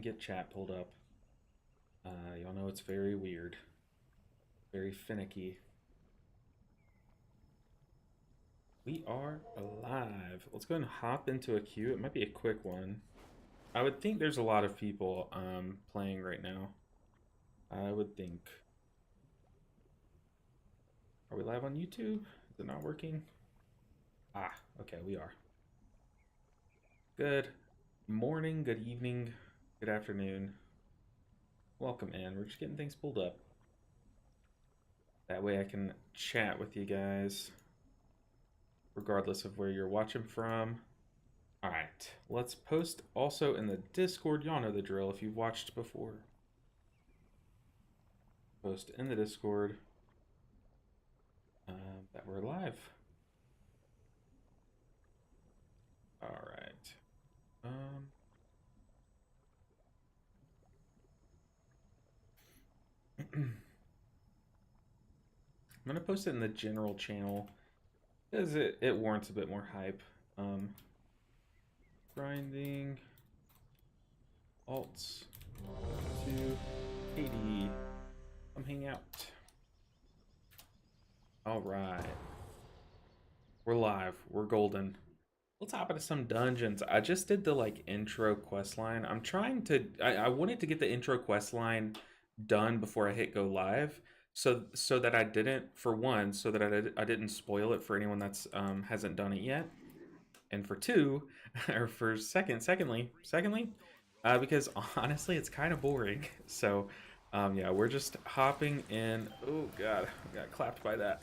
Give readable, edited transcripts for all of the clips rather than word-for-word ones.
me get chat pulled up. Y'all know it's very weird. Very finicky. We are alive. Let's go and hop into a queue. It might be a quick one. I would think there's a lot of people playing right now. I would think. Are we live on YouTube? Is it not working? Ah, okay, we are. Good morning, good evening, good afternoon. Welcome in. We're just getting things pulled up. That way I can chat with you guys, regardless of where you're watching from. Alright, let's post also in the Discord. Y'all know the drill if you've watched before. Post in the Discord that we're live. Alright. I'm going to post it in the general channel because it warrants a bit more hype. Grinding alts to 80. Come hang out. Alright. We're live. We're golden. Let's hop into some dungeons. I just did the intro quest line. I'm trying to I wanted to get the intro quest line done before I hit go live. So that I didn't, for one, so that I didn't spoil it for anyone that's hasn't done it yet. And for two, or for secondly, because honestly, it's kind of boring. So, yeah, we're just hopping in. Oh God, I got clapped by that.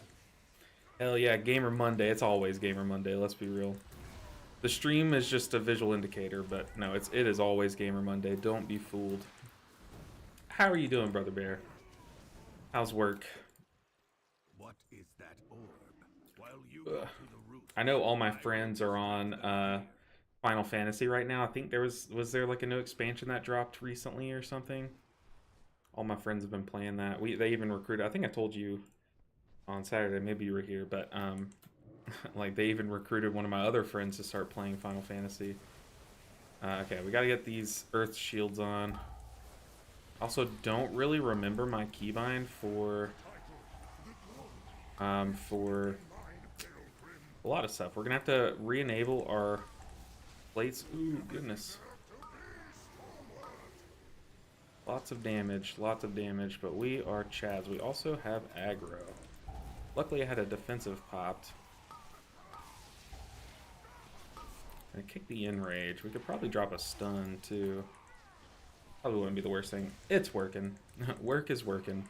Hell yeah, Gamer Monday. It's always Gamer Monday. Let's be real. The stream is just a visual indicator, but no, it is always Gamer Monday. Don't be fooled. How are you doing, Brother Bear? How's work? What is that orb? While you go to the roof, I know all my friends are on Final Fantasy right now. I think was there like a new expansion that dropped recently or something? All my friends have been playing that. They even recruited. I think I told you on Saturday. Maybe you were here, but like they even recruited one of my other friends to start playing Final Fantasy. Okay, we gotta get these Earth Shields on. Also, don't really remember my keybind for a lot of stuff. We're gonna have to re-enable our plates. Ooh, goodness. Lots of damage, but we are Chads. We also have aggro. Luckily, I had a defensive popped. And kick the enrage. We could probably drop a stun, too. Probably wouldn't be the worst thing. It's working. Work is working.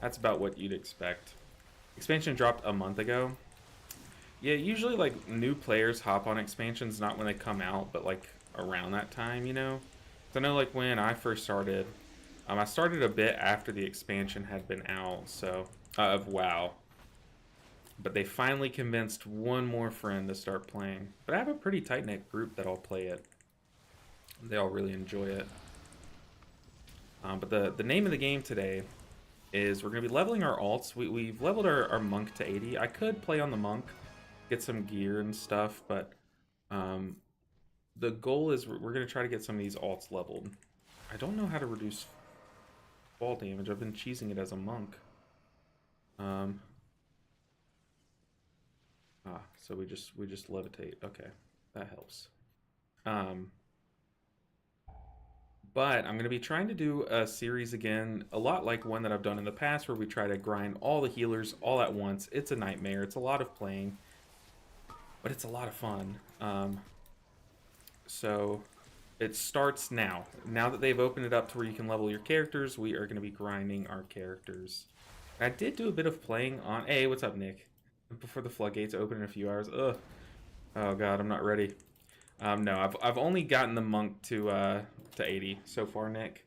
That's about what you'd expect. Expansion dropped a month ago. Yeah, usually, like, new players hop on expansions, not when they come out, but, like, around that time, you know? So I know, like, when I first started, I started a bit after the expansion had been out, so, of WoW. But they finally convinced one more friend to start playing. But I have a pretty tight-knit group that all play it. They all really enjoy it. But the name of the game today is we're going to be leveling our alts. We've leveled our monk to 80. I could play on the monk, get some gear and stuff, but the goal is we're going to try to get some of these alts leveled. I don't know how to reduce fall damage. I've been cheesing it as a monk. So we just levitate. Okay, that helps. But I'm going to be trying to do a series again, a lot like one that I've done in the past, where we try to grind all the healers all at once. It's a nightmare. It's a lot of playing, but it's a lot of fun. So it starts now. Now that they've opened it up to where you can level your characters, we are going to be grinding our characters. I did do a bit of playing on... Hey, what's up, Nick? Before the floodgates open in a few hours. Ugh. Oh god, I'm not ready. No, I've only gotten the monk to 80 so far, Nick.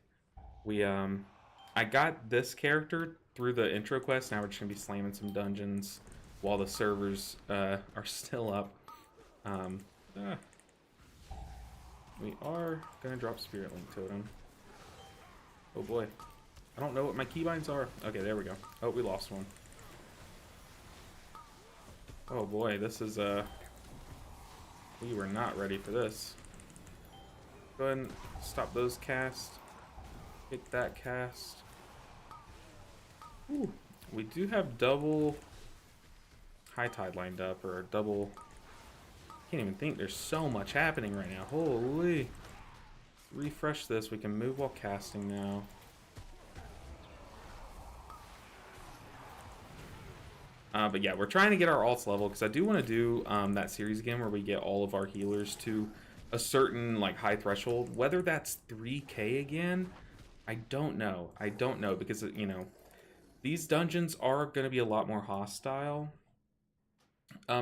I got this character through the intro quest. Now we're just gonna be slamming some dungeons while the servers are still up. We are gonna drop Spirit Link Totem. Oh boy. I don't know what my keybinds are. Okay, there we go. Oh, we lost one. Oh boy, this is we were not ready for this. Go ahead and stop those casts. Hit that cast. Ooh, we do have double high tide lined up, or double. Can't even think. There's so much happening right now. Holy! Refresh this. We can move while casting now. But yeah, we're trying to get our alts level because I do want to do that series again where we get all of our healers to a certain like high threshold. Whether that's 3K again, I don't know. I don't know because you know these dungeons are going to be a lot more hostile.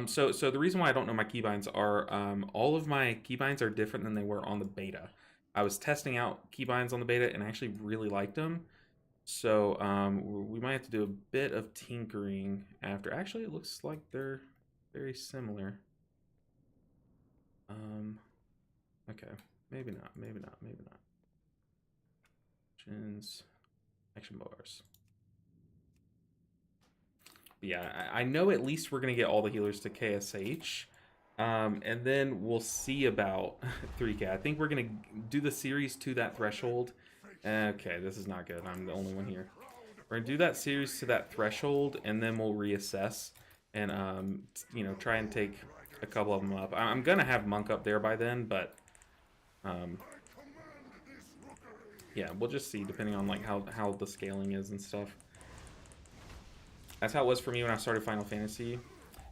So the reason why I don't know my keybinds are all of my keybinds are different than they were on the beta. I was testing out keybinds on the beta and I actually really liked them. So we might have to do a bit of tinkering after. Actually, it looks like they're very similar. Okay, maybe not, maybe not, maybe not. Actions, action bars. But yeah, I know at least we're gonna get all the healers to KSH. And then we'll see about 3K. I think we're gonna do the series to that threshold. Okay, this is not good. I'm the only one here. We're gonna do that series to that threshold, and then we'll reassess and you know, try and take a couple of them up. I'm gonna have Monk up there by then, but yeah, we'll just see depending on like how the scaling is and stuff. That's how it was for me when I started Final Fantasy.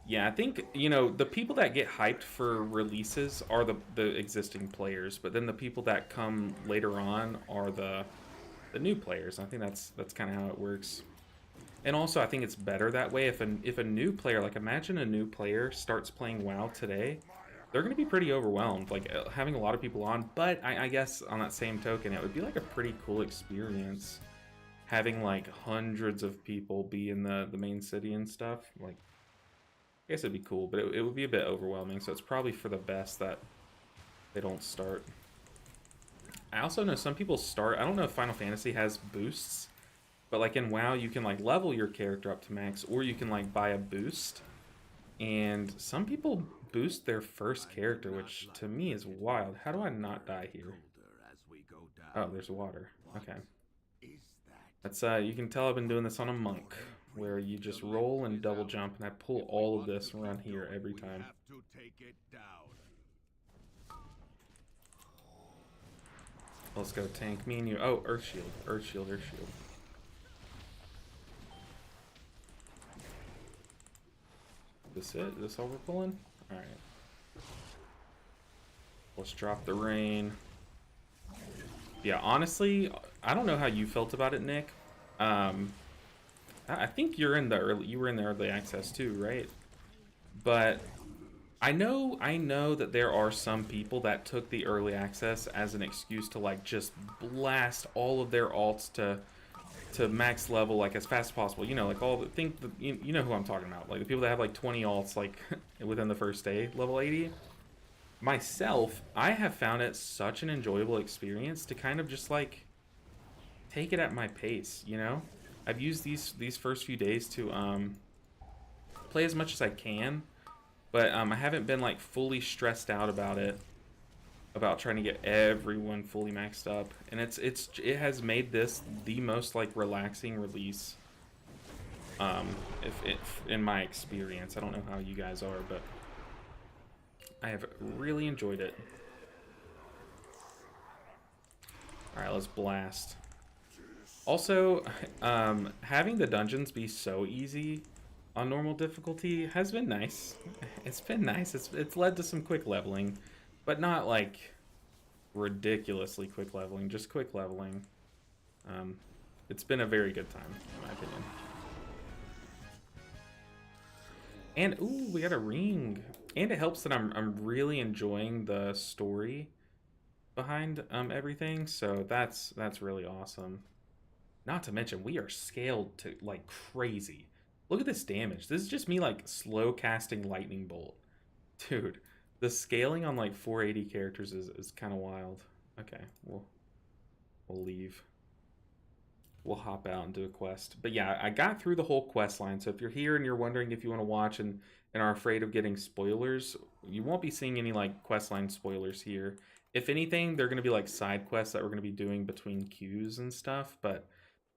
Yeah, I think, you know, the people that get hyped for releases are the existing players, but then the people that come later on are the new players. I think that's kind of how it works. And also, I think it's better that way. If a new player, like imagine a new player starts playing WoW today, they're going to be pretty overwhelmed, like having a lot of people on. But I guess on that same token, it would be like a pretty cool experience having like hundreds of people be in the main city and stuff. Like, I guess it'd be cool, but it would be a bit overwhelming. So it's probably for the best that they don't start. I also know some people start. I don't know if Final Fantasy has boosts, but like in WoW, you can like level your character up to max, or you can like buy a boost. And some people boost their first character, which to me is wild. How do I not die here? Oh, there's water. Okay. That's you can tell I've been doing this on a monk, where you just roll and double jump, and I pull all of this around here every time. Let's go tank. Me and you. Oh, Earth Shield. Earth Shield, Earth Shield. This it? This all we're pulling? Alright. Let's drop the rain. Yeah, honestly, I don't know how you felt about it, Nick. I think you're in the early you were in the early access too, right? But I know that there are some people that took the early access as an excuse to like just blast all of their alts to max level like as fast as possible. You know, like all the you know who I'm talking about. Like the people that have like 20 alts like within the first day, level 80. Myself, I have found it such an enjoyable experience to kind of just like take it at my pace, you know? I've used these first few days to play as much as I can, but I haven't been like fully stressed out about it, about trying to get everyone fully maxed up. And it has made this the most like relaxing release if in my experience. I don't know how you guys are, but I have really enjoyed it. Alright, let's blast. Also, having the dungeons be so easy on normal difficulty has been nice. It's been nice. It's led to some quick leveling, but not like ridiculously quick leveling, just quick leveling. It's been a very good time, in my opinion. And ooh, we got a ring. And it helps that I'm really enjoying the story behind everything, so that's really awesome. Not to mention, we are scaled to like crazy. Look at this damage. This is just me like slow casting lightning bolt. Dude, the scaling on like 480 characters is kind of wild. Okay, we'll leave. We'll hop out and do a quest. But yeah, I got through the whole quest line. So if you're here and you're wondering if you want to watch and are afraid of getting spoilers, you won't be seeing any like quest line spoilers here. If anything, they're going to be like side quests that we're going to be doing between queues and stuff. But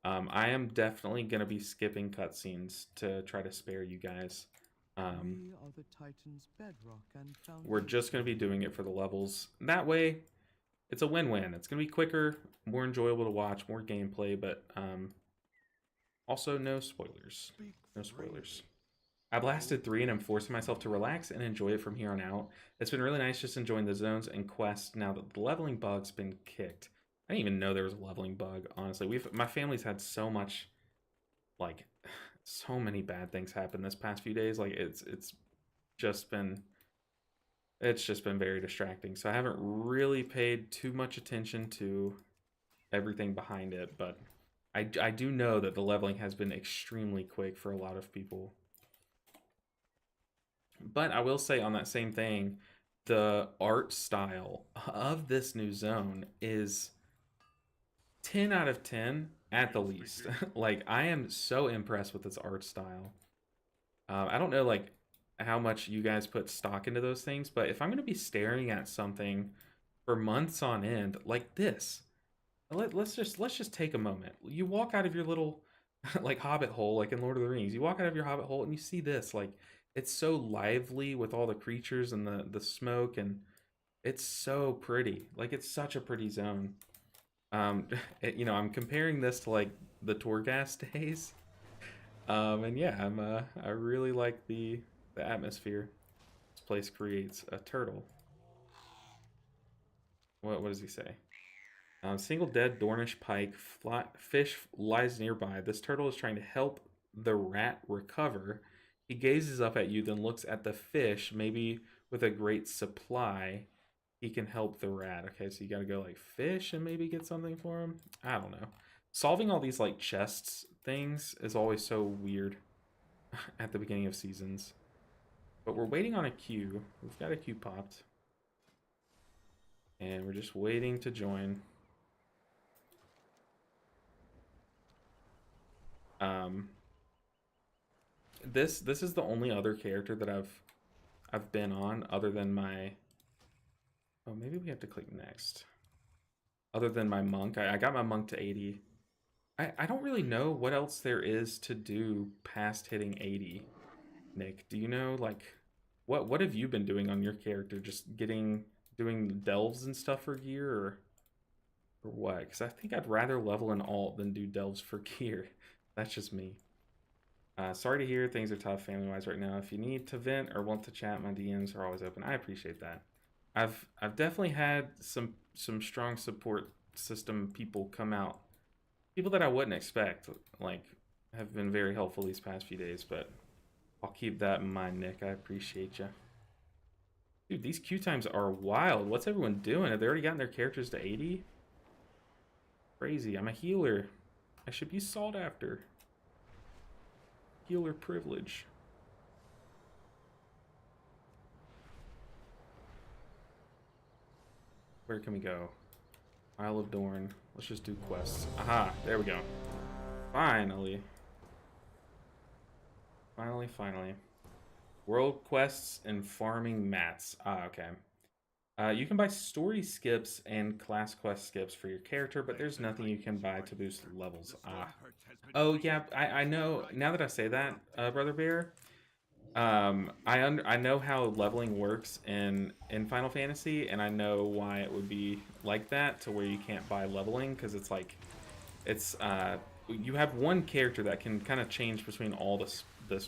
I am definitely going to be skipping cutscenes to try to spare you guys. Um, We are the Titan's bedrock and we're just going to be foundation. doing it for the levels. That way, it's a win-win. It's going to be quicker, more enjoyable to watch, more gameplay, but also no spoilers. Speak No spoilers. freely. I Behold blasted 3 and I'm forcing myself to relax and enjoy it from here on out. It's been really nice just enjoying the zones and quests now that the leveling bug's been kicked. I didn't even know there was a leveling bug, honestly. My family's had so much, like, so many bad things happen this past few days. Like, just been it's just been very distracting. So I haven't really paid too much attention to everything behind it, but I do know that the leveling has been extremely quick for a lot of people. But I will say on that same thing, the art style of this new zone is 10 out of 10 at the least. Like, I am so impressed with this art style. I don't know, like, how much you guys put stock into those things, but if I'm going to be staring at something for months on end like this, let's just take a moment. You walk out of your little like hobbit hole, like in Lord of the Rings. You walk out of your hobbit hole and you see this. Like, it's so lively with all the creatures and the smoke, and it's so pretty. Like, it's such a pretty zone. I'm comparing this to like the Torghast days. And yeah, I really like the atmosphere this place creates. A turtle. What does he say? Single dead Dornish pike fish lies nearby. This turtle is trying to help the rat recover. He gazes up at you, then looks at the fish. Maybe with a great supply, he can help the rat. Okay, so you gotta go like fish and maybe get something for him. I don't know. Solving all these like chests things is always so weird at the beginning of seasons. But we're waiting on a queue. We've got a queue popped. And we're just waiting to join. Um, this is the only other character that I've been on other than my. Oh, maybe we have to click next. Other than my monk, I got my monk to 80. I don't really know what else there is to do past hitting 80. Nick, do you know like what have you been doing on your character? Just doing delves and stuff for gear, or what? Because I think I'd rather level an alt than do delves for gear. That's just me. Sorry to hear things are tough family wise right now. If you need to vent or want to chat, my DMs are always open. I appreciate that. I've definitely had some strong support system people come out. People that I wouldn't expect, like, have been very helpful these past few days, but I'll keep that in mind, Nick. I appreciate you. Dude, these queue times are wild. What's everyone doing? Have they already gotten their characters to 80? Crazy. I'm a healer. I should be sought after. Healer privilege. Where can we go? Isle of Dorn. Let's just do quests. Aha, there we go. Finally. Finally. World quests and farming mats. Ah, okay. You can buy story skips and class quest skips for your character, but there's nothing you can buy to boost levels. Ah. Oh, yeah, I know. Now that I say that, Brother Bear, I know how leveling works in Final Fantasy, and I know why it would be like that to where you can't buy leveling, because it's like it's you have one character that can kind of change between all this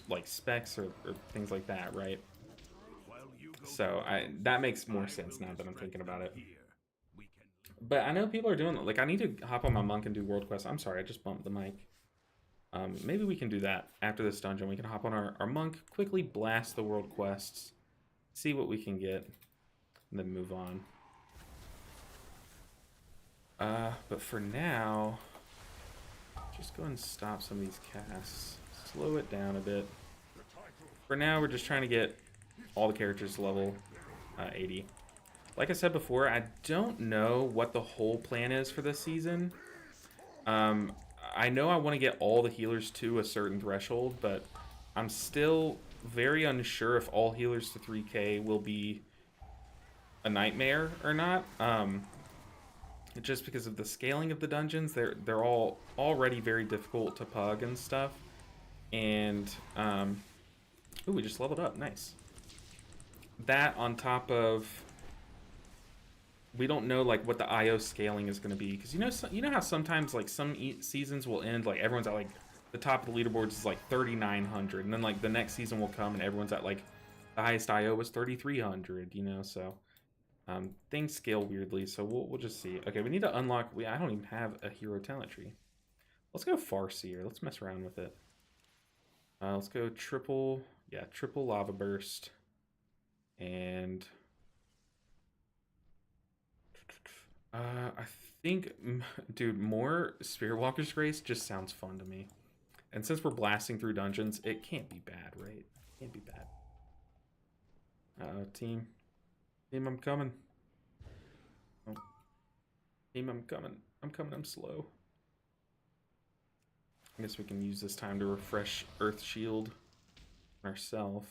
like specs or things like that, right? So that makes more sense now that I'm thinking about it. But I know people are doing like I need to hop on my monk and do world quests. I'm sorry, I just bumped the mic. Maybe we can do that after this dungeon. We can hop on our monk, quickly blast the world quests, see what we can get, and then move on. But for now, just go and stop some of these casts. Slow it down a bit. For now, we're just trying to get all the characters level 80. Like I said before, I don't know what the whole plan is for this season. I know I want to get all the healers to a certain threshold, but I'm still very unsure if all healers to 3k will be a nightmare or not. Just because of the scaling of the dungeons, they're all already very difficult to pug and stuff. And ooh, we just leveled up. Nice. That on top of, we don't know like what the IO scaling is going to be, because you know how sometimes like some seasons will end like everyone's at like the top of the leaderboards is like 3,900, and then like the next season will come and everyone's at like the highest IO was 3,300. You know, so things scale weirdly. So we'll just see. Okay, we need to unlock. I don't even have a hero talent tree. Let's go Farseer. Let's mess around with it. Let's go triple lava burst. And I think, dude, more Spirit Walker's Grace just sounds fun to me. And since we're blasting through dungeons, it can't be bad, right? Can't be bad. Team. Team, I'm coming. Oh. Team, I'm coming. I'm slow. I guess we can use this time to refresh Earth Shield ourselves.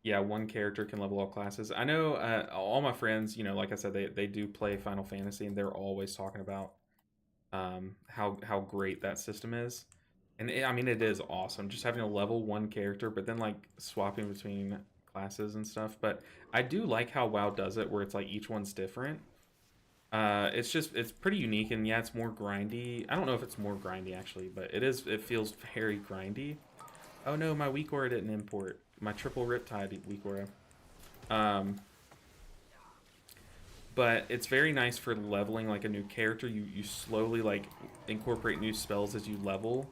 Yeah, one character can level all classes. I know all my friends, you know, like I said, they do play Final Fantasy, and they're always talking about how great that system is. And I mean, it is awesome just having a level one character, but then like swapping between classes and stuff. But I do like how WoW does it, where it's like each one's different. It's pretty unique, and yeah, it's more grindy. I don't know if it's more grindy actually, but it feels very grindy. Oh no, my weak aura didn't import. My triple Riptide weak aura. But it's very nice for leveling like a new character. You slowly like incorporate new spells as you level,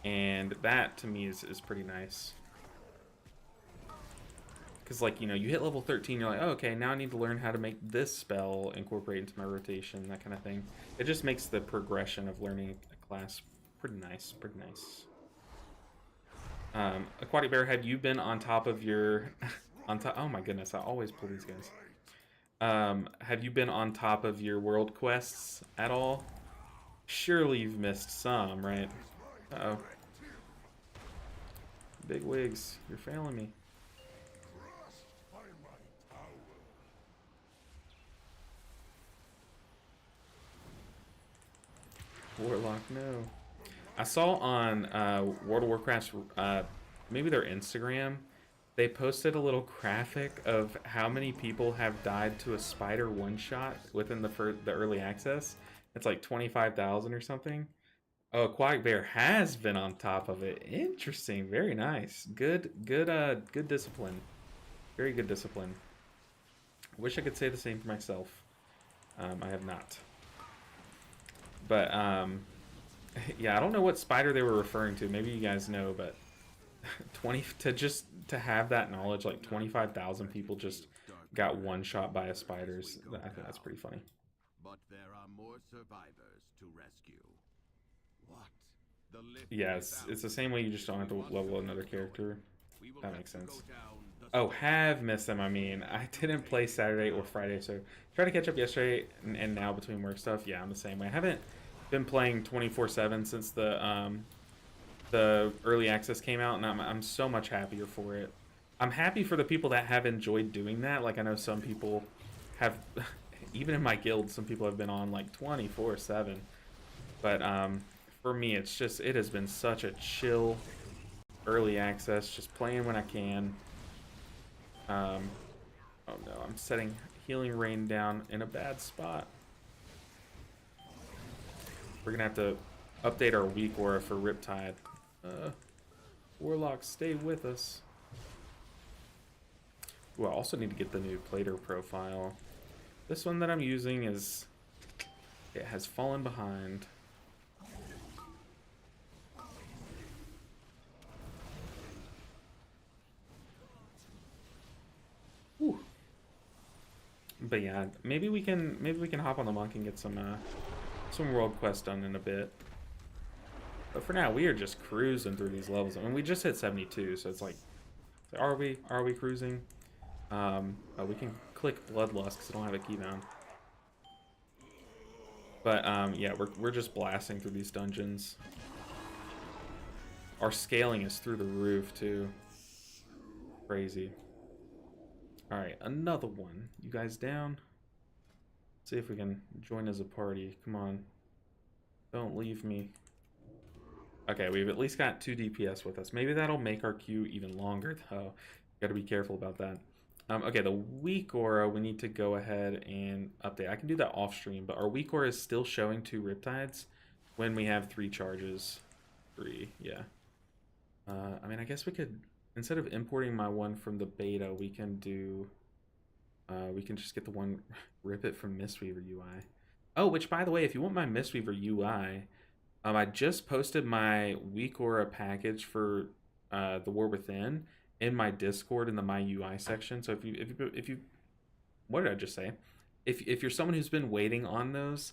and that to me is pretty nice. Because like, you know, you hit level 13, you're like, oh, okay, now I need to learn how to make this spell incorporate into my rotation, that kind of thing. It just makes the progression of learning a class pretty nice, pretty nice. Aquatic Bear, have you been on top of your oh my goodness, I always pull these guys. Have you been on top of your world quests at all? Surely you've missed some, right? Uh-oh. Big wigs, you're failing me. Warlock, no. I saw on World of Warcraft's, maybe their Instagram, they posted a little graphic of how many people have died to a spider one-shot within the early access. It's like 25,000 or something. Oh, Aquatic Bear has been on top of it. Interesting. Very nice. Good discipline. Very good discipline. Wish I could say the same for myself. I have not. But, yeah, I don't know what spider they were referring to. Maybe you guys know, but 20 to have that knowledge, like 25,000 people just got one shot by a spiders. I think that's pretty funny. But there are more survivors to rescue. What? Yeah, it's the same way. You just don't have to level another character. That makes sense. Oh, have missed them. I mean, I didn't play Saturday or Friday, so tried to catch up yesterday and now between work stuff. Yeah, I'm the same way. I haven't been playing 24/7 since the early access came out, and I'm so much happier for it. I'm happy for the people that have enjoyed doing that. Like, I know some people have, even in my guild, some people have been on like 24/7. But for me, it has been such a chill early access, just playing when I can. Oh no, I'm setting Healing Rain down in a bad spot. We're gonna have to update our weak aura for Riptide. Warlock, stay with us. Ooh, I also need to get the new Plater profile. This one that I'm using it has fallen behind. Ooh. But yeah, maybe we can hop on the monk and get some world quest done in a bit. But for now, we are just cruising through these levels. I mean, we just hit 72, so it's like, are we cruising? We can click Bloodlust because I don't have a keybound. But yeah, we're just blasting through these dungeons. Our scaling is through the roof too. Crazy. All right, another one. You guys down? See if we can join as a party. Come on. Don't leave me. Okay, we've at least got 2 DPS with us. Maybe that'll make our queue even longer, though. Gotta be careful about that. Okay, the weak aura, we need to go ahead and update. I can do that off stream, but our weak aura is still showing 2 Riptides when we have 3 charges. 3, yeah. I mean, I guess we could, instead of importing my one from the beta, we can do, we can just get the one, rip it from Mistweaver UI. Oh, which, by the way, if you want my Mistweaver UI, I just posted my weak aura package for the War Within in my Discord in the My UI section. So if you what did I just say? If you're someone who's been waiting on those,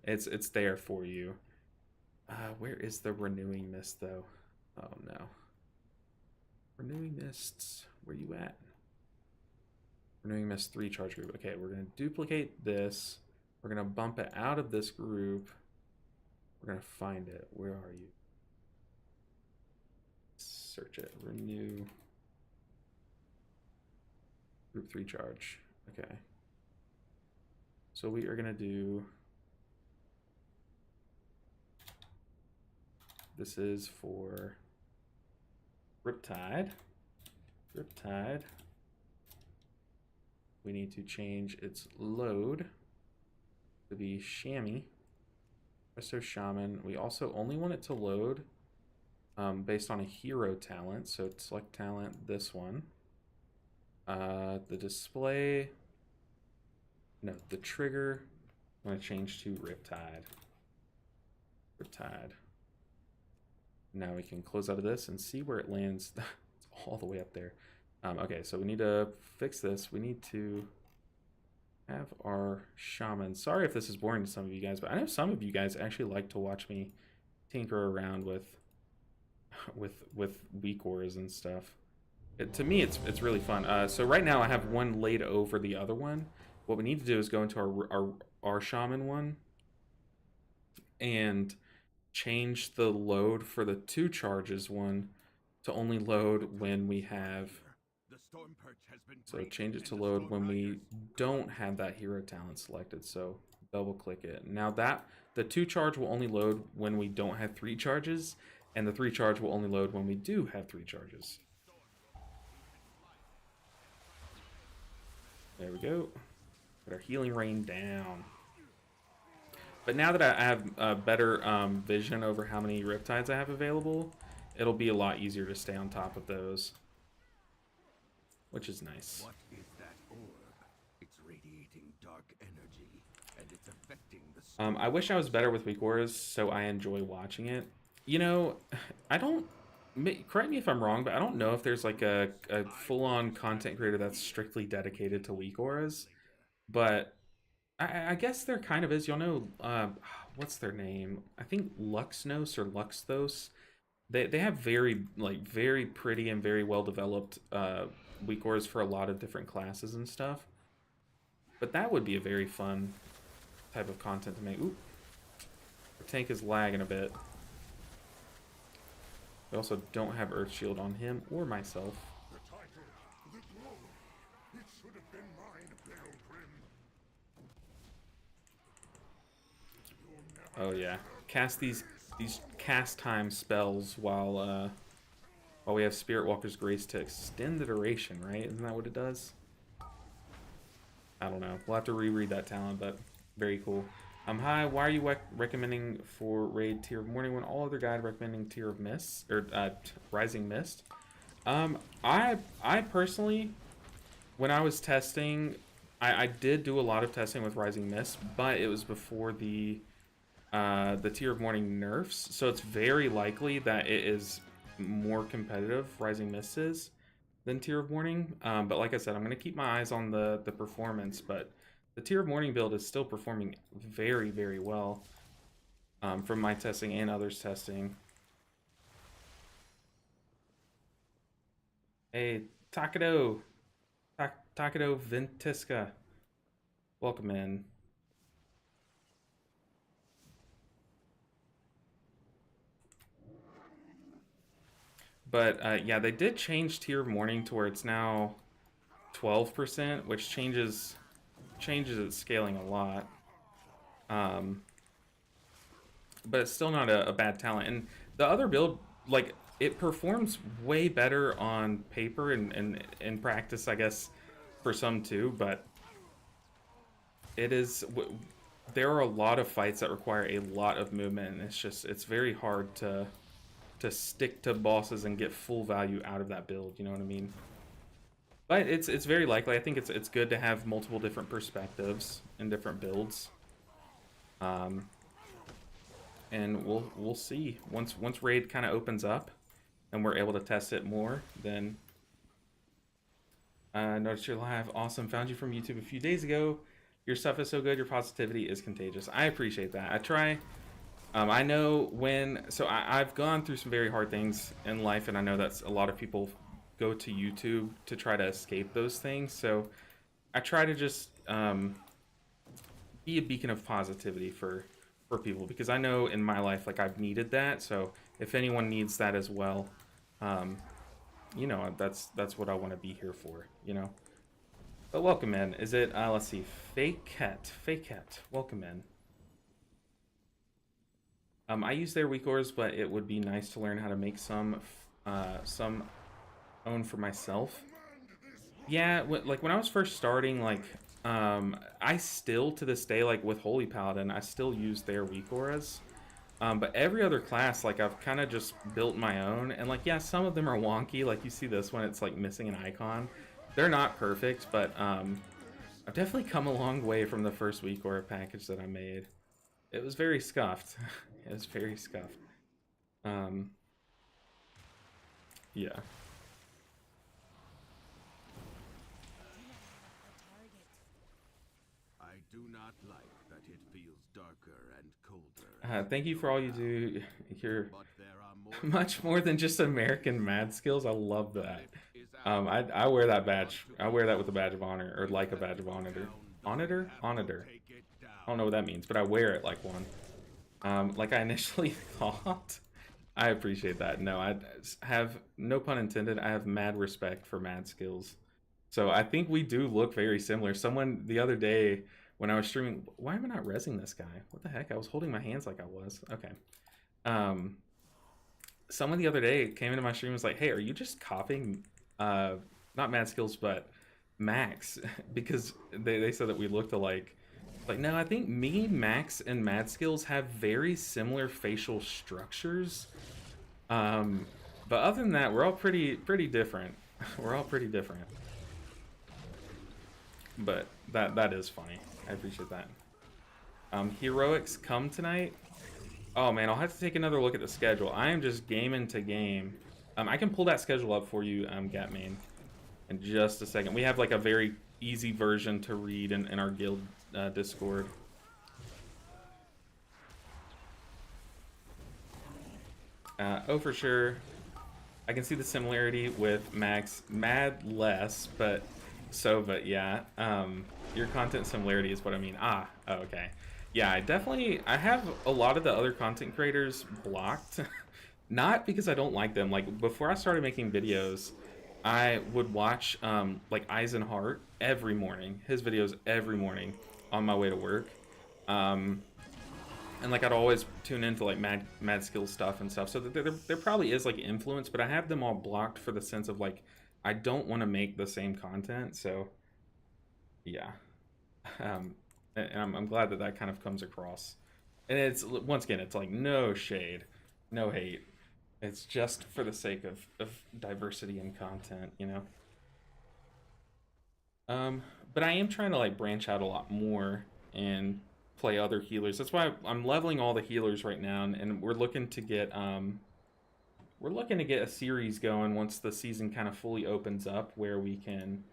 it's there for you. Where is the renewing mist though? Oh no, renewing mists. Where you at? Renewing mist 3 charge group. Okay, we're gonna duplicate this. We're gonna bump it out of this group. We're gonna find it. Where are you? Search it. Renew. Group 3 charge. Okay. So we are gonna do. This is for Riptide. Riptide. We need to change its load to be Chamois. So Shaman. We also only want it to load based on a hero talent. So select talent, this one. The display. No, the trigger. I'm going to change to Riptide. Riptide. Now we can close out of this and see where it lands. It's all the way up there. Okay, so we need to fix this. We need to have our shaman. Sorry if this is boring to some of you guys, but I know some of you guys actually like to watch me tinker around with weak auras and stuff. To me, it's really fun. So right now I have one laid over the other one. What we need to do is go into our shaman one and change the load for the 2 charges one to only load when we have. So change it to load when we don't have that hero talent selected. So double click it. Now that the 2 charge will only load when we don't have 3 charges, and the 3 charge will only load when we do have 3 charges. There we go. Put our healing rain down. But now that I have a better vision over how many Riptides I have available, it'll be a lot easier to stay on top of those. Which is nice. What is that orb? It's radiating dark energy, and it's affecting the I wish I was better with weak auras, so I enjoy watching it. You know, I don't... Correct me if I'm wrong, but I don't know if there's like a full-on content creator that's strictly dedicated to weak auras. But I guess there kind of is. You'll know, what's their name? I think Luxnos or Luxthos. They have very pretty and very well developed weak auras for a lot of different classes and stuff. But that would be a very fun type of content to make. Ooh, the tank is lagging a bit. We also don't have Earth Shield on him or myself. The title, the glow. It should have been mine, Pilgrim. Oh yeah, cast these cast time spells while we have Spirit Walker's Grace to extend the duration, right? Isn't that what it does? I don't know. We'll have to reread that talent, but very cool. Hi, why are you recommending for raid Tier of Morning when all other guide recommending Tier of Mist or Rising Mist? I personally, when I was testing, I did do a lot of testing with Rising Mist, but it was before the Tier of Morning nerfs, so it's very likely that it is more competitive, Rising Mist is, than Tier of Morning. But like I said, I'm going to keep my eyes on the performance, but the Tier of Morning build is still performing very, very well from my testing and others' testing. Hey, Takado Ventisca, welcome in. But yeah, they did change tier of morning to where it's now 12%, which changes its scaling a lot. But it's still not a bad talent. And the other build, like, it performs way better on paper and in practice, I guess, for some too. But it is, there are a lot of fights that require a lot of movement, and it's very hard to stick to bosses and get full value out of that build. You know what I mean? But it's very likely. I think it's good to have multiple different perspectives and different builds. And we'll see once raid kind of opens up and we're able to test it more. Then noticed you're live. Awesome. Found you from YouTube a few days ago. Your stuff is so good. Your positivity is contagious. I appreciate that. I try. I know when. So I've gone through some very hard things in life, and I know that's a lot of people go to YouTube to try to escape those things. So I try to just be a beacon of positivity for people, because I know in my life, like, I've needed that. So if anyone needs that as well, you know, that's what I want to be here for, you know. But welcome in. Is it let's see, Fakeette, welcome in. I use their weak ores, but it would be nice to learn how to make some own for myself. Yeah, like when I was first starting, like, I still to this day, like with Holy Paladin, I still use their weak auras. But every other class, like, I've kind of just built my own, and like, yeah, some of them are wonky. Like you see this one, it's like missing an icon. They're not perfect, but I've definitely come a long way from the first weak aura package that I made. It was very scuffed. It was very scuffed. Yeah. I do not like that it feels darker and colder. Thank you for all you do. You're But there are more much more than just American mad skills. I love that. I wear that badge. I wear that with a badge of honor, or like a badge of honor. Honor? I don't know what that means, but I wear it like one. Like I initially thought. I appreciate that. No, I have, no pun intended, I have mad respect for mad skills. So I think we do look very similar. Someone the other day when I was streaming, why am I not rezzing this guy? What the heck? I was holding my hands like I was. Okay. Someone the other day came into my stream and was like, "Hey, are you just copying not mad skills but Max?" Because they said that we looked alike. Like, no, I think me, Max, and Mad Skills have very similar facial structures. But other than that, we're all pretty different. We're all pretty different. But that is funny. I appreciate that. Heroics come tonight. Oh man, I'll have to take another look at the schedule. I am just gaming to game. I can pull that schedule up for you, Gatmain, in just a second. We have like a very easy version to read in our guild Discord. Oh, for sure. I can see the similarity with Max. Mad less, but yeah. Your content similarity is what I mean. Oh, okay. Yeah, I have a lot of the other content creators blocked. Not because I don't like them. Like, before I started making videos, I would watch like Eisenhart every morning, his videos every morning on my way to work. And like I'd always tune into like mad skill stuff and stuff. So there probably is like influence, but I have them all blocked for the sense of like I don't want to make the same content. So yeah, and I'm glad that kind of comes across. And it's, once again, it's like no shade, no hate. It's just for the sake of diversity in content, you know. But I am trying to like branch out a lot more and play other healers. That's why I'm leveling all the healers right now, and we're looking to get a series going once the season kind of fully opens up, where we can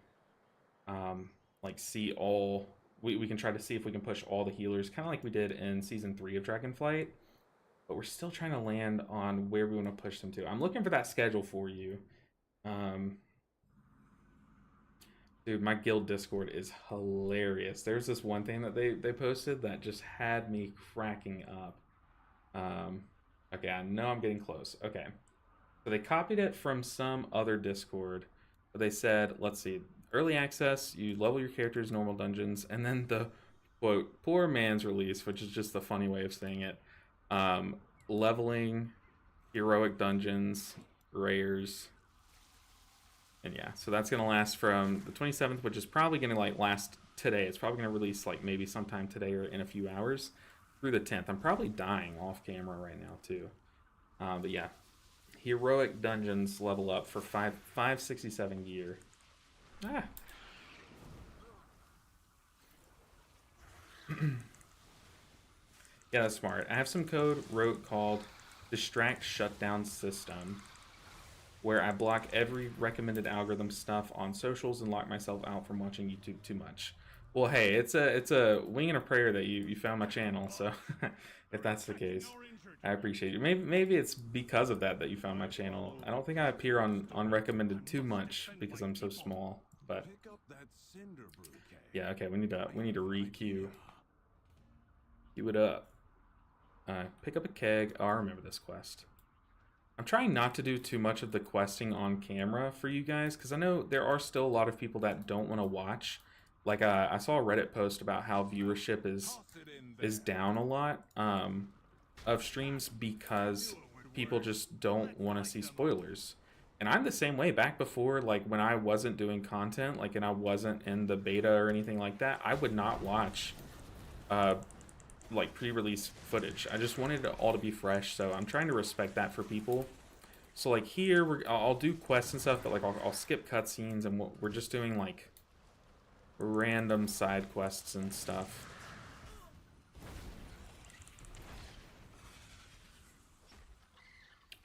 like see all, we can try to see if we can push all the healers, kind of like we did in season 3 of Dragonflight. But we're still trying to land on where we want to push them to. I'm looking for that schedule for you. Dude, my guild Discord is hilarious. There's this one thing that they posted that just had me cracking up. Okay, I know I'm getting close. Okay. So they copied it from some other Discord. But they said, let's see, early access, you level your characters, normal dungeons, and then the quote, poor man's release, which is just the funny way of saying it. Um, Leveling, heroic dungeons, rares, and yeah, so that's gonna last from the 27th, which is probably gonna like last today. It's probably gonna release like maybe sometime today or in a few hours through the 10th. I'm probably dying off camera right now too. But yeah, heroic dungeons level up for 567 gear. Ah. Yeah, that's smart. I have some code wrote called Distract Shutdown System, where I block every recommended algorithm stuff on socials and lock myself out from watching YouTube too much. Well, hey, it's a wing and a prayer that you found my channel. So if that's the case, I appreciate you. Maybe it's because of that that you found my channel. I don't think I appear on recommended too much because I'm so small. But yeah, okay, we need to re-queue. Queue it up. Pick up a keg. Oh, I remember this quest. I'm trying not to do too much of the questing on camera for you guys because I know there are still a lot of people that don't want to watch. Like I saw a Reddit post about how viewership is down a lot of streams because people just don't want to see spoilers. And I'm the same way. Back before, like when I wasn't doing content, like and I wasn't in the beta or anything like that, I would not watch like pre-release footage. I just wanted it all to be fresh, so I'm trying to respect that for people. So like here, I'll do quests and stuff, but like I'll skip cutscenes and we're just doing like random side quests and stuff.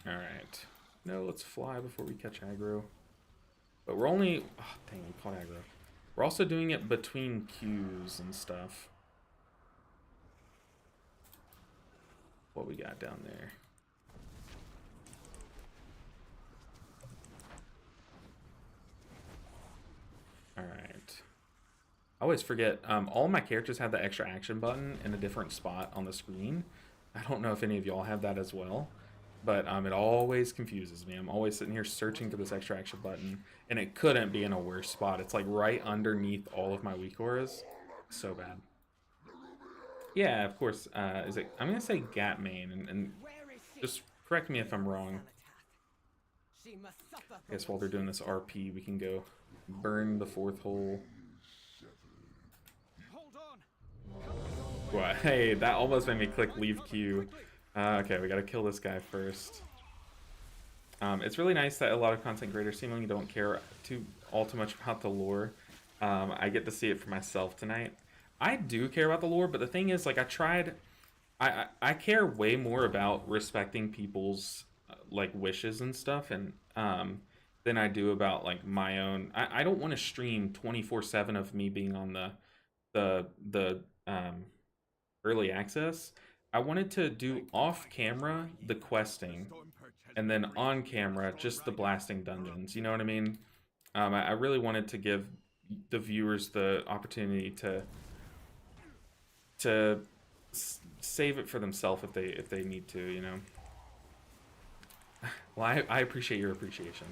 All right, no, let's fly before we catch aggro. But we're only, oh, dang, we caught aggro. We're also doing it between queues and stuff. What we got down there? All right. I always forget. All my characters have the extra action button in a different spot on the screen. I don't know if any of y'all have that as well, but it always confuses me. I'm always sitting here searching for this extra action button, and it couldn't be in a worse spot. It's like right underneath all of my weak auras. So bad. Yeah, of course. Is it? I'm gonna say Gat main, and just correct me if I'm wrong. I guess while they're doing this RP, we can go burn the fourth hole. What? Hey, that almost made me click leave queue. Okay, we gotta kill this guy first. It's really nice that a lot of content creators seemingly don't care all too much about the lore. I get to see it for myself tonight. I do care about the lore, but the thing is, like, I care way more about respecting people's like wishes and stuff, and than I do about like my own. I don't want to stream 24/7 of me being on the early access. I wanted to do off camera the questing, and then on camera just the blasting dungeons. You know what I mean? I really wanted to give the viewers the opportunity to save it for themselves if they need to, you know. Well, I appreciate your appreciation.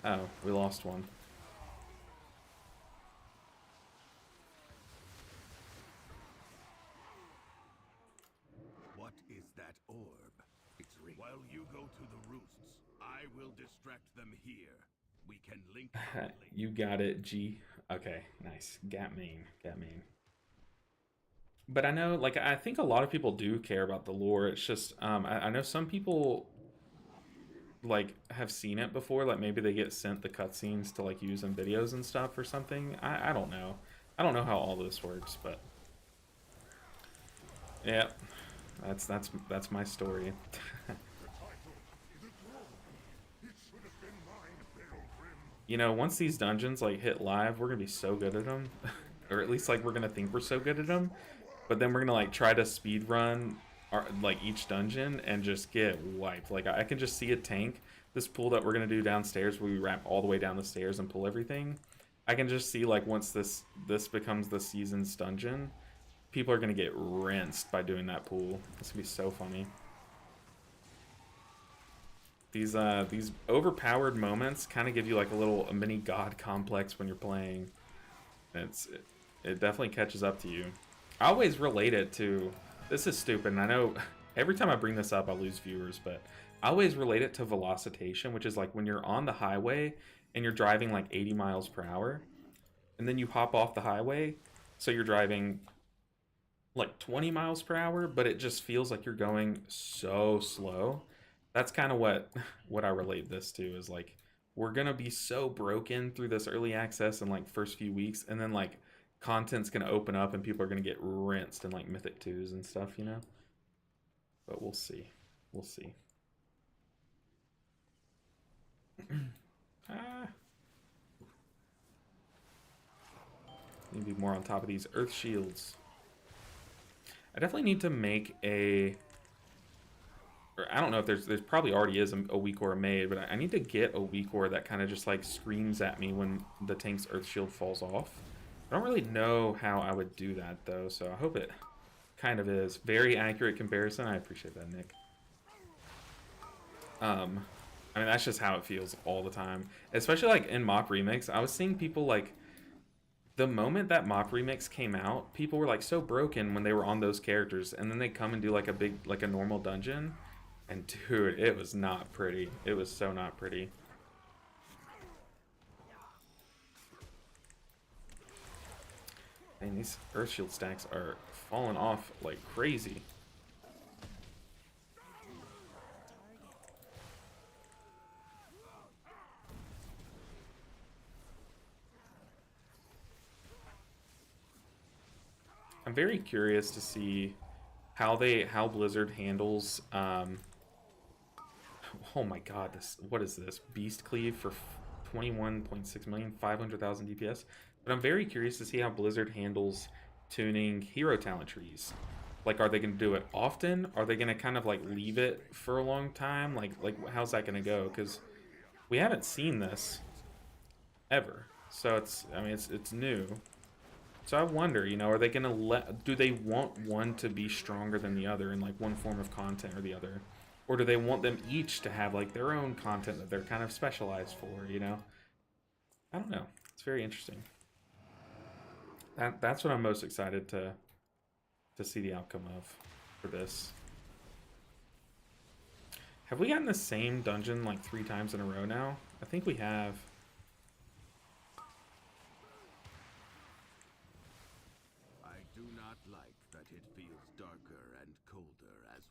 Oh, we lost one. What is that orb? It's real. While you go to the roosts, I will distract them here. We can link up later. You got it, G. Okay, nice. Gat main. But I know, like, I think a lot of people do care about the lore. It's just, I know some people, like, have seen it before. Like, maybe they get sent the cutscenes to, like, use in videos and stuff or something. I don't know. I don't know how all this works, but... yeah, that's my story. You know, once these dungeons, like, hit live, we're gonna be so good at them. Or at least, like, we're gonna think we're so good at them. But then we're gonna like try to speed run like each dungeon and just get wiped. Like I can just see a tank. This pull that we're gonna do downstairs, where we wrap all the way down the stairs and pull everything. I can just see like once this becomes the season's dungeon, people are gonna get rinsed by doing that pull. It's gonna be so funny. These overpowered moments kind of give you like a mini god complex when you're playing. It definitely catches up to you. I always relate it to, this is stupid, and I know every time I bring this up I lose viewers, but I always relate it to velocitation, which is like when you're on the highway and you're driving like 80 miles per hour, and then you hop off the highway, so you're driving like 20 miles per hour, but it just feels like you're going so slow. That's kind of what I relate this to, is like we're gonna be so broken through this early access in like first few weeks, and then like content's gonna open up and people are gonna get rinsed in like Mythic 2s and stuff, you know? But we'll see. We'll see. Ah, need to be more on top of these earth shields. I definitely need to make a, or I don't know if there's probably already is a weak ore made, but I need to get a weak ore that kind of just like screams at me when the tank's earth shield falls off. I don't really know how I would do that though, so I hope it kind of is. Very accurate comparison. I appreciate that, Nick. I mean, that's just how it feels all the time. Especially like in Mop Remix, I was seeing people like, the moment that Mop Remix came out, people were like so broken when they were on those characters, and then they come and do like a normal dungeon, and dude, it was not pretty. It was so not pretty. And these Earth Shield stacks are falling off like crazy. I'm very curious to see how Blizzard handles oh my god, what is this? Beast Cleave for 21.6 million, 500,000 DPS. But I'm very curious to see how Blizzard handles tuning hero talent trees. Like, are they going to do it often? Are they going to kind of like leave it for a long time? Like how's that going to go? Because we haven't seen this ever. So I mean, it's new. So I wonder, you know, are they going to do they want one to be stronger than the other in like one form of content or the other? Or do they want them each to have like their own content that they're kind of specialized for, you know? I don't know. It's very interesting. That's what I'm most excited to see the outcome of for this. Have we gotten the same dungeon like 3 times in a row now? I think we have.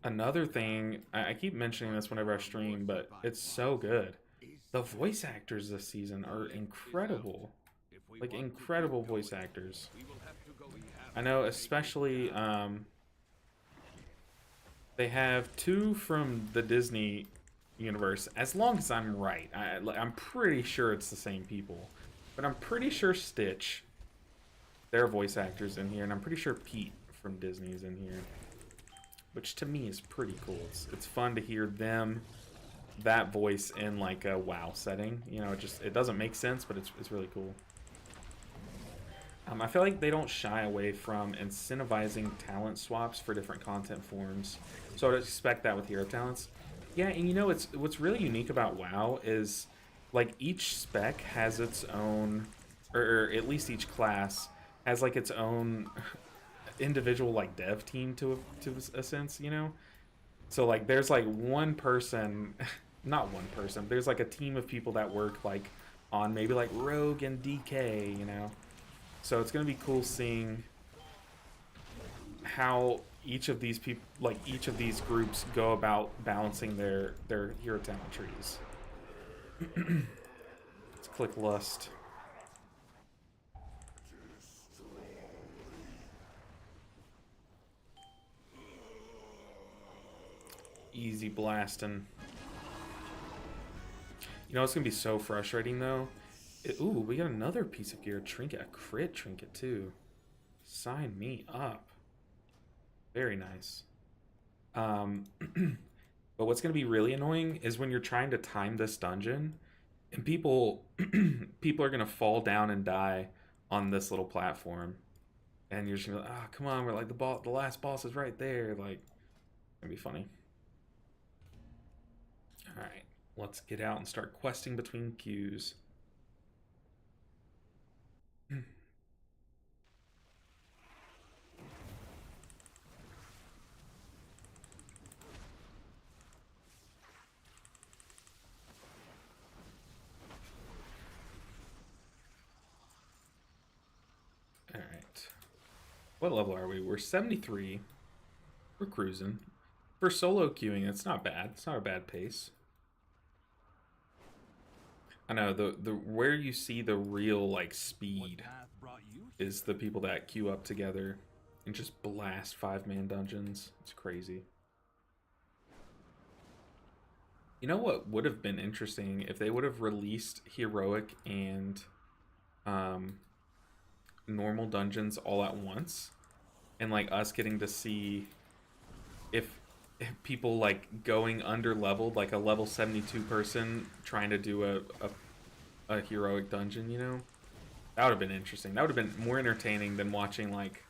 Another thing, I keep mentioning this whenever I stream, but it's so good. The voice actors this season are incredible. Like, incredible voice actors. I know, especially, they have 2 from the Disney universe, as long as I'm right. I'm pretty sure it's the same people. But I'm pretty sure Stitch, their voice actors in here, and I'm pretty sure Pete from Disney is in here. Which to me is pretty cool. It's fun to hear them, that voice in like a WoW setting. You know, it doesn't make sense, but it's really cool. I feel like they don't shy away from incentivizing talent swaps for different content forms. So I'd expect that with hero talents. Yeah, and you know what's really unique about WoW is like each spec has its own, or at least each class has like its own individual like dev team to a sense, you know. So like there's like one person, not one person, there's like a team of people that work like on maybe like Rogue and DK, you know. So it's gonna be cool seeing how each of these people, like each of these groups, go about balancing their hero talent trees. Let's click Lust. Easy blasting. You know, it's gonna be so frustrating though. Ooh, we got another piece of gear, trinket, a crit trinket too. Sign me up. Very nice. But what's gonna be really annoying is when you're trying to time this dungeon, and people people are gonna fall down and die on this little platform, and you're just gonna be like, ah, come on, we're like the last boss is right there. Like, it'd be funny. All right. Let's get out and start questing between queues. Alright. What level are we? We're 73. We're cruising. For solo queuing, it's not bad. It's not a bad pace. I know the where you see the real like speed is the people that queue up together and just blast 5-man dungeons. It's crazy. You know what would have been interesting if they would have released heroic and normal dungeons all at once, and like us getting to see if people like going under leveled, like a level 72 person trying to do a heroic dungeon, you know? That would have been interesting. That would have been more entertaining than watching like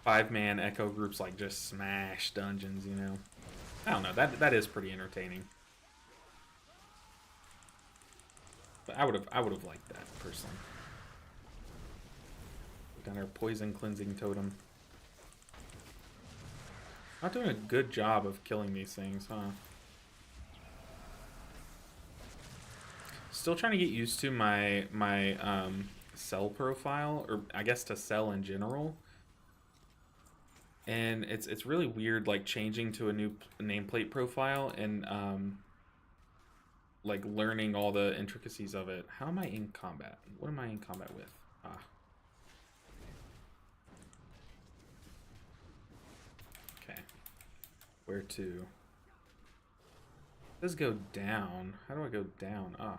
5-man echo groups like just smash dungeons, you know? I don't know. That is pretty entertaining. But I would have liked that personally. Put down our poison cleansing totem. Not doing a good job of killing these things, huh? Still trying to get used to my cell profile, or I guess to cell in general. And it's really weird, like changing to a new nameplate profile and like learning all the intricacies of it. How am I in combat? What am I in combat with? Ah. Okay. Where to? It does go down. How do I go down? Ah.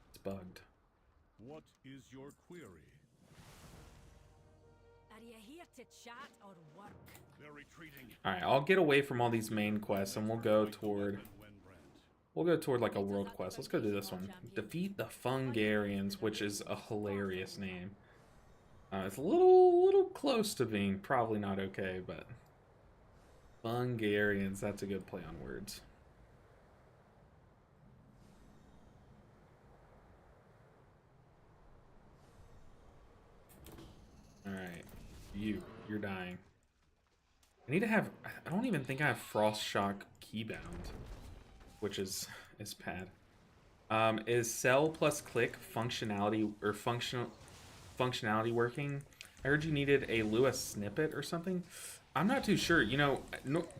It's bugged. What is your query? Are you here to chat or work? They're retreating. Alright, I'll get away from all these main quests and we'll go toward like a world quest. Let's go do this one. Defeat the Fungarians, which is a hilarious name. It's a little close to being probably not okay, but Fungarians, that's a good play on words. Alright, you're dying. I need to have, I don't even think I have Frost Shock Keybound, which is bad. Is cell plus click functionality or functionality working? I heard you needed a Lua snippet or something. I'm not too sure. You know,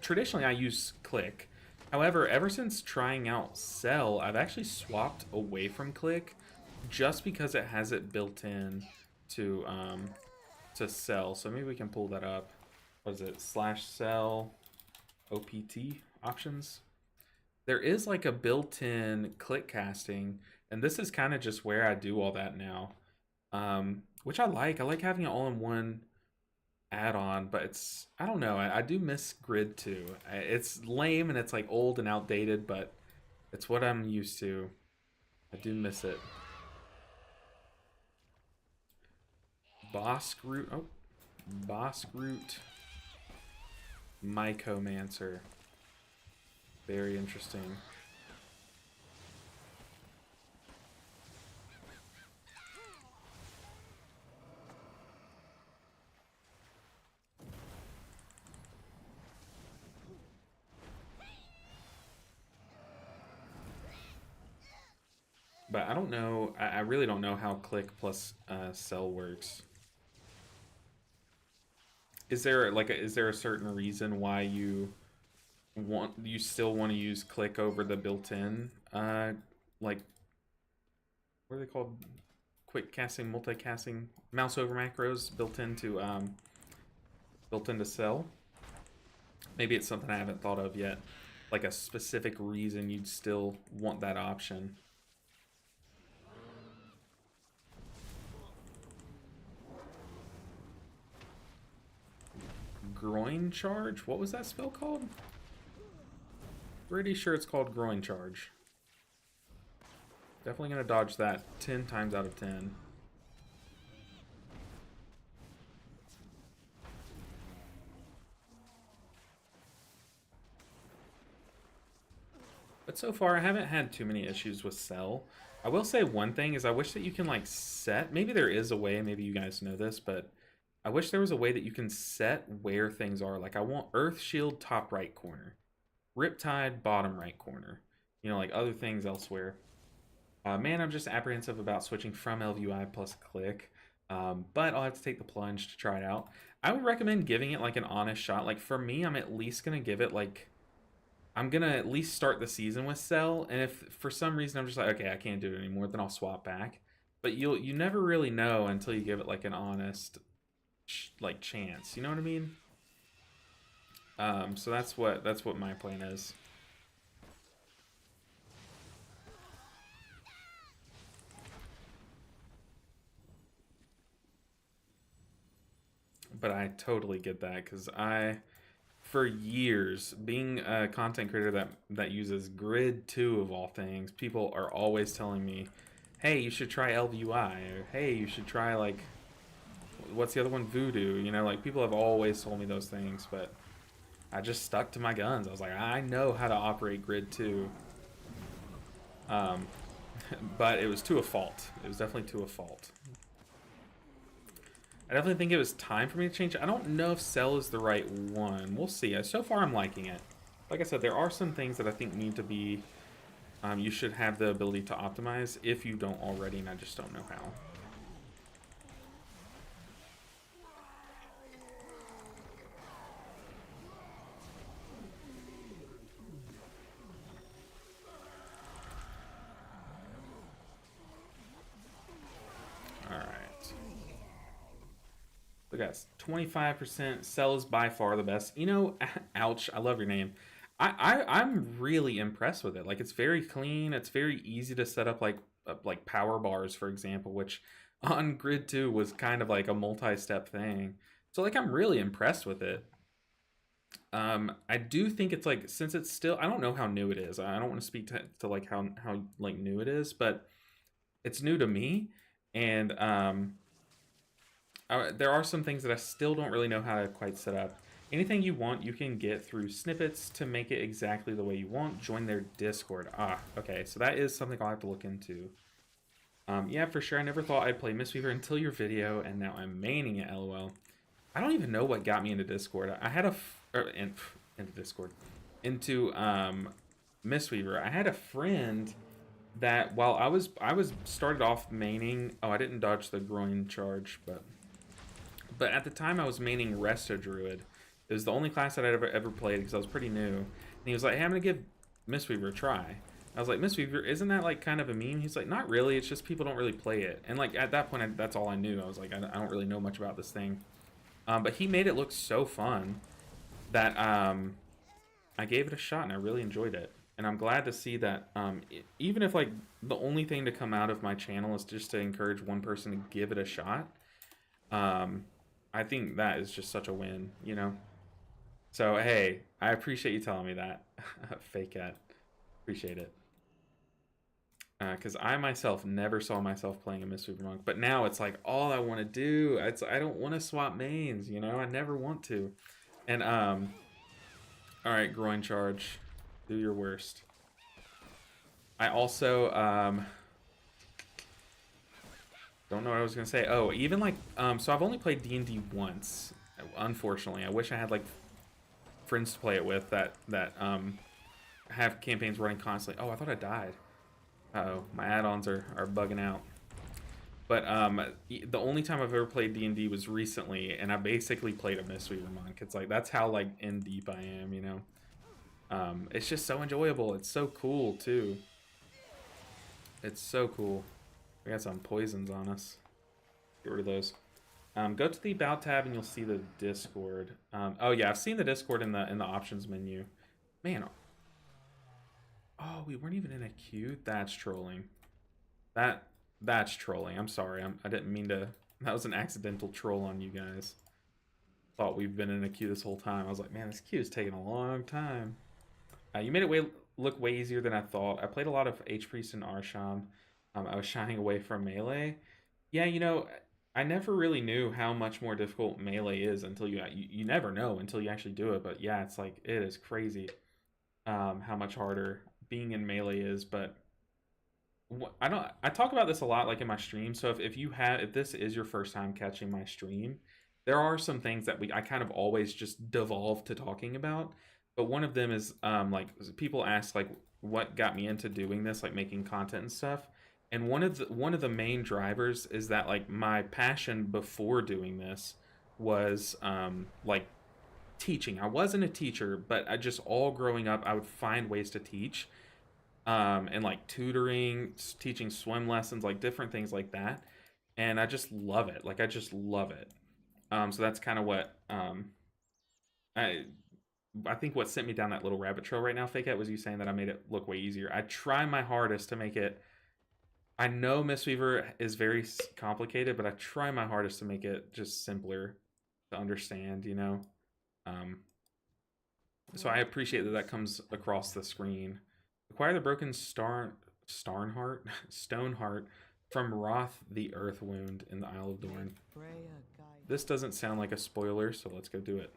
traditionally I use click. However, ever since trying out cell, I've actually swapped away from click just because it has it built in to cell. So maybe we can pull that up. What is it? /cell OPT options. There is like a built-in click casting, and this is kind of just where I do all that now, which I like. I like having it all in one add-on, but it's, I don't know, I do miss grid 2. It's lame and it's like old and outdated, but it's what I'm used to. I do miss it. Boss Groot. Oh, Boss Groot. Mycomancer. Very interesting. But I don't know, I really don't know how click plus cell works. Is there like is there a certain reason why you still want to use click over the built-in like, what are they called, quick casting, multicasting, mouse over macros built into cell? Maybe it's something I haven't thought of yet, like a specific reason you'd still want that option. Groin charge? What was that spell called? Pretty sure it's called groin charge. Definitely gonna dodge that 10 times out of 10. But so far, I haven't had too many issues with Cell. I will say one thing is I wish that you can like set. Maybe there is a way. Maybe you guys know this, but I wish there was a way that you can set where things are. Like I want Earth Shield top right corner, Riptide bottom right corner. You know, like other things elsewhere. Man, I'm just apprehensive about switching from LVUI plus click. But I'll have to take the plunge to try it out. I would recommend giving it like an honest shot. Like for me, I'm at least gonna give it like I'm gonna at least start the season with Cell, and if for some reason I'm just like, okay, I can't do it anymore, then I'll swap back. But you never really know until you give it like an honest like chance. You know what I mean? So that's what my plan is. But I totally get that because for years, being a content creator that uses Grid 2 of all things, people are always telling me, "Hey, you should try LVUI," or "Hey, you should try like what's the other one, Voodoo." You know, like people have always told me those things, but I just stuck to my guns. I was like, I know how to operate Grid 2. Um, but it was to a fault. It was definitely to a fault. I definitely think it was time for me to change. I don't know if Cell is the right one. We'll see. So far, I'm liking it. Like I said, there are some things that I think need to be... you should have the ability to optimize if you don't already, and I just don't know how. Look at 25%. Cell is by far the best. You know, ouch, I love your name. I'm really impressed with it. Like it's very clean. It's very easy to set up like power bars, for example, which on Grid 2 was kind of like a multi-step thing. So like I'm really impressed with it. I do think it's like since it's still I don't know how new it is. I don't want to speak to like how like new it is, but it's new to me, and there are some things that I still don't really know how to quite set up. Anything you want, you can get through snippets to make it exactly the way you want. Join their Discord. Ah, okay, so that is something I'll have to look into. Yeah, for sure. I never thought I'd play Mistweaver until your video, and now I'm maining it, lol. I don't even know what got me into Discord. I had into Discord. Into Mistweaver. I had a friend that while I was started off maining... Oh, I didn't dodge the groin charge, but at the time I was maining Resto Druid. It was the only class that I'd ever played because I was pretty new. And he was like, hey, I'm going to give Mistweaver a try. I was like, Mistweaver, isn't that like kind of a meme? He's like, not really. It's just people don't really play it. And like at that point, that's all I knew. I was like, I don't really know much about this thing. But he made it look so fun that I gave it a shot and I really enjoyed it. And I'm glad to see that even if like the only thing to come out of my channel is just to encourage one person to give it a shot, I think that is just such a win, you know? So, hey, I appreciate you telling me that. Fake cat. Appreciate it. Because I myself never saw myself playing a Mistweaver Monk. But now it's like all I want to do. I don't want to swap mains, you know? I never want to. And, alright, groin charge. Do your worst. I also, don't know what I was gonna say. Oh, even like, so I've only played D&D once. Unfortunately, I wish I had like friends to play it with that have campaigns running constantly. Oh, I thought I died. Uh-oh, my add-ons are bugging out. But the only time I've ever played D&D was recently, and I basically played a Mistweaver Monk. It's like that's how like in deep I am, you know. It's just so enjoyable. It's so cool too. It's so cool. We got some poisons on us. Get rid of those. Go to the About tab and you'll see the Discord. Oh yeah, I've seen the Discord in the options menu. Man. Oh, we weren't even in a queue? That's trolling. That's trolling. I'm sorry. I didn't mean to... That was an accidental troll on you guys. Thought we've been in a queue this whole time. I was like, man, this queue is taking a long time. You made it look way easier than I thought. I played a lot of H-Priest and Arsham. I was shying away from Melee. Yeah, you know, I never really knew how much more difficult Melee is until you never know until you actually do it. But yeah, it's like, it is crazy how much harder being in melee is, but I don't. I talk about this a lot, like in my stream. So if this is your first time catching my stream, there are some things that I kind of always just devolve to talking about. But one of them is like people ask like what got me into doing this, like making content and stuff. And one of the main drivers is that like my passion before doing this was like teaching. I wasn't a teacher, but I just all growing up I would find ways to teach, and like tutoring, teaching swim lessons, like different things like that. And I just love it. Like I just love it. So that's kind of what I I think what sent me down that little rabbit trail right now, Fake It, was you saying that I made it look way easier. I try my hardest to make it. I know Mistweaver is very complicated, but I try my hardest to make it just simpler to understand. Um, so I appreciate that comes across the screen. Acquire the broken Starnheart, Stoneheart from Roth the Earth Wound in the Isle of Dorn. This doesn't sound like a spoiler, so let's go do it.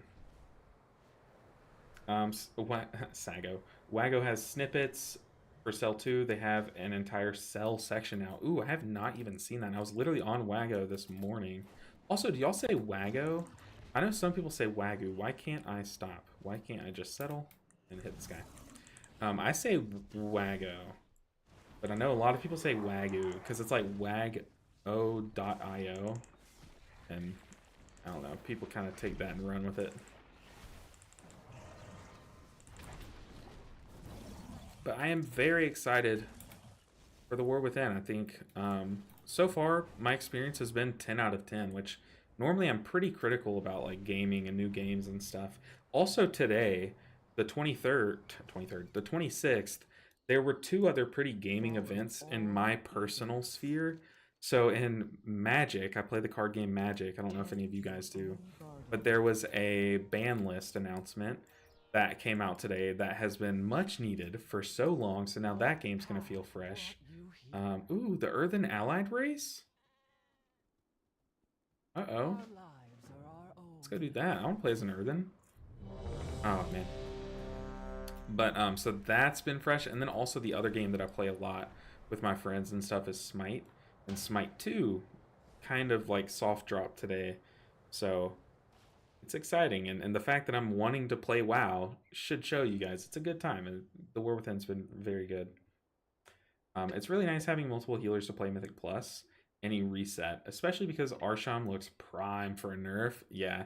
Sago. Wago has snippets for Cell 2. They have an entire Cell section now. Ooh, I have not even seen that. I was literally on Wago this morning. Also, do y'all say Wago? I know some people say Wagyu. Why can't I stop? Why can't I just settle and hit this guy? I say Wago, but I know a lot of people say Wagyu because it's like wago.io, and I don't know, people kind of take that and run with it. But I am very excited for the War Within. I think so far my experience has been 10 out of 10, which normally I'm pretty critical about like gaming and new games and stuff. Also today, the 26th, there were two other pretty gaming events in my personal sphere. So in Magic, I play the card game Magic. I don't know if any of you guys do, but there was a ban list announcement that came out today that has been much needed for so long. So now that game's gonna feel fresh. Ooh, the Earthen Allied race. Uh-oh. Let's go do that. I want to play as an Earthen. Oh man. But so that's been fresh, and then also the other game that I play a lot with my friends and stuff is Smite, and Smite 2 kind of like soft dropped today, so it's exciting, and the fact that I'm wanting to play WoW should show you guys it's a good time, and the War Within's been very good. It's really nice having multiple healers to play Mythic Plus any reset, especially because Arsham looks prime for a nerf. Yeah,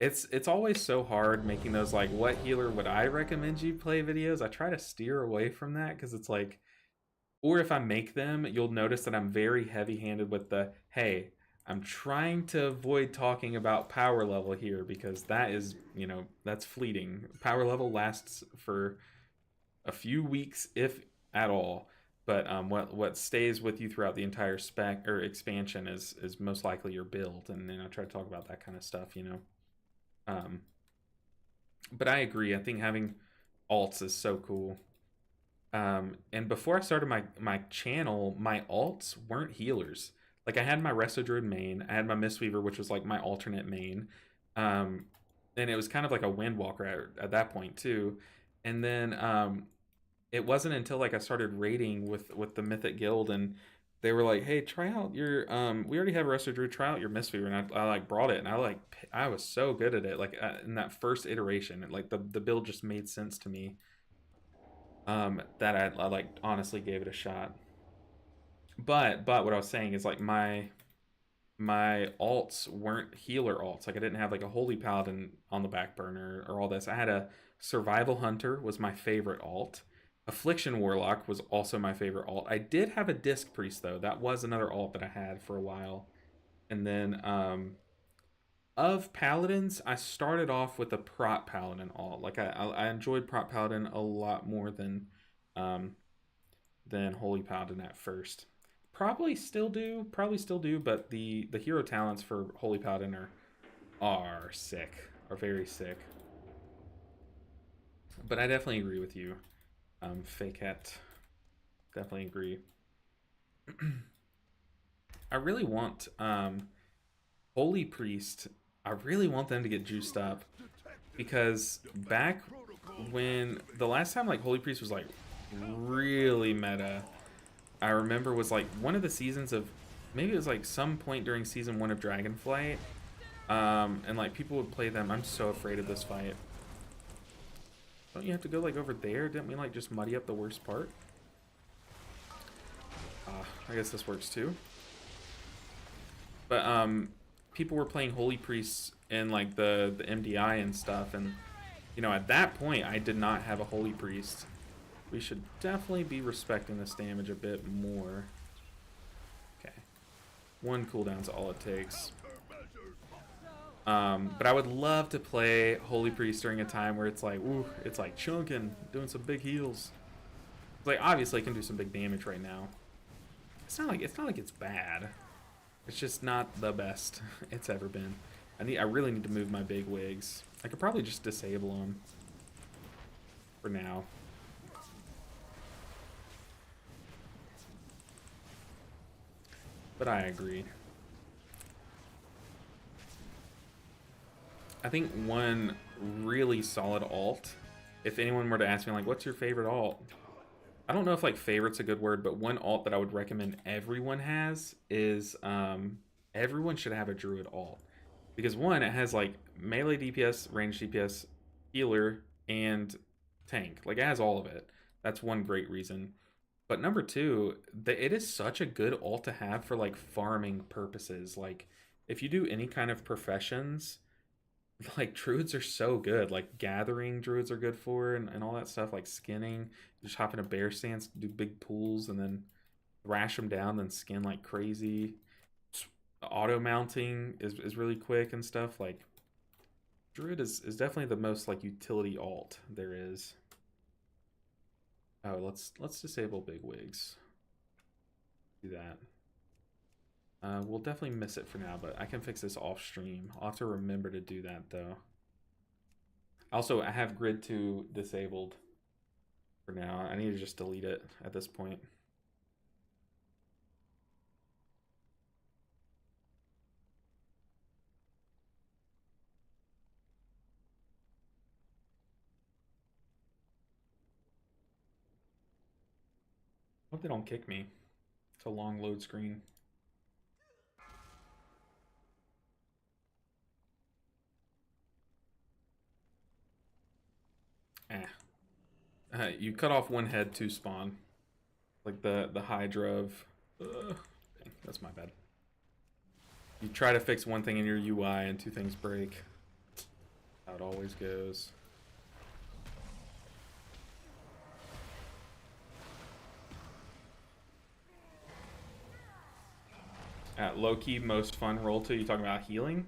it's always so hard making those like what healer would I recommend you play videos. I try to steer away from that because it's like, or if I make them, you'll notice that I'm very heavy-handed with the hey, I'm trying to avoid talking about power level here because that is, that's fleeting. Power level lasts for a few weeks, if at all. But what stays with you throughout the entire spec or expansion is most likely your build, and then I try to talk about that kind of stuff. Um, but I agree. I think having alts is so cool. And before I started my channel, my alts weren't healers. Like I had my Resto Druid main, I had my Mistweaver, which was like my alternate main, and it was kind of like a Windwalker at that point too. And then it wasn't until like I started raiding with the Mythic Guild, and they were like, "Hey, try out your we already have a Resto Druid. Try out your Mistweaver." And I like brought it, and I was so good at it. Like in that first iteration, like the build just made sense to me. That I like honestly gave it a shot. But what I was saying is like my alts weren't healer alts. Like I didn't have like a Holy Paladin on the back burner or all this. I had a Survival Hunter was my favorite alt. Affliction Warlock was also my favorite alt. I did have a Disc Priest though. That was another alt that I had for a while. And then of Paladins, I started off with a Prot Paladin alt. Like I enjoyed Prot Paladin a lot more than Holy Paladin at first. Probably still do, but the hero talents for Holy Paladin are sick, are very sick. But I definitely agree with you, Fakehet. Definitely agree. I really want Holy Priest. I really want them to get juiced up because back when the last time like Holy Priest was like really meta, I remember was like one of the seasons of, maybe it was like some point during season 1 of Dragonflight, and like people would play them. I'm so afraid of this fight. Don't you have to go like over there? Didn't we like just muddy up the worst part? I guess this works too. But people were playing Holy Priests in like the MDI and stuff, and you know, at that point I did not have a Holy Priest. We should definitely be respecting this damage a bit more. Okay. 1 cooldown's all it takes. But I would love to play Holy Priest during a time where it's like, ooh, it's like chunking, doing some big heals. Like obviously it can do some big damage right now. It's not like it's bad. It's just not the best it's ever been. I really need to move my big wigs. I could probably just disable them for now. But I agree. I think one really solid alt, if anyone were to ask me like, what's your favorite alt? I don't know if like favorite's a good word, but one alt that I would recommend everyone has is everyone should have a druid alt. Because one, it has like melee DPS, range DPS, healer, and tank. Like it has all of it. That's one great reason. But number two, it is such a good alt to have for like farming purposes. Like if you do any kind of professions, like druids are so good. Like gathering druids are good for, and all that stuff. Like skinning, just hop in a bear stance, do big pools, and then thrash them down, then skin like crazy. Auto mounting is really quick and stuff. Like druid is definitely the most like utility alt there is. Oh, let's disable big wigs. Do that. We'll definitely miss it for now, but I can fix this off stream. I'll have to remember to do that though. Also, I have grid 2 disabled for now. I need to just delete it at this point. Hope they don't kick me. It's a long load screen. You cut off one head to spawn. Like the Hydra of... dang, that's my bad. You try to fix one thing in your UI and 2 things break. How it always goes. Low-key, most fun roll 2. You talking about healing?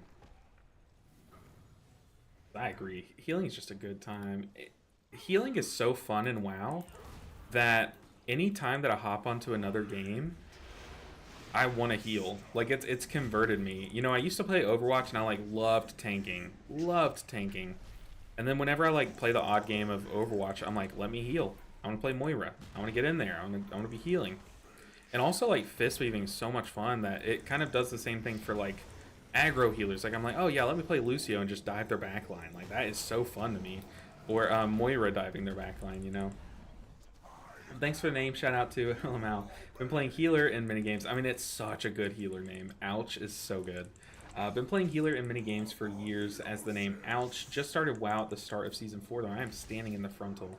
I agree. Healing is just a good time. Healing is so fun in WoW that any time that I hop onto another game, I want to heal. Like it's converted me. You know, I used to play Overwatch and I like loved tanking. Loved tanking. And then whenever I like play the odd game of Overwatch, I'm like, let me heal. I want to play Moira. I want to get in there. I want to be healing. And also like fist weaving is so much fun that it kind of does the same thing for like aggro healers. Like I'm like, oh yeah, let me play Lucio and just dive their backline. Like that is so fun to me. Or Moira diving their backline, you know. Thanks for the name. Shout out to LML. Been playing healer in minigames. I mean, it's such a good healer name. Ouch is so good. Been playing healer in minigames for years as the name Ouch. Just started WoW at the start of Season 4, though. I am standing in the frontal.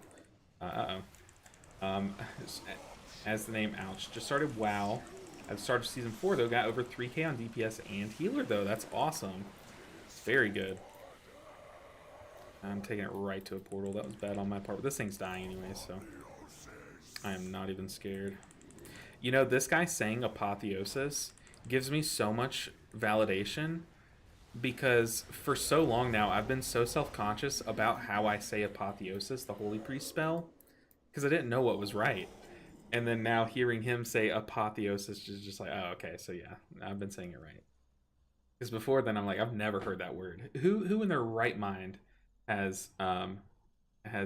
As the name Ouch. Just started WoW at the start of Season 4, though. Got over 3k on DPS and healer, though. That's awesome. Very good. I'm taking it right to a portal. That was bad on my part. But this thing's dying anyway, so I am not even scared. You know, this guy saying apotheosis gives me so much validation because for so long now I've been so self-conscious about how I say apotheosis, the Holy Priest spell, because I didn't know what was right. And then now hearing him say apotheosis is just like, oh, okay, so yeah, I've been saying it right. Because before then I'm like, I've never heard that word. Who in their right mind has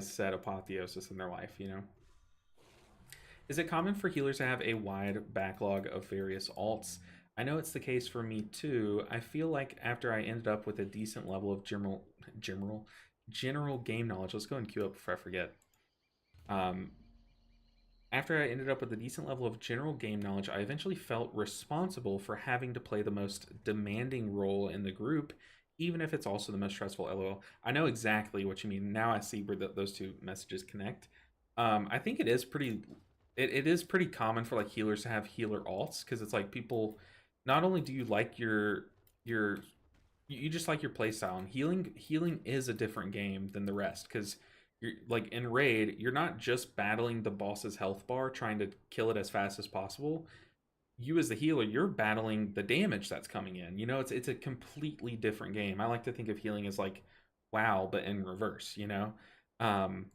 said apotheosis in their life, you know? Is it common for healers to have a wide backlog of various alts? I know it's the case for me too. I feel like after I ended up with a decent level of general game knowledge, let's go and queue up before I forget. After I ended up with a decent level of general game knowledge, I eventually felt responsible for having to play the most demanding role in the group, even if it's also the most stressful. LOL. I know exactly what you mean. Now I see where those two messages connect. I think it is pretty. It is pretty common for like healers to have healer alts because it's like people. Not only do you like your you just like your playstyle, and healing is a different game than the rest because you're like in raid, you're not just battling the boss's health bar trying to kill it as fast as possible. You as the healer, you're battling the damage that's coming in. You know, it's a completely different game. I like to think of healing as like WoW but in reverse, you know. um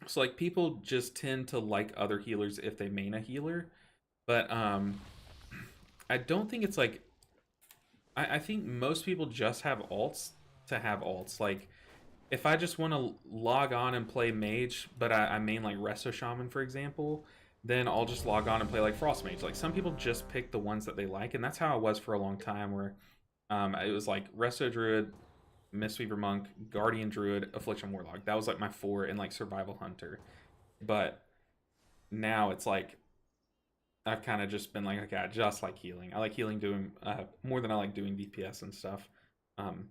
so like people just tend to like other healers if they main a healer, but I don't think it's like I think most people just have alts to have alts. Like if I just want to log on and play mage, but I main like Resto Shaman, for example, then I'll just log on and play like Frost Mage. Like some people just pick the ones that they like, and that's how I was for a long time. Where it was like Resto Druid, Mistweaver Monk, Guardian Druid, Affliction Warlock. That was like my four, and like Survival Hunter. But now it's like I've kind of just been like, okay, I just like healing. I like healing doing more than I like doing DPS and stuff. Um,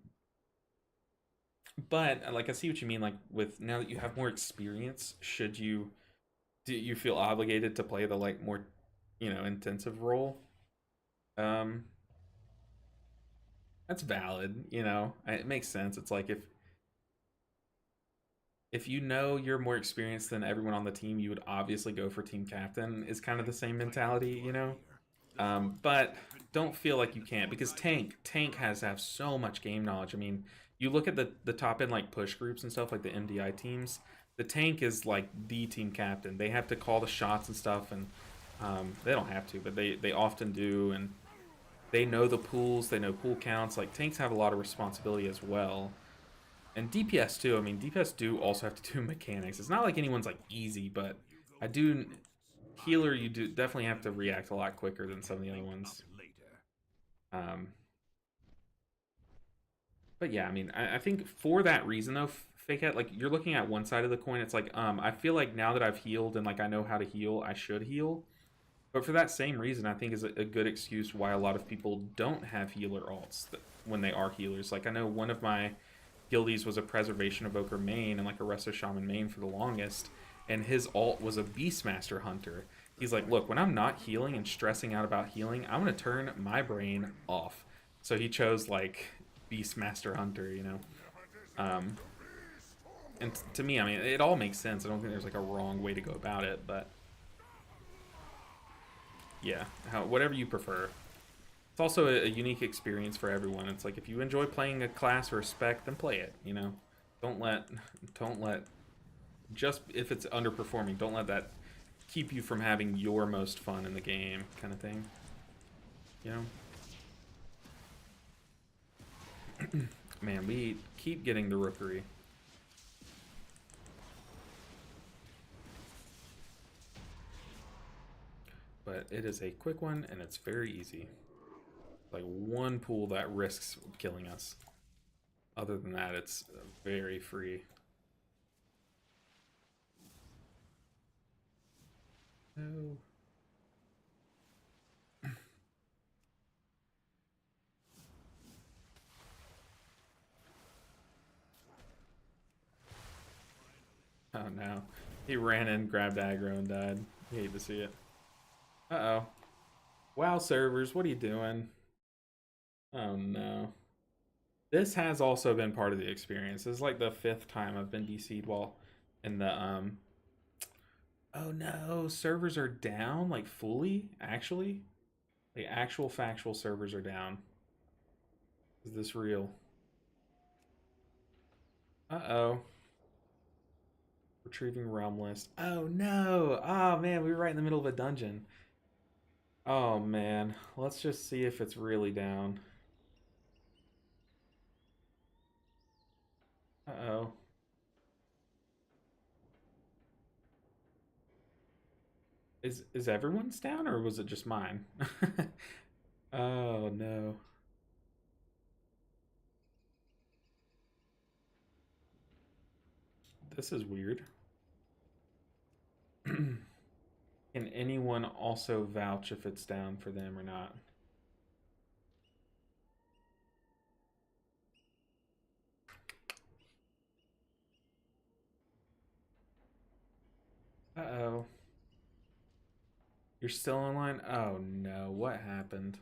but like I see what you mean. Like with now that you have more experience, should you do you feel obligated to play the like more, intensive role? Um, that's valid. It makes sense. It's like if you know you're more experienced than everyone on the team, you would obviously go for team captain. Is kind of the same mentality, you know. But don't feel like you can't because tank has to have so much game knowledge. I mean, you look at the top end like push groups and stuff like the MDI teams. The tank is like the team captain. They have to call the shots and stuff, and they don't have to, but they often do, and they know the pools. They know pool counts. Like tanks have a lot of responsibility as well, and DPS too. I mean, DPS do also have to do mechanics. It's not like anyone's like easy, but I do healer, you do definitely have to react a lot quicker than some of the other ones. Um, but yeah, I mean, I think for that reason though, fake out like you're looking at one side of the coin. It's like I feel like now that I've healed and like I know how to heal, I should heal. But for that same reason, I think is a good excuse why a lot of people don't have healer alts when they are healers. Like I know one of my guildies was a Preservation Evoker main and like a Resto Shaman main for the longest, and his alt was a Beastmaster Hunter. He's like, look, when I'm not healing and stressing out about healing, I'm gonna turn my brain off. So he chose like Beastmaster Hunter, you know. Um, and to me, I mean, it all makes sense. I don't think there's like a wrong way to go about it, but yeah, whatever you prefer. It's also a unique experience for everyone. It's like if you enjoy playing a class or a spec, then play it. You know, don't let don't let just if it's underperforming, don't let that keep you from having your most fun in the game, kind of thing. You know, man, we keep getting the rookery. But it is a quick one and it's very easy. Like one pool that risks killing us. Other than that, it's very free. No. Oh no. He ran in, grabbed aggro, and died. You hate to see it. Uh-oh. WoW servers, what are you doing? Oh no. This has also been part of the experience. This is like the 5th time I've been DC'd while in the oh no, servers are down like fully, actually. The actual factual servers are down. Is this real? Uh-oh. Retrieving realm list. Oh no. Oh man, we were right in the middle of a dungeon. Oh man. Let's just see if it's really down. Uh-oh. Is everyone's down or was it just mine? Oh no. This is weird. Can anyone also vouch if it's down for them or not? Uh-oh. You're still online? Oh no, what happened?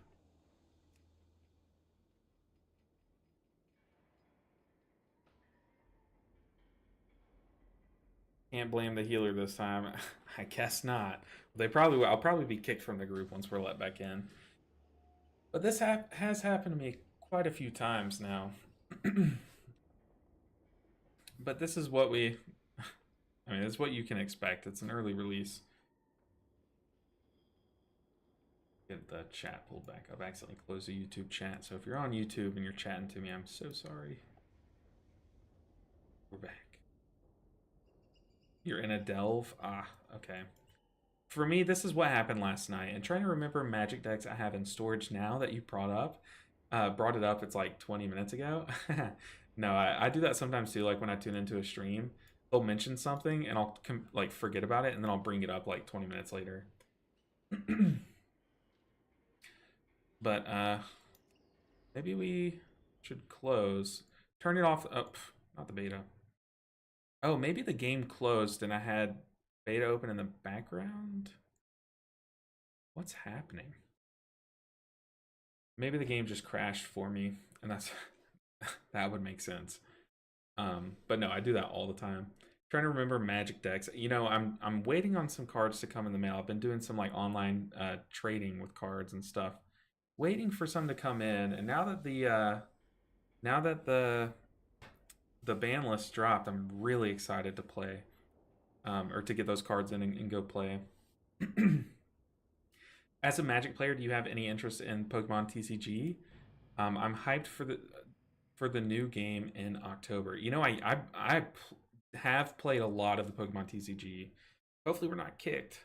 Can't blame the healer this time. I guess not. They probably will. I'll probably be kicked from the group once we're let back in. But this has happened to me quite a few times now. But this is what we. I mean, it's what you can expect. It's an early release. Get the chat pulled back up. I accidentally closed the YouTube chat. So if you're on YouTube and you're chatting to me, I'm so sorry. We're back. You're in a delve? Ah, okay. For me, this is what happened last night. And trying to remember magic decks I have in storage now that you brought it up. It's like 20 minutes ago. No, I do that sometimes too. Like when I tune into a stream, they'll mention something and I'll like forget about it, and then I'll bring it up like 20 minutes later. But maybe we should close. Turn it off. Up, not the beta. Oh, maybe the game closed and I had beta open in the background. What's happening? Maybe the game just crashed for me, and that's that would make sense. But no, I do that all the time. Trying to remember magic decks. You know, I'm waiting on some cards to come in the mail. I've been doing some like online trading with cards and stuff, waiting for some to come in. And now that the ban list dropped, I'm really excited to play, or to get those cards in and go play. As a Magic player, do you have any interest in Pokemon TCG? I'm hyped for the new game in October. You know, have played a lot of the Pokemon TCG. Hopefully, we're not kicked,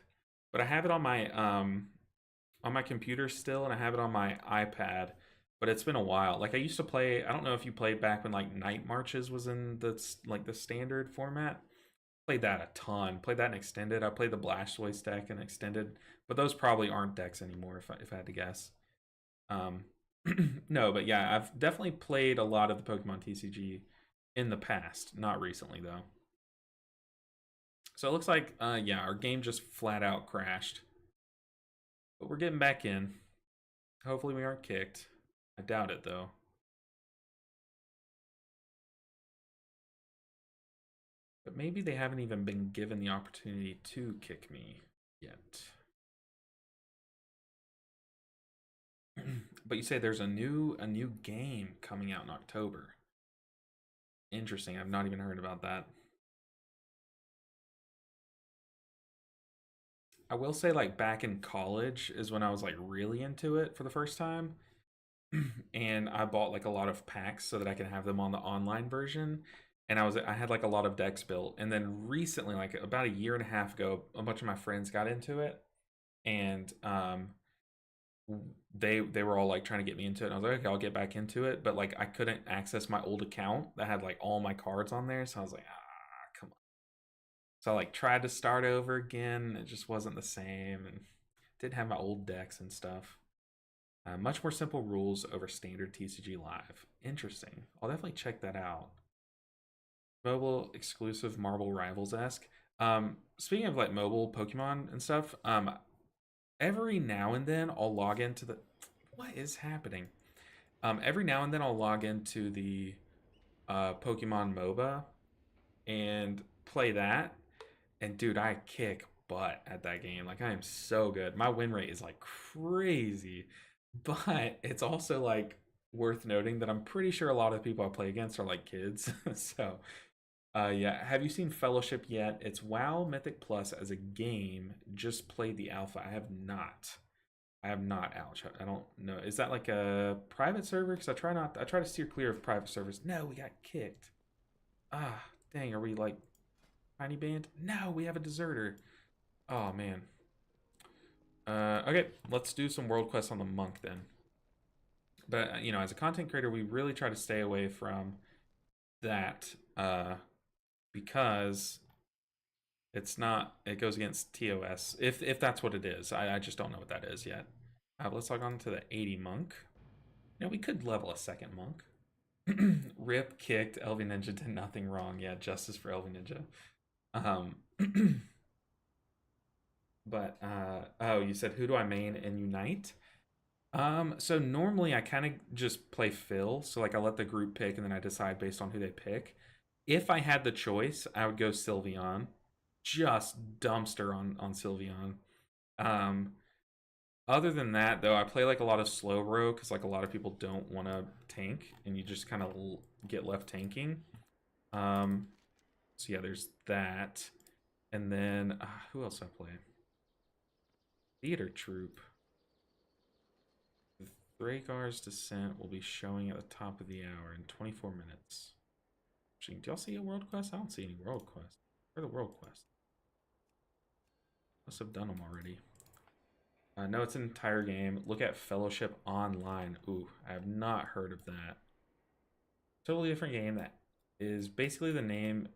but I have it on my computer still, and I have it on my iPad. But it's been a while. Like I used to play. I don't know if you played back when like Night Marches was in the standard format. Played that a ton. Played that in extended. I played the Blastoise deck in extended, but those probably aren't decks anymore. If I had to guess. Um, no, but yeah, I've definitely played a lot of the Pokemon TCG in the past, not recently though. So it looks like, yeah, our game just flat out crashed, but we're getting back in. Hopefully, we aren't kicked. I doubt it though. But maybe they haven't even been given the opportunity to kick me yet. But you say there's a new game coming out in October. Interesting. I've not even heard about that. I will say like back in college is when I was like really into it for the first time. And I bought like a lot of packs so that I can have them on the online version. And I had like a lot of decks built. And then recently, like about a year and a half ago, a bunch of my friends got into it, and they were all like trying to get me into it. And I was like, okay, I'll get back into it, but like I couldn't access my old account that had like all my cards on there, so I was like, come on. So I like tried to start over again. It just wasn't the same, and didn't have my old decks and stuff. Much more simple rules over standard TCG Live. Interesting. I'll definitely check that out. Mobile exclusive Marble Rivals esque. Speaking of like mobile Pokemon and stuff, every now and then I'll log into the. What is happening? Every now and then I'll log into the Pokemon MOBA and play that. And dude, I kick butt at that game. Like I am so good. My win rate is like crazy. But it's also like worth noting that I'm pretty sure a lot of the people I play against are like kids. So yeah, have you seen Fellowship yet? It's WoW Mythic Plus as a game. Just played the alpha. I have not. I have not. Ouch. I don't know. Is that like a private server? Because I try to steer clear of private servers. No, we got kicked. Ah, dang. Are we like tiny band? No, we have a deserter. Oh man. Okay, let's do some world quests on the monk then. But you know, as a content creator, we really try to stay away from that because It's not. It goes against TOS if that's what it is. I just don't know what that is yet. Let's log on to the 80 monk. We could level a second monk. Rip kicked. Elvi Ninja did nothing wrong. Yeah, justice for Elvi Ninja. Um, but oh, you said who do I main in Unite? So normally I kind of just play Phil. So like I let the group pick and then I decide based on who they pick. If I had the choice, I would go Sylveon. Just dumpster on Sylveon. Um, Other than that, though, I play like a lot of slow row because like a lot of people don't want to tank, and you just kind of get left tanking. So yeah, there's that, and then who else I play? Theater troupe. Thrakar's Descent will be showing at the top of the hour in 24 minutes. Do y'all see a world quest? I don't see any world quests. Where are the world quests? Must have done them already. No, it's an entire game. Look at Fellowship Online. Ooh, I have not heard of that. Totally different game that is basically the name,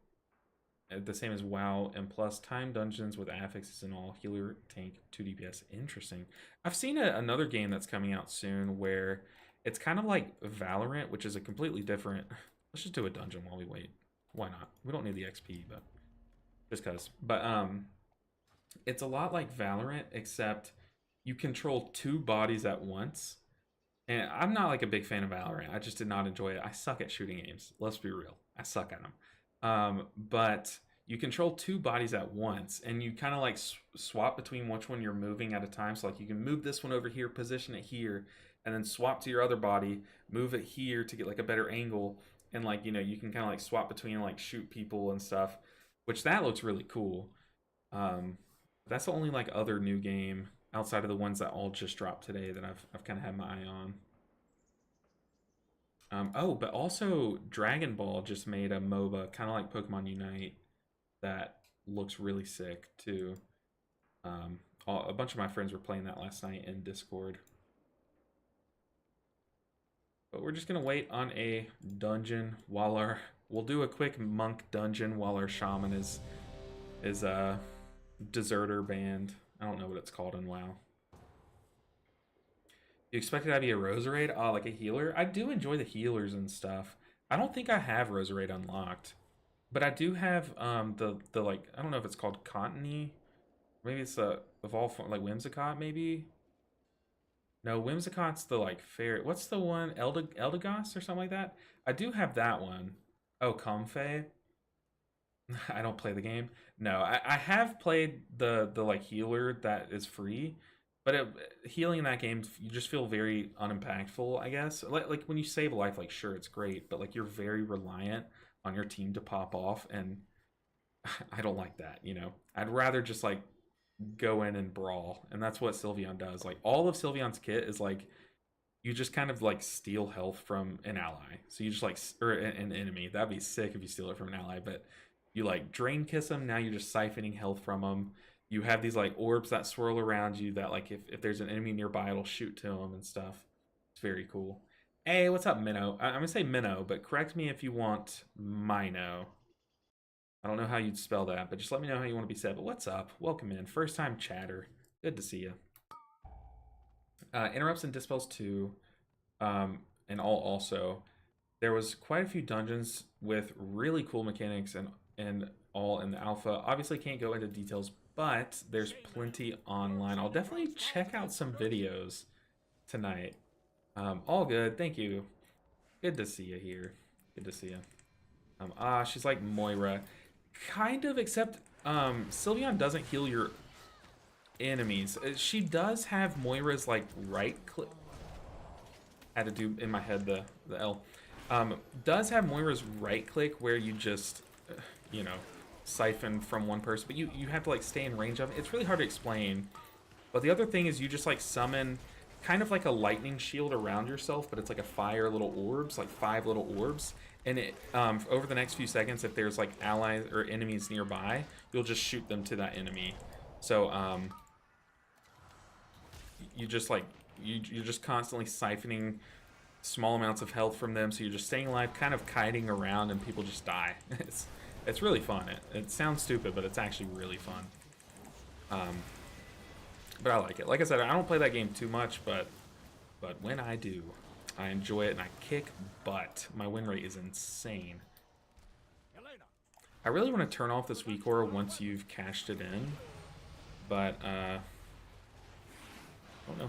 the same as WoW, and plus time dungeons with affixes and all. Healer, tank, 2 DPS. Interesting. I've seen another game that's coming out soon where it's kind of like Valorant, which is a completely different. Let's just do a dungeon while we wait. Why not? We don't need the XP, but just cause. But it's a lot like Valorant, except you control 2 bodies at once. And I'm not like a big fan of Valorant. I just did not enjoy it. I suck at shooting games. Let's be real. I suck at them. But you control 2 bodies at once, and you kind of like swap between which one you're moving at a time. So like you can move this one over here, position it here, and then swap to your other body, move it here to get like a better angle, and like you can kind of like swap between like shoot people and stuff, which that looks really cool. Um, that's the only like other new game outside of the ones that all just dropped today that I've kind of had my eye on. Oh, but also Dragon Ball just made a MOBA kind of like Pokemon Unite that looks really sick too. A bunch of my friends were playing that last night in Discord. But we're just gonna wait on a dungeon while we'll do a quick monk dungeon while our shaman is deserter band. I don't know what it's called in WoW. You expect it to be a Roserade? Oh, like a healer? I do enjoy the healers and stuff. I don't think I have Roserade unlocked. But I do have the like I don't know if it's called Continy. Maybe it's a evolve like Whimsicott maybe? No, Whimsicott's the like fairy. What's the one? Eldegoss or something like that? I do have that one. Oh, Comfey. I don't play the game. No, I have played the like healer that is free, but healing in that game you just feel very unimpactful. I guess like when you save a life, like sure it's great, but like you're very reliant on your team to pop off, and I don't like that. I'd rather just like go in and brawl, and that's what Sylveon does. Like all of Sylveon's kit is like you just kind of like steal health from an ally. So you just like or an enemy. That'd be sick if you steal it from an ally, but you like drain kiss them. Now you're just siphoning health from them. You have these like orbs that swirl around you that like if there's an enemy nearby, it'll shoot to them and stuff. It's very cool. Hey, what's up, Minnow? I'm gonna say Minnow, but correct me if you want Mino. I don't know how you'd spell that, but just let me know how you want to be said. But what's up? Welcome in. First time chatter. Good to see you. Interrupts and dispels too. And all also. There was quite a few dungeons with really cool mechanics and all in the alpha. Obviously can't go into details, but there's plenty online. I'll definitely check out some videos tonight. All good. Thank you. Good to see you here. Good to see you. She's like Moira. Kind of, except Sylveon doesn't heal your enemies. She does have Moira's like right click. Had to do in my head the L. Does have Moira's right click where you just you know siphon from one person, but you have to like stay in range of it. It's really hard to explain. But the other thing is you just like summon kind of like a lightning shield around yourself, but it's like a fire little orbs, like 5 little orbs. And it over the next few seconds, if there's like allies or enemies nearby, you'll just shoot them to that enemy. So you just like you're just constantly siphoning small amounts of health from them, so you're just staying alive, kind of kiting around, and people just die. It's really fun. It sounds stupid, but it's actually really fun. But I like it. Like I said, I don't play that game too much, but when I do, I enjoy it and I kick butt. My win rate is insane. I really want to turn off this weak aura once you've cashed it in, but I don't know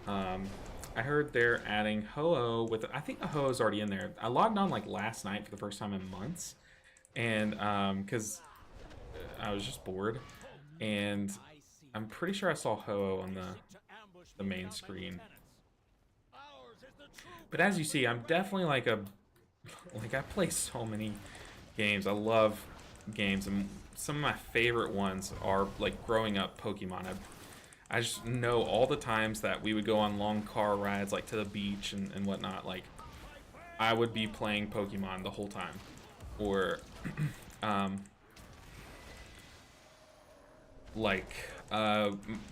how. I heard they're adding Ho-Oh with, I think the Ho-Oh is already in there. I logged on like last night for the first time in months, and because I was just bored, and I'm pretty sure I saw Ho-Oh on the main screen. But as you see, I'm definitely like I play so many games. I love games, and some of my favorite ones are like growing up Pokemon. I just know all the times that we would go on long car rides like to the beach and whatnot. Like I would be playing Pokemon the whole time, or like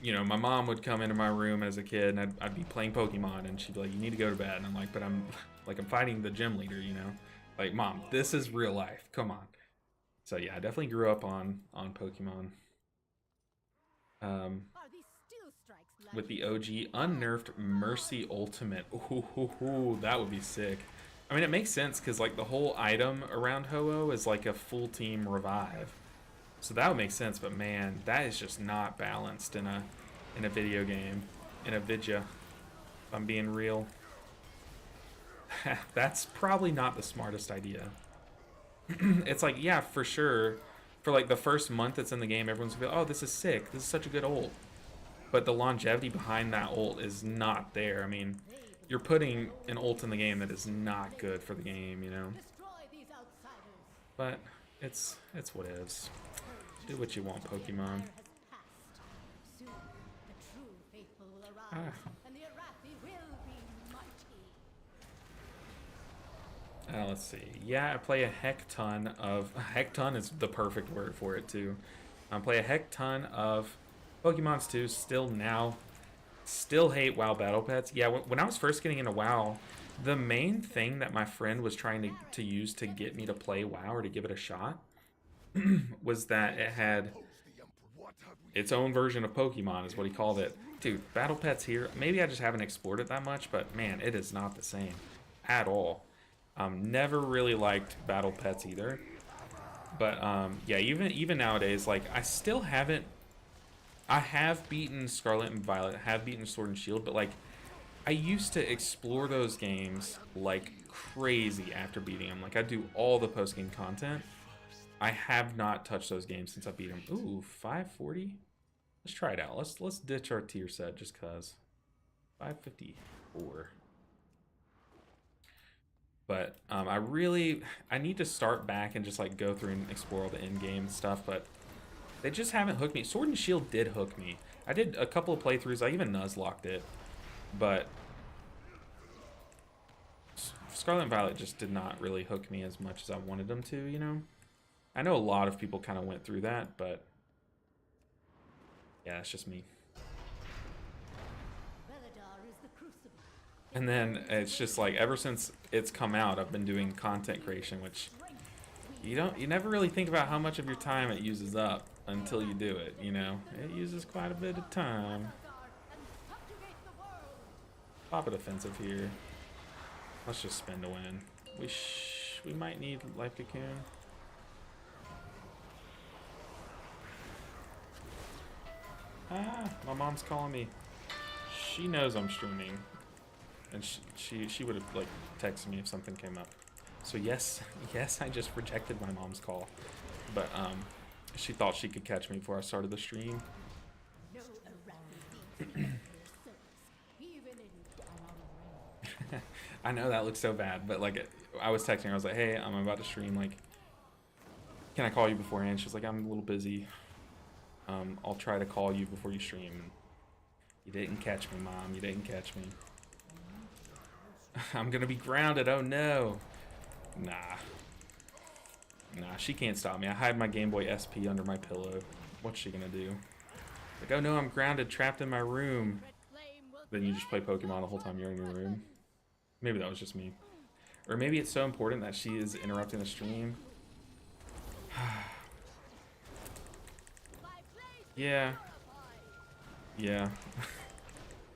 you know, my mom would come into my room as a kid and I'd be playing Pokemon and she'd be like, you need to go to bed, and I'm like, but I'm fighting the gym leader, you know, like, mom, this is real life, come on. So yeah, I definitely grew up on Pokemon. With the OG unnerfed Mercy Ultimate. Ooh, that would be sick. I mean, it makes sense because like the whole item around Ho-Oh is like a full team revive. So that would make sense, but man, that is just not balanced in a video game, in a vidya. If I'm being real, that's probably not the smartest idea. It's like, yeah, for sure, for like the first month it's in the game, everyone's gonna be like, oh, this is sick, this is such a good ult. But the longevity behind that ult is not there. I mean, you're putting an ult in the game that is not good for the game, you know. But it's what it is. Do what you want, Pokemon. Ah. Let's see. Yeah, I play a heck ton of... A heck ton is the perfect word for it, too. I play a heck ton of Pokemons, too. Still hate WoW Battle Pets. Yeah, when I was first getting into WoW, the main thing that my friend was trying to use to get me to play WoW or to give it a shot was that it had its own version of Pokemon, is what he called it. Dude, Battle Pets here, maybe I just haven't explored it that much, but man, it is not the same at all. Never really liked Battle Pets either. But yeah, even nowadays, like, I have beaten Scarlet and Violet, have beaten Sword and Shield, but like, I used to explore those games like crazy after beating them. Like, I do all the post-game content. I have not touched those games since I beat them. Ooh, 540? Let's try it out. Let's ditch our tier set just cause. 554. But I need to start back and just like go through and explore all the in-game stuff, but they just haven't hooked me. Sword and Shield did hook me. I did a couple of playthroughs. I even nuzlocked it, but Scarlet and Violet just did not really hook me as much as I wanted them to, you know? I know a lot of people kind of went through that, but yeah, it's just me. And then it's just like, ever since it's come out, I've been doing content creation, which you never really think about how much of your time it uses up until you do it, you know? It uses quite a bit of time. Pop a defensive here. Let's just spend a win. We might need Life Cocoon. Ah, my mom's calling me. She knows I'm streaming, and she would have like texted me if something came up. So yes, I just rejected my mom's call, but she thought she could catch me before I started the stream. I know that looks so bad, but like, I was texting her. I was like, hey, I'm about to stream. Like, can I call you beforehand? She's like, I'm a little busy. I'll try to call you before you stream. You didn't catch me, Mom. You didn't catch me. I'm gonna be grounded. Oh no. Nah, she can't stop me. I hide my Game Boy SP under my pillow. What's she gonna do? Like, oh no, I'm grounded, trapped in my room. Then you just play Pokemon the whole time you're in your room. Maybe that was just me. Or maybe it's so important that she is interrupting the stream. Yeah. Yeah.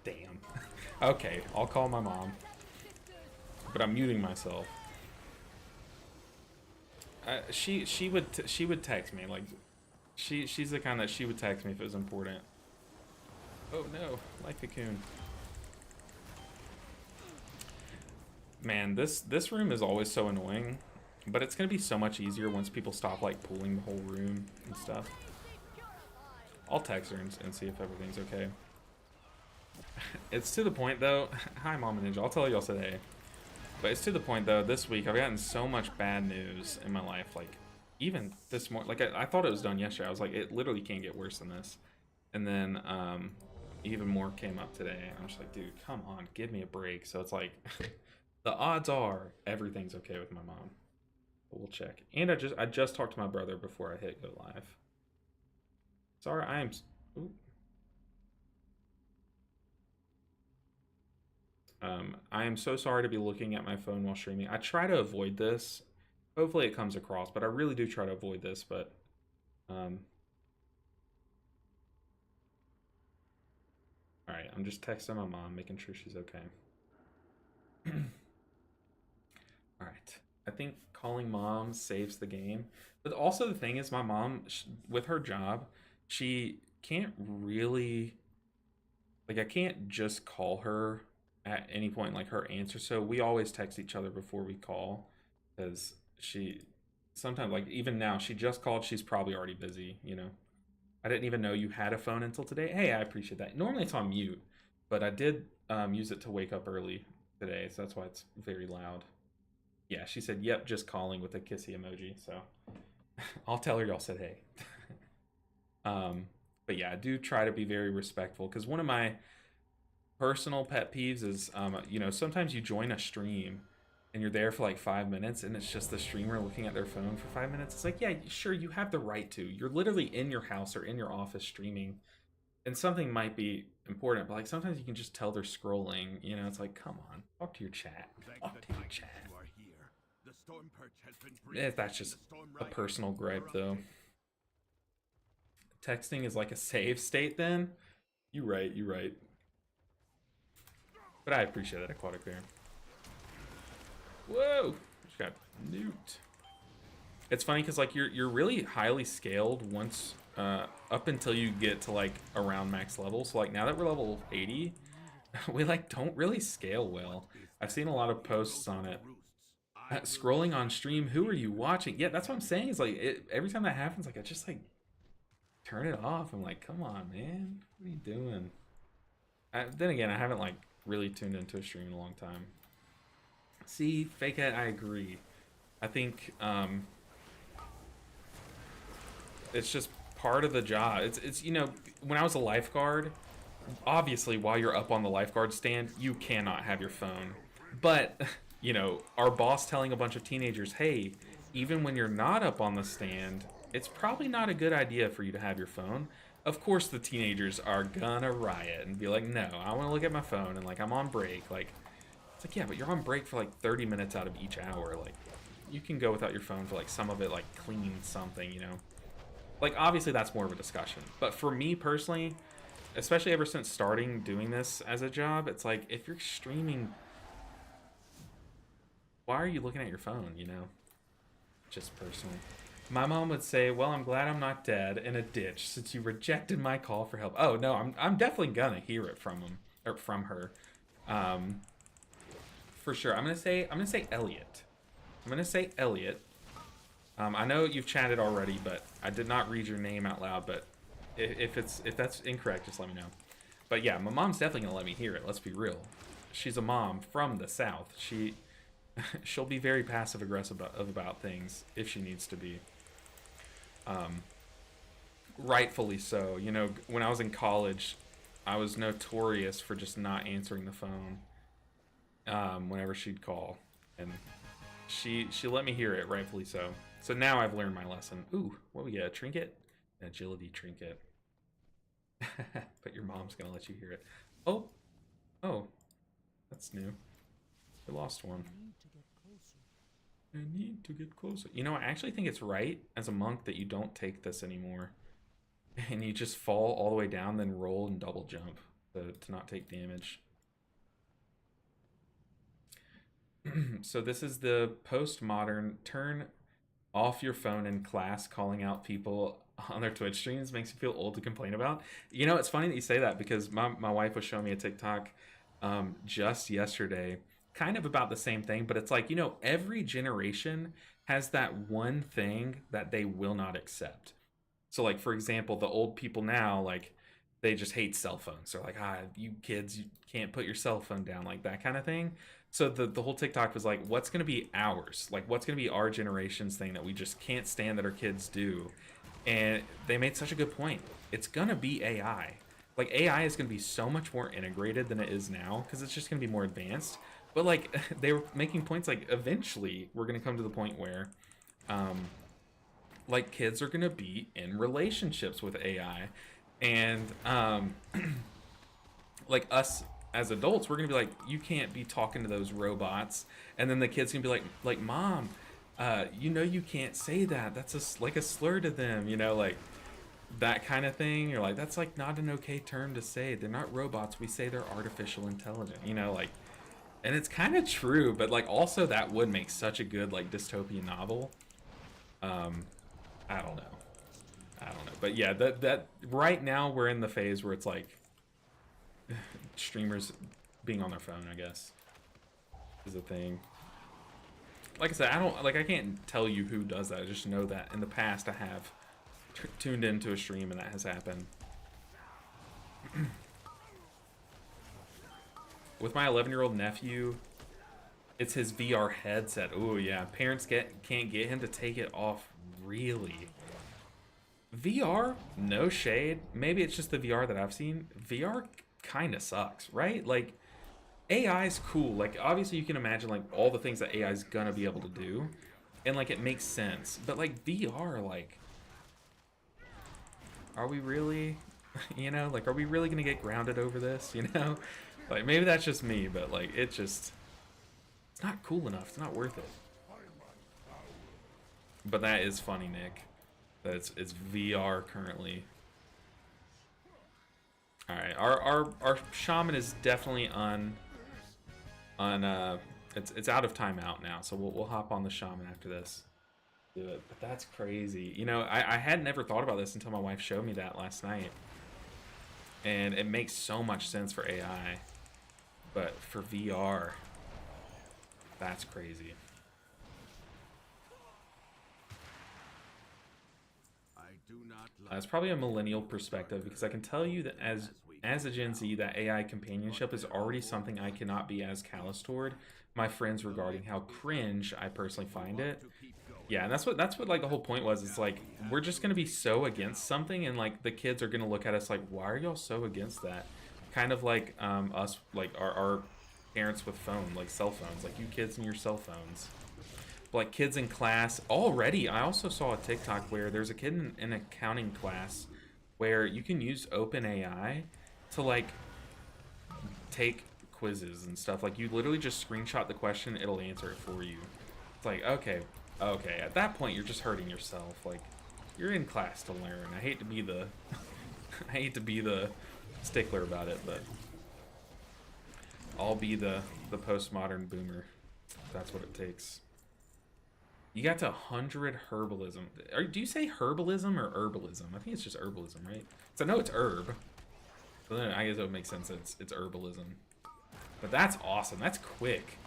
Damn. Okay, I'll call my mom. But I'm muting myself. She would text me, like she's the kind that she would text me if it was important. Oh no, like cocoon. Man, this room is always so annoying, but it's gonna be so much easier once people stop like pooling the whole room and stuff. I'll text her and see if everything's okay. It's to the point though. Hi, Mama Ninja. I'll tell y'all today. But it's to the point though. This week I've gotten so much bad news in my life. Like even this morning, like I thought it was done yesterday. I was like, it literally can't get worse than this. And then even more came up today. I'm just like, dude, come on, give me a break. So it's like, the odds are everything's okay with my mom. But we'll check. And I just talked to my brother before I hit go live. Sorry, I am. Ooh. I am so sorry to be looking at my phone while streaming. I try to avoid this. Hopefully it comes across, but I really do try to avoid this. But all right, I'm just texting my mom, making sure she's okay. All right, I think calling mom saves the game. But also the thing is, my mom, with her job, she can't really like I can't just call her at any point like her answer. So we always text each other before we call because she sometimes like even now she just called. She's probably already busy. You know, I didn't even know you had a phone until today. Hey, I appreciate that. Normally it's on mute, but I did use it to wake up early today, so that's why it's very loud. Yeah, she said, "Yep, just calling" with a kissy emoji. So I'll tell her y'all said hey. um, but yeah, I do try to be very respectful because one of my personal pet peeves is you know, sometimes you join a stream and you're there for like 5 minutes and it's just the streamer looking at their phone for 5 minutes. It's like, yeah, sure, you have the right to. You're literally in your house or in your office streaming, and something might be important, but like sometimes you can just tell they're scrolling. You know, it's like, come on, talk to your chat. Talk to your chat. If that's just a personal gripe, though. Texting is like a save state, then? You right, you right. But I appreciate that, Aquatic Bear. Whoa! Just got nuked. It's funny because like you're really highly scaled once up until you get to like around max level. So like now that we're level 80, we like don't really scale well. I've seen a lot of posts on it. Scrolling on stream, who are you watching? Yeah, that's what I'm saying. Is like every time that happens, like I just like turn it off. I'm like, come on, man, what are you doing? Then again, I haven't like really tuned into a stream in a long time. See, fake it. I agree. I think it's just part of the job. It's you know, when I was a lifeguard, obviously while you're up on the lifeguard stand, you cannot have your phone. But you know, our boss telling a bunch of teenagers, hey, even when you're not up on the stand, it's probably not a good idea for you to have your phone. Of course, the teenagers are gonna riot and be like, no, I want to look at my phone, and like I'm on break. Like, it's like, yeah, but you're on break for like 30 minutes out of each hour. Like, you can go without your phone for like some of it, like clean something, you know? Like, obviously that's more of a discussion. But for me personally, especially ever since starting doing this as a job, it's like, if you're streaming, why are you looking at your phone, you know? Just personally. My mom would say, well, I'm glad I'm not dead in a ditch since you rejected my call for help. Oh, no, I'm definitely gonna hear it from him, or from her. Um, for sure. I'm gonna say Elliot. I'm gonna say Elliot. I know you've chatted already, but I did not read your name out loud. But if that's incorrect, just let me know. But yeah, my mom's definitely gonna let me hear it. Let's be real. She's a mom from the South. She'll be very passive aggressive about things if she needs to be. Rightfully so. You know, when I was in college, I was notorious for just not answering the phone whenever she'd call, and she let me hear it, rightfully so. So now I've learned my lesson. Ooh, what we get? A trinket? An agility trinket. But your mom's gonna let you hear it. Oh, oh, that's new. We lost one. I need to get closer. You know, I actually think it's right as a monk that you don't take this anymore. And you just fall all the way down, then roll and double jump to not take damage. So this is the postmodern turn off your phone in class calling out people on their Twitch streams makes you feel old to complain about. You know, it's funny that you say that because my wife was showing me a TikTok just yesterday, kind of about the same thing, but it's like, you know, every generation has that one thing that they will not accept. So, like, for example, the old people now, like, they just hate cell phones. They're like, you kids, you can't put your cell phone down, like that kind of thing. So the whole TikTok was like, what's gonna be ours? Like, what's gonna be our generation's thing that we just can't stand that our kids do? And they made such a good point. It's gonna be AI. Like, AI is gonna be so much more integrated than it is now because it's just gonna be more advanced. But like, they were making points like, eventually we're gonna come to the point where, um, like, kids are gonna be in relationships with AI, and like us as adults, we're gonna be like, you can't be talking to those robots, and then the kids gonna be like, mom, you know you can't say that. That's like a slur to them, you know, like that kind of thing. You're like, that's like not an okay term to say. They're not robots. We say they're artificial intelligent, you know, like, and it's kind of true, but like also that would make such a good like dystopian novel. Um, I don't know. I don't know, but yeah, that right now we're in the phase where it's like streamers being on their phone, I guess, is a thing. Like I said, I can't tell you who does that. I just know that in the past I have tuned into a stream and that has happened. With my 11-year-old nephew, it's his VR headset. Oh yeah, parents can't get him to take it off. Really? VR, no shade. Maybe it's just the VR that I've seen. VR kind of sucks, right? Like, AI is cool. Like, obviously you can imagine like all the things that AI is gonna be able to do, and like it makes sense. But like VR, like, are we really, you know, like, are we really gonna get grounded over this? You know, like maybe that's just me, but like it's not cool enough. It's not worth it. But that is funny, Nick. That it's VR currently. All right, our shaman is definitely it's out of timeout now, so we'll hop on the shaman after this. Do it, but that's crazy. You know, I had never thought about this until my wife showed me that last night, and it makes so much sense for AI, but for VR, that's crazy. It's probably a millennial perspective because I can tell you that as a Gen Z, that AI companionship is already something I cannot be as callous toward my friends regarding how cringe I personally find it. Yeah, and that's what like the whole point was. It's like we're just gonna be so against something, and like the kids are gonna look at us like, why are y'all so against that? Kind of like us, like our parents with like cell phones, like you kids and your cell phones. Like kids in class already. I also saw a TikTok where there's a kid in accounting class where you can use OpenAI to like take quizzes and stuff. Like you literally just screenshot the question, it'll answer it for you. It's like, okay. At that point, you're just hurting yourself. Like you're in class to learn. I hate to be the I hate to be the stickler about it, but I'll be the postmodern boomer. That's what it takes. You got to 100 herbalism. Do you say herbalism or herbalism? I think it's just herbalism, right? So I know it's herb. So then I guess it would make sense that it's herbalism. But that's awesome. That's quick.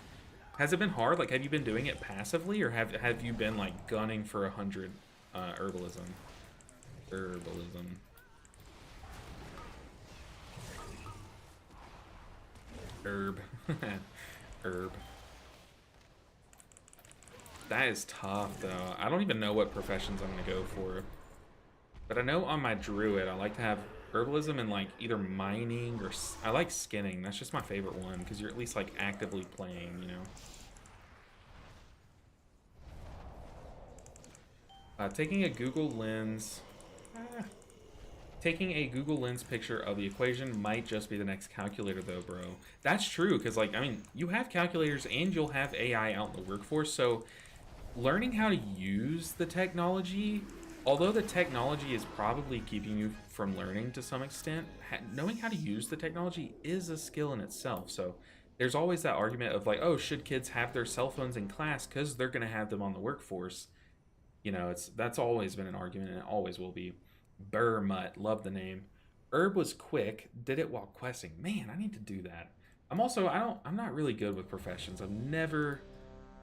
Has it been hard? Like, have you been doing it passively, or have you been like gunning for 100 herbalism? Herbalism. Herb. Herb. That is tough, though. I don't even know what professions I'm going to go for. But I know on my druid, I like to have herbalism and, like, either mining or... I like skinning. That's just my favorite one, because you're at least, like, actively playing, you know? Taking a Google Lens... Taking a Google Lens picture of the equation might just be the next calculator, though, bro. That's true, because, like, I mean, you have calculators and you'll have AI out in the workforce, so learning how to use the technology, although the technology is probably keeping you from learning to some extent, knowing how to use the technology is a skill in itself. So there's always that argument of like, oh, should kids have their cell phones in class because they're going to have them on the workforce? You know, that's always been an argument and it always will be. Burr Mutt, love the name. Herb was quick, did it while questing. Man, I need to do that. I'm not really good with professions. I've never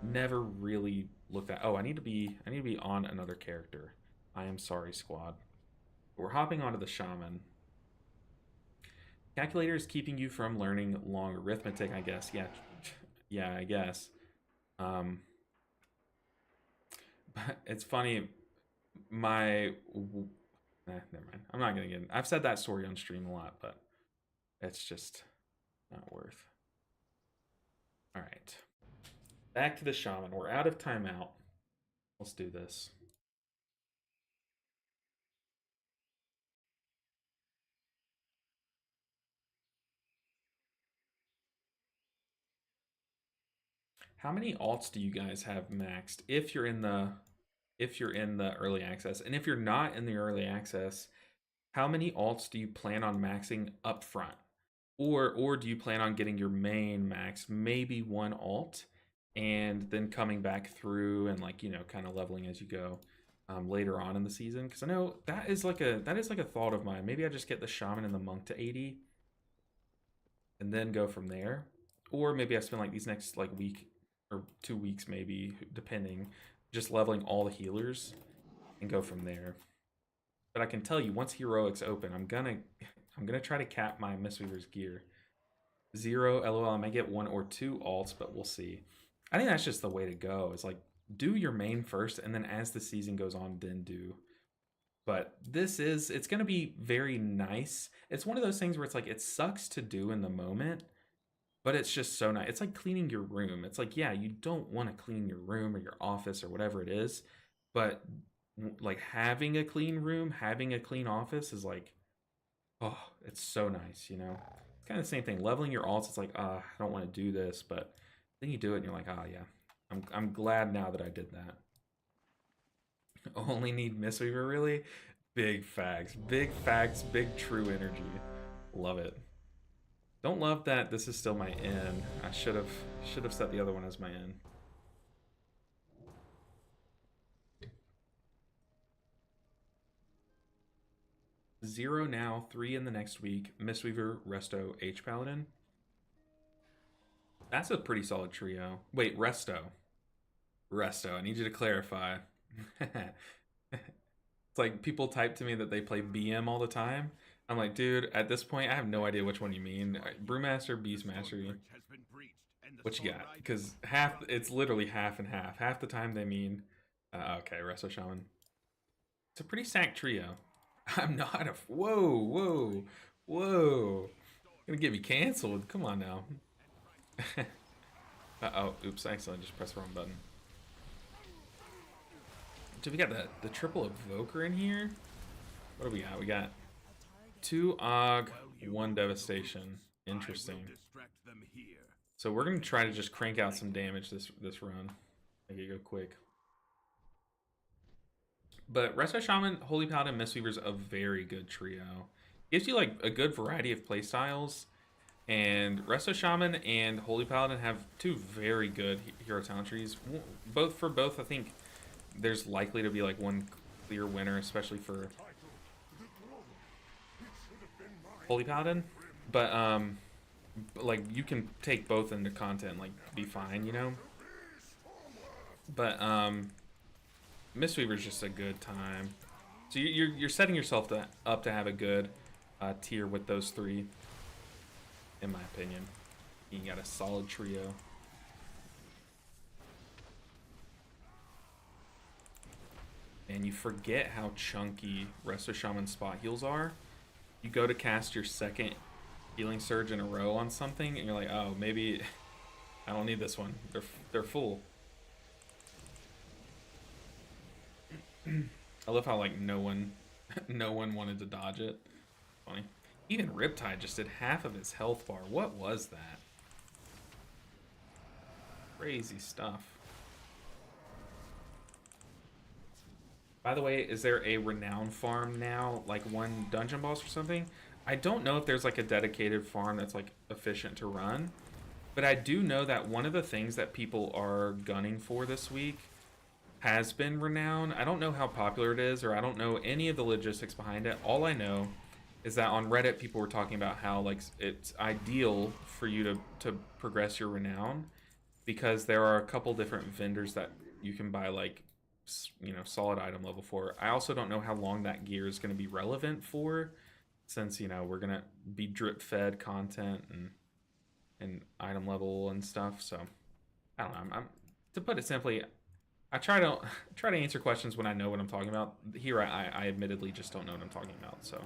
really looked at. Oh, I need to be on another character. I am sorry, squad. We're hopping onto the shaman. Calculator is keeping you from learning long arithmetic, I guess. Yeah, yeah, I guess. Um, it's funny. My never mind. I'm not gonna get. I've said that story on stream a lot, but it's just not worth. All right, back to the shaman. We're out of timeout. Let's do this. How many alts do you guys have maxed if you're in the early access? And if you're not in the early access, how many alts do you plan on maxing up front? Or do you plan on getting your main max, maybe one alt, and then coming back through and like, you know, kind of leveling as you go later on in the season? Because I know that is like a thought of mine. Maybe I just get the shaman and the monk to 80 and then go from there. Or maybe I spend like these next like week or 2 weeks maybe, depending, just leveling all the healers and go from there. But I can tell you, once heroics open, I'm gonna try to cap my Mistweaver's gear. 0, lol. I might get 1 or 2 alts, but we'll see. I think that's just the way to go. It's like do your main first, and then as the season goes on, then do. But it's gonna be very nice. It's one of those things where it's like it sucks to do in the moment, but it's just so nice. It's like cleaning your room. It's like, yeah, you don't want to clean your room or your office or whatever it is, but like having a clean room, having a clean office is like, oh, it's so nice, you know? It's kind of the same thing. Leveling your alts, it's like, I don't want to do this, but then you do it and you're like, yeah, I'm glad now that I did that. Only need Mistweaver, really? Big facts, big true energy. Love it. Don't love that this is still my N. I should have set the other one as my N. Zero now, 3 in the next week. Mistweaver, Resto, H Paladin. That's a pretty solid trio. Wait, Resto. Resto, I need you to clarify. It's like people type to me that they play BM all the time. I'm like, dude, at this point, I have no idea which one you mean. Brewmaster, Beastmaster. What you got? Because it's literally half and half. Half the time they mean, okay, Resto Shaman. It's a pretty stacked trio. I'm not a, whoa. Gonna get me canceled. Come on now. Uh-oh, oops, I accidentally just pressed the wrong button. Dude, we got the triple evoker in here. What do we got? We got 2 Og, 1 devastation. Interesting. So we're gonna try to just crank out some damage this run. Make it go quick. But Resto Shaman, Holy Paladin, Mistweaver's a very good trio. Gives you like a good variety of playstyles. And Resto Shaman and Holy Paladin have 2 very good hero talent trees. Both, I think there's likely to be like one clear winner, especially for Holy Paladin. But like you can take both into content, like be fine, you know. But Mistweaver's just a good time. So you're setting yourself up to have a good tier with those 3, in my opinion. You got a solid trio. And you forget how chunky Resto Shaman spot heals are. You go to cast your second healing surge in a row on something, and you're like, oh, maybe I don't need this one. They're full. I love how like no one wanted to dodge it. Funny. Even Riptide just did half of his health bar. What was that? Crazy stuff. By the way, is there a renown farm now? Like one dungeon boss or something? I don't know if there's like a dedicated farm that's like efficient to run. But I do know that one of the things that people are gunning for this week has been renown. I don't know how popular it is, or I don't know any of the logistics behind it. All I know is that on Reddit people were talking about how like it's ideal for you to progress your renown because there are a couple different vendors that you can buy like solid item level for. I also don't know how long that gear is going to be relevant for, since we're gonna be drip fed content and item level and stuff. So I don't know. I'm to put it simply, I try to answer questions when I know what I'm talking about. Here, I admittedly just don't know what I'm talking about. So,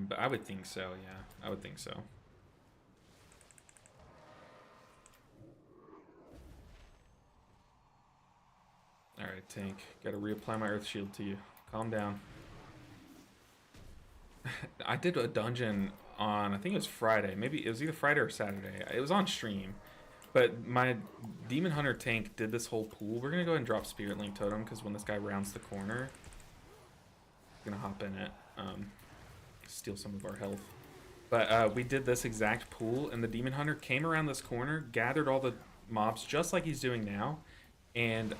but I would think so. Yeah, I would think so. All right, tank. Got to reapply my earth shield to you. Calm down. I did a dungeon on, I think it was Friday. Maybe it was either Friday or Saturday. It was on stream. But my Demon Hunter tank did this whole pool. We're going to go ahead and drop Spirit Link Totem because when this guy rounds the corner, I'm going to hop in it. Steal some of our health. But we did this exact pool, and the Demon Hunter came around this corner, gathered all the mobs just like he's doing now, and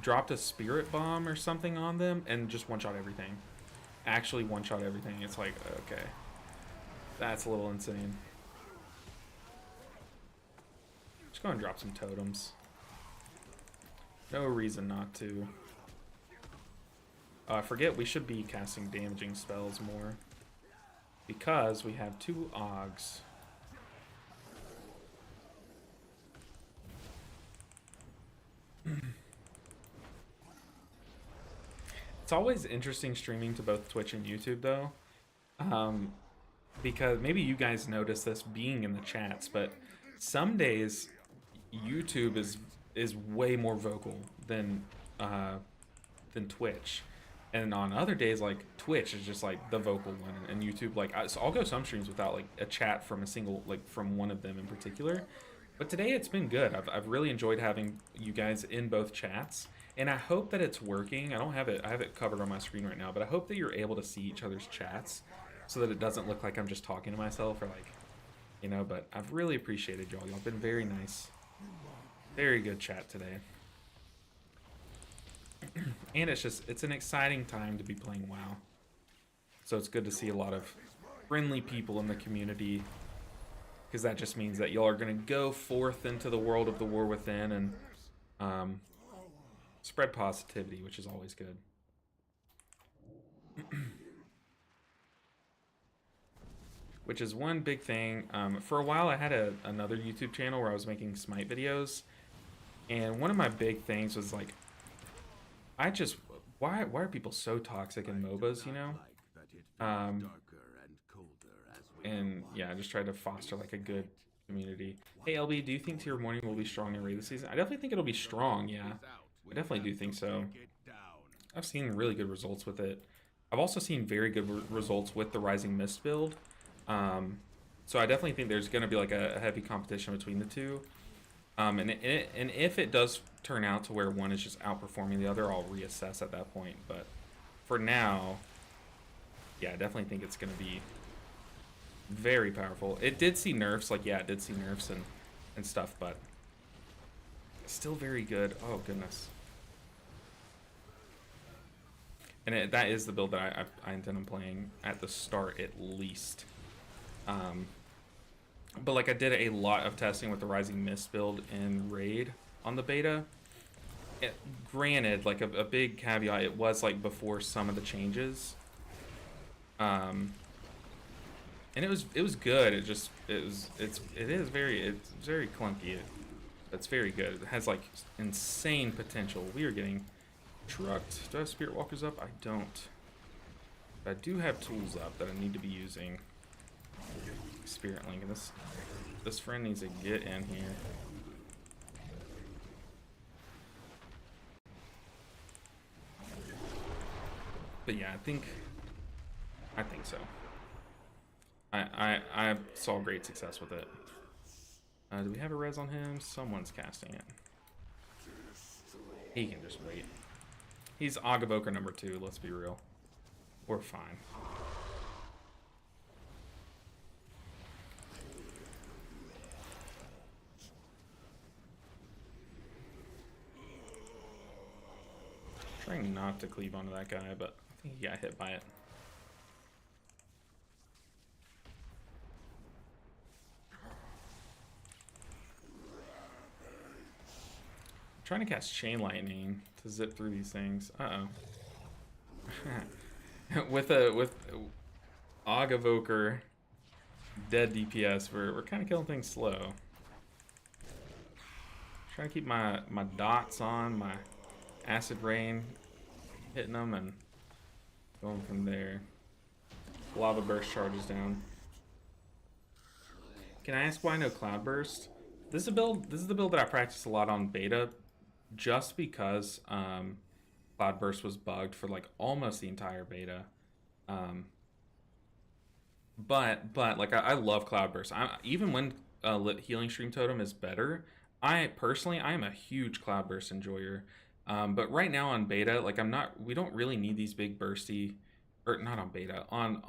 dropped a Spirit Bomb or something on them, and just one-shot everything. Actually one-shot everything. It's like, okay. That's a little insane. Just go and drop some totems. No reason not to. I forget we should be casting damaging spells more. Because we have 2 Augs. It's always interesting streaming to both Twitch and YouTube though. Because maybe you guys notice this being in the chats, but some days YouTube is way more vocal than Twitch, and on other days like Twitch is just like the vocal one, and YouTube like so I'll go some streams without like a chat from a single from one of them in particular. But today it's been good. I've really enjoyed having you guys in both chats, and I hope that it's working. I have it covered on my screen right now, but I hope that you're able to see each other's chats so that it doesn't look like I'm just talking to myself or like, but I've really appreciated y'all. Y'all been very nice. Very good chat today. And it's an exciting time to be playing WoW. So it's good to see a lot of friendly people in the community, because that just means that y'all are going to go forth into the world of the War Within and spread positivity, which is always good. Which is one big thing. For a while I had another YouTube channel where I was making Smite videos, and one of my big things was like, why are people so toxic in MOBAs, and yeah, I just tried to foster like a good community. Hey LB, do you think Tier Morning will be strong in raid this season? I definitely think it'll be strong, yeah. I definitely do think so. I've seen really good results with it. I've also seen very good results with the Rising Mist build. So I definitely think there's going to be like a heavy competition between the two. And if it does turn out to where one is just outperforming the other, I'll reassess at that point. But for now, yeah, I definitely think it's going to be very powerful. It did see nerfs, it did see nerfs and stuff, but still very good. Oh, goodness. And that is the build that I intend on playing at the start, at least. But like I did a lot of testing with the Rising Mist build in Raid on the beta. Granted, like a big caveat, it was like before some of the changes. And it was good. It's very clunky. It's very good. It has like insane potential. We are getting trucked. Do I have Spirit Walkers up? I don't. But I do have tools up that I need to be using. Spirit Link, and this friend needs to get in here. But yeah, I think I think so. I saw great success with it. Do we have a res on him? Someone's casting it. He can just wait. He's Ogavoker number 2, let's be real. We're fine. Trying not to cleave onto that guy, but I think he got hit by it. I'm trying to cast Chain Lightning to zip through these things. Uh-oh. with Ogavoker dead DPS, we're kind of killing things slow. Trying to keep my dots on, my acid rain, hitting them and going from there. Lava burst charges down. Can I ask why no cloud burst? This is a build. This is the build that I practiced a lot on beta, just because cloud burst was bugged for like almost the entire beta. But like I love cloud burst. Even when healing stream totem is better, I personally am a huge cloud burst enjoyer. But right now on beta, like we don't really need these big bursty, or not on beta, on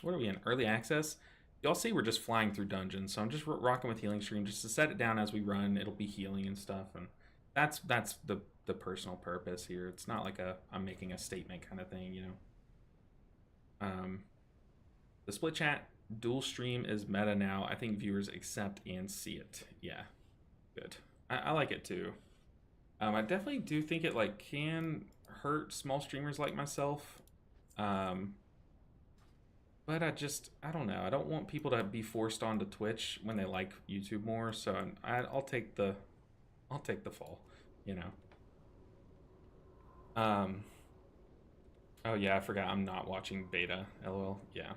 what are we in, early access? Y'all see we're just flying through dungeons, so I'm just rocking with healing stream just to set it down as we run. It'll be healing and stuff, and that's the personal purpose here. It's not like I'm making a statement kind of thing, you know. The split chat dual stream is meta now. I think viewers accept and see it. Yeah, good. I like it too. I definitely do think it like can hurt small streamers like myself. But I don't know. I don't want people to be forced onto Twitch when they like YouTube more. So I'll take the fall, you know. Oh yeah, I forgot I'm not watching beta. LOL. Yeah.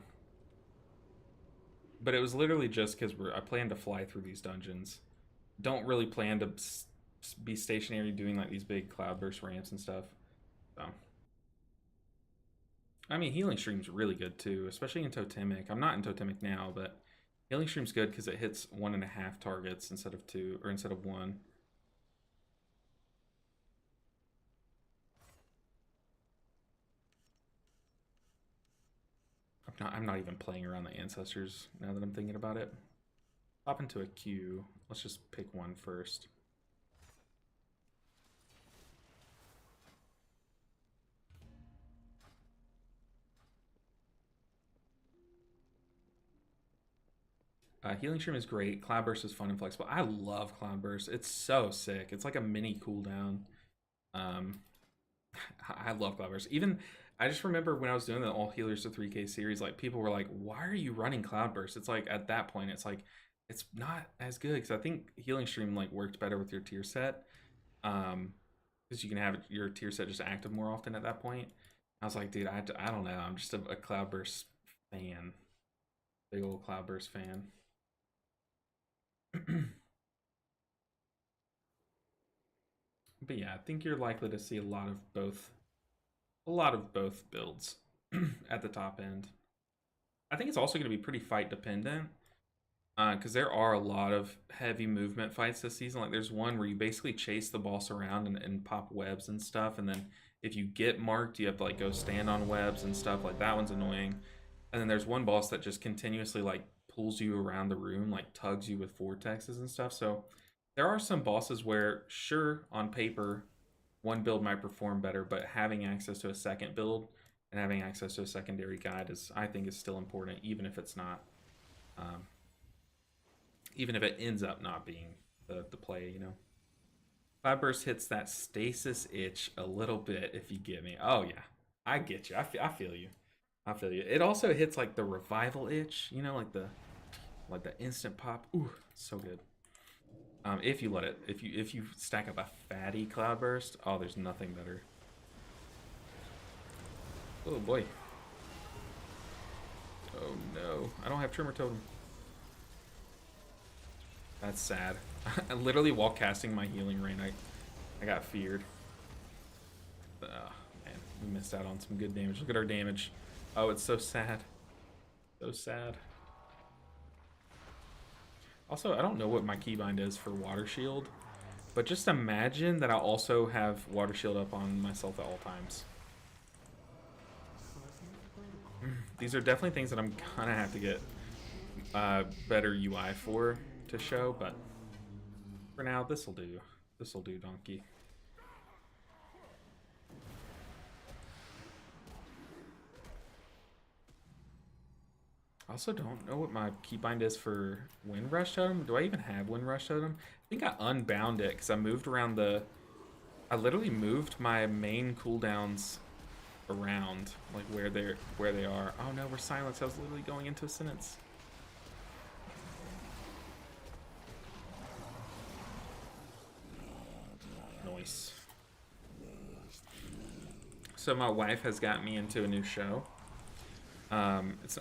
But it was literally just because I plan to fly through these dungeons. Don't really plan to be stationary doing like these big cloudburst ramps and stuff. So, I mean, healing stream's really good too, especially in totemic. I'm not in totemic now, but healing stream's good because it hits 1.5 targets instead of 2, or instead of 1. I'm not even playing around the ancestors now that I'm thinking about it. Hop into a queue. Let's just pick one first. Healing Stream is great. Cloudburst is fun and flexible. I love Cloudburst. It's so sick. It's like a mini cooldown. I love Cloudburst. Even, I just remember when I was doing the All Healers to 3K series, like people were like, why are you running Cloudburst? It's like, at that point, it's like, it's not as good, because I think Healing Stream like worked better with your tier set. Because you can have your tier set just active more often at that point. I was like, dude, I don't know. I'm just a Cloudburst fan. Big old Cloudburst fan. But yeah, I think you're likely to see a lot of both builds at the top end. I think it's also going to be pretty fight dependent, because there are a lot of heavy movement fights this season. Like there's one where you basically chase the boss around and pop webs and stuff, and then if you get marked, you have to like go stand on webs and stuff. Like that one's annoying. And then there's one boss that just continuously like pulls you around the room, like tugs you with vortexes and stuff. So there are some bosses where, sure, on paper, one build might perform better, but having access to a second build and having access to a secondary guide I think is still important, even if it's not, even if it ends up not being the play, you know. Cloudburst hits that stasis itch a little bit, if you get me. Oh yeah, I get you. I feel you. I feel you. It also hits like the revival itch, you know, like the instant pop. Ooh, so good. If you let it, if you stack up a fatty Cloudburst, oh, there's nothing better. Oh boy. Oh no, I don't have Tremor Totem. That's sad. I literally, while casting my healing rain, I got feared. Oh man, We missed out on some good damage. Look at our damage. Oh, it's so sad. So sad. Also, I don't know what my keybind is for water shield, but just imagine that I also have water shield up on myself at all times. These are definitely things that I'm gonna have to get better UI for to show, but for now, this'll do. This'll do, donkey. I also don't know what my keybind is for Wind Rush Totem. Do I even have Wind Rush Totem? I think I unbound it because I moved around the... I literally moved my main cooldowns around, like where they are. Oh no, we're silenced. I was literally going into a sentence. Nice. So my wife has got me into a new show.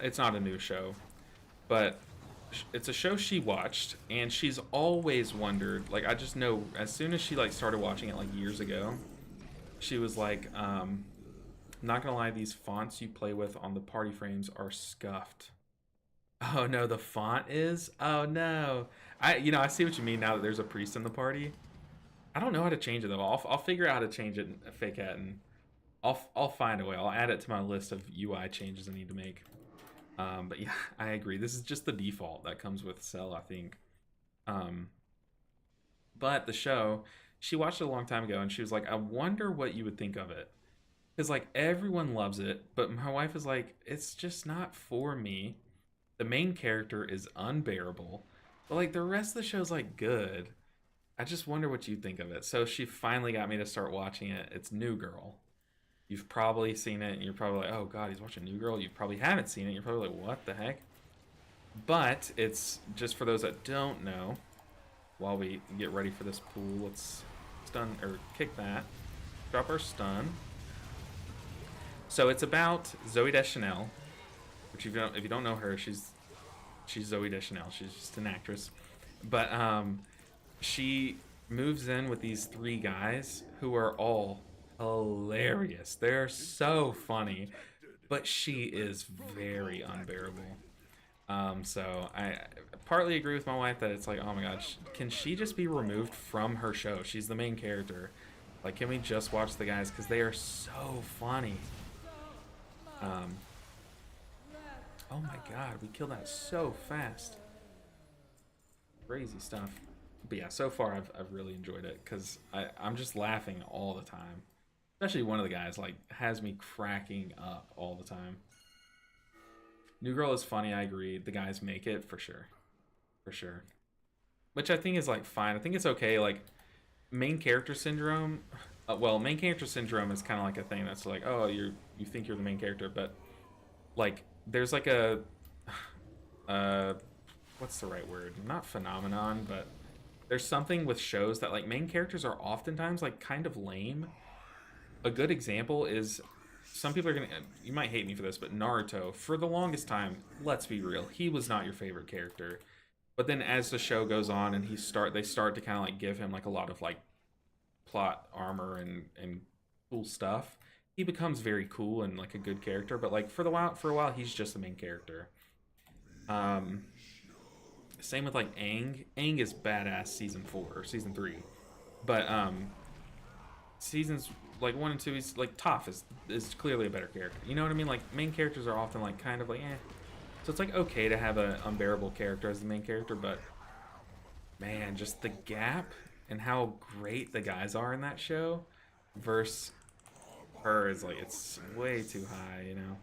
It's not a new show, but it's a show she watched, and she's always wondered. Like, I just know as soon as she like started watching it like years ago, she was like, not gonna lie, these fonts you play with on the party frames are scuffed. Oh no, the font is? Oh no. I see what you mean now that there's a priest in the party. I don't know how to change it though. I'll figure out how to change it in Fake Hat, and I'll find a way. I'll add it to my list of UI changes I need to make. But yeah, I agree. This is just the default that comes with Cell, I think. But the show, she watched it a long time ago, and she was like, I wonder what you would think of it. Because, like, everyone loves it, but my wife is like, it's just not for me. The main character is unbearable. But, like, the rest of the show's, like, good. I just wonder what you think of it. So she finally got me to start watching it. It's New Girl. You've probably seen it, and you're probably like, oh god, he's watching New Girl. You probably haven't seen it. You're probably like, what the heck? But it's just for those that don't know, while we get ready for this pool, let's stun, or kick that. Drop our stun. So it's about Zooey Deschanel, which if you don't know her, she's Zooey Deschanel. She's just an actress. But she moves in with these three guys who are all hilarious. They're so funny, but she is very unbearable. So I partly agree with my wife that it's like, oh my gosh, can she just be removed from her show? She's the main character. Like, can we just watch the guys? Because they are so funny. Oh my god, we killed that so fast. Crazy stuff. But yeah, so far I've really enjoyed it because I'm just laughing all the time. Especially one of the guys like has me cracking up all the time. New Girl is funny, I agree. The guys make it for sure. For sure. Which I think is like fine. I think it's okay. Like main character syndrome. Well, main character syndrome is kind of like a thing that's like, oh, you think you're the main character, but like there's like a what's the right word? Not phenomenon, but there's something with shows that like main characters are oftentimes like kind of lame. A good example is some people are gonna, you might hate me for this, but Naruto, for the longest time, let's be real, he was not your favorite character. But then as the show goes on and they start to kind of like give him like a lot of like plot armor and cool stuff, he becomes very cool and like a good character. But like for a while he's just the main character. Same with like Aang. Aang is badass season 4 or season 3, but seasons like 1 and 2, he's like Toph is clearly a better character. You know what I mean? Like main characters are often like kind of like eh. So it's like okay to have an unbearable character as the main character, but man, just the gap and how great the guys are in that show versus her is like it's way too high, you know.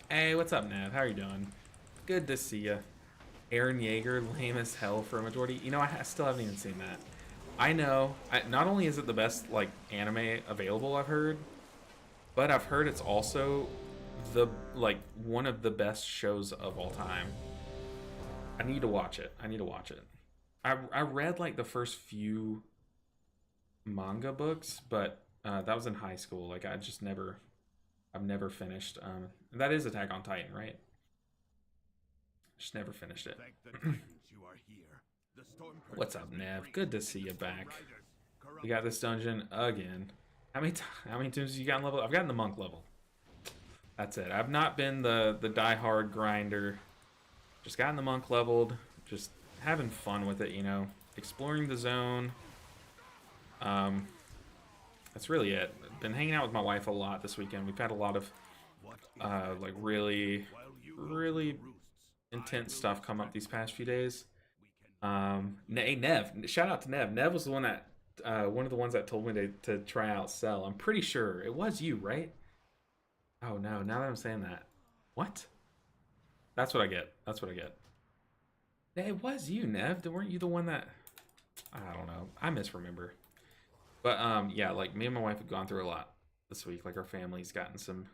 Hey, what's up, Nev? How are you doing? Good to see you. Aaron Yeager, lame as hell for a majority. You know, I still haven't even seen that. I know. Not only is it the best like anime available, I've heard, but I've heard it's also the like one of the best shows of all time. I need to watch it. I need to watch it. I read like the first few manga books, but that was in high school. Like I've never finished. That is Attack on Titan, right? Just never finished it. What's up, Nev? Good to see you back. We got this dungeon again. How many tombs you got in level? I've gotten the monk level. That's it. I've not been the die-hard grinder. Just gotten the monk leveled. Just having fun with it, you know. Exploring the zone. That's really it. Been hanging out with my wife a lot this weekend. We've had a lot of like really intense stuff come up these past few days. Hey, Nev, shout out to Nev. Nev was the one that one of the ones that told me to try out Cell. I'm pretty sure it was you, right? Oh no, now that I'm saying that. What? That's what I get. That's what I get. Hey, it was you, Nev. Weren't you the one that I don't know. I misremember. But yeah, like me and my wife have gone through a lot this week. Like our family's gotten some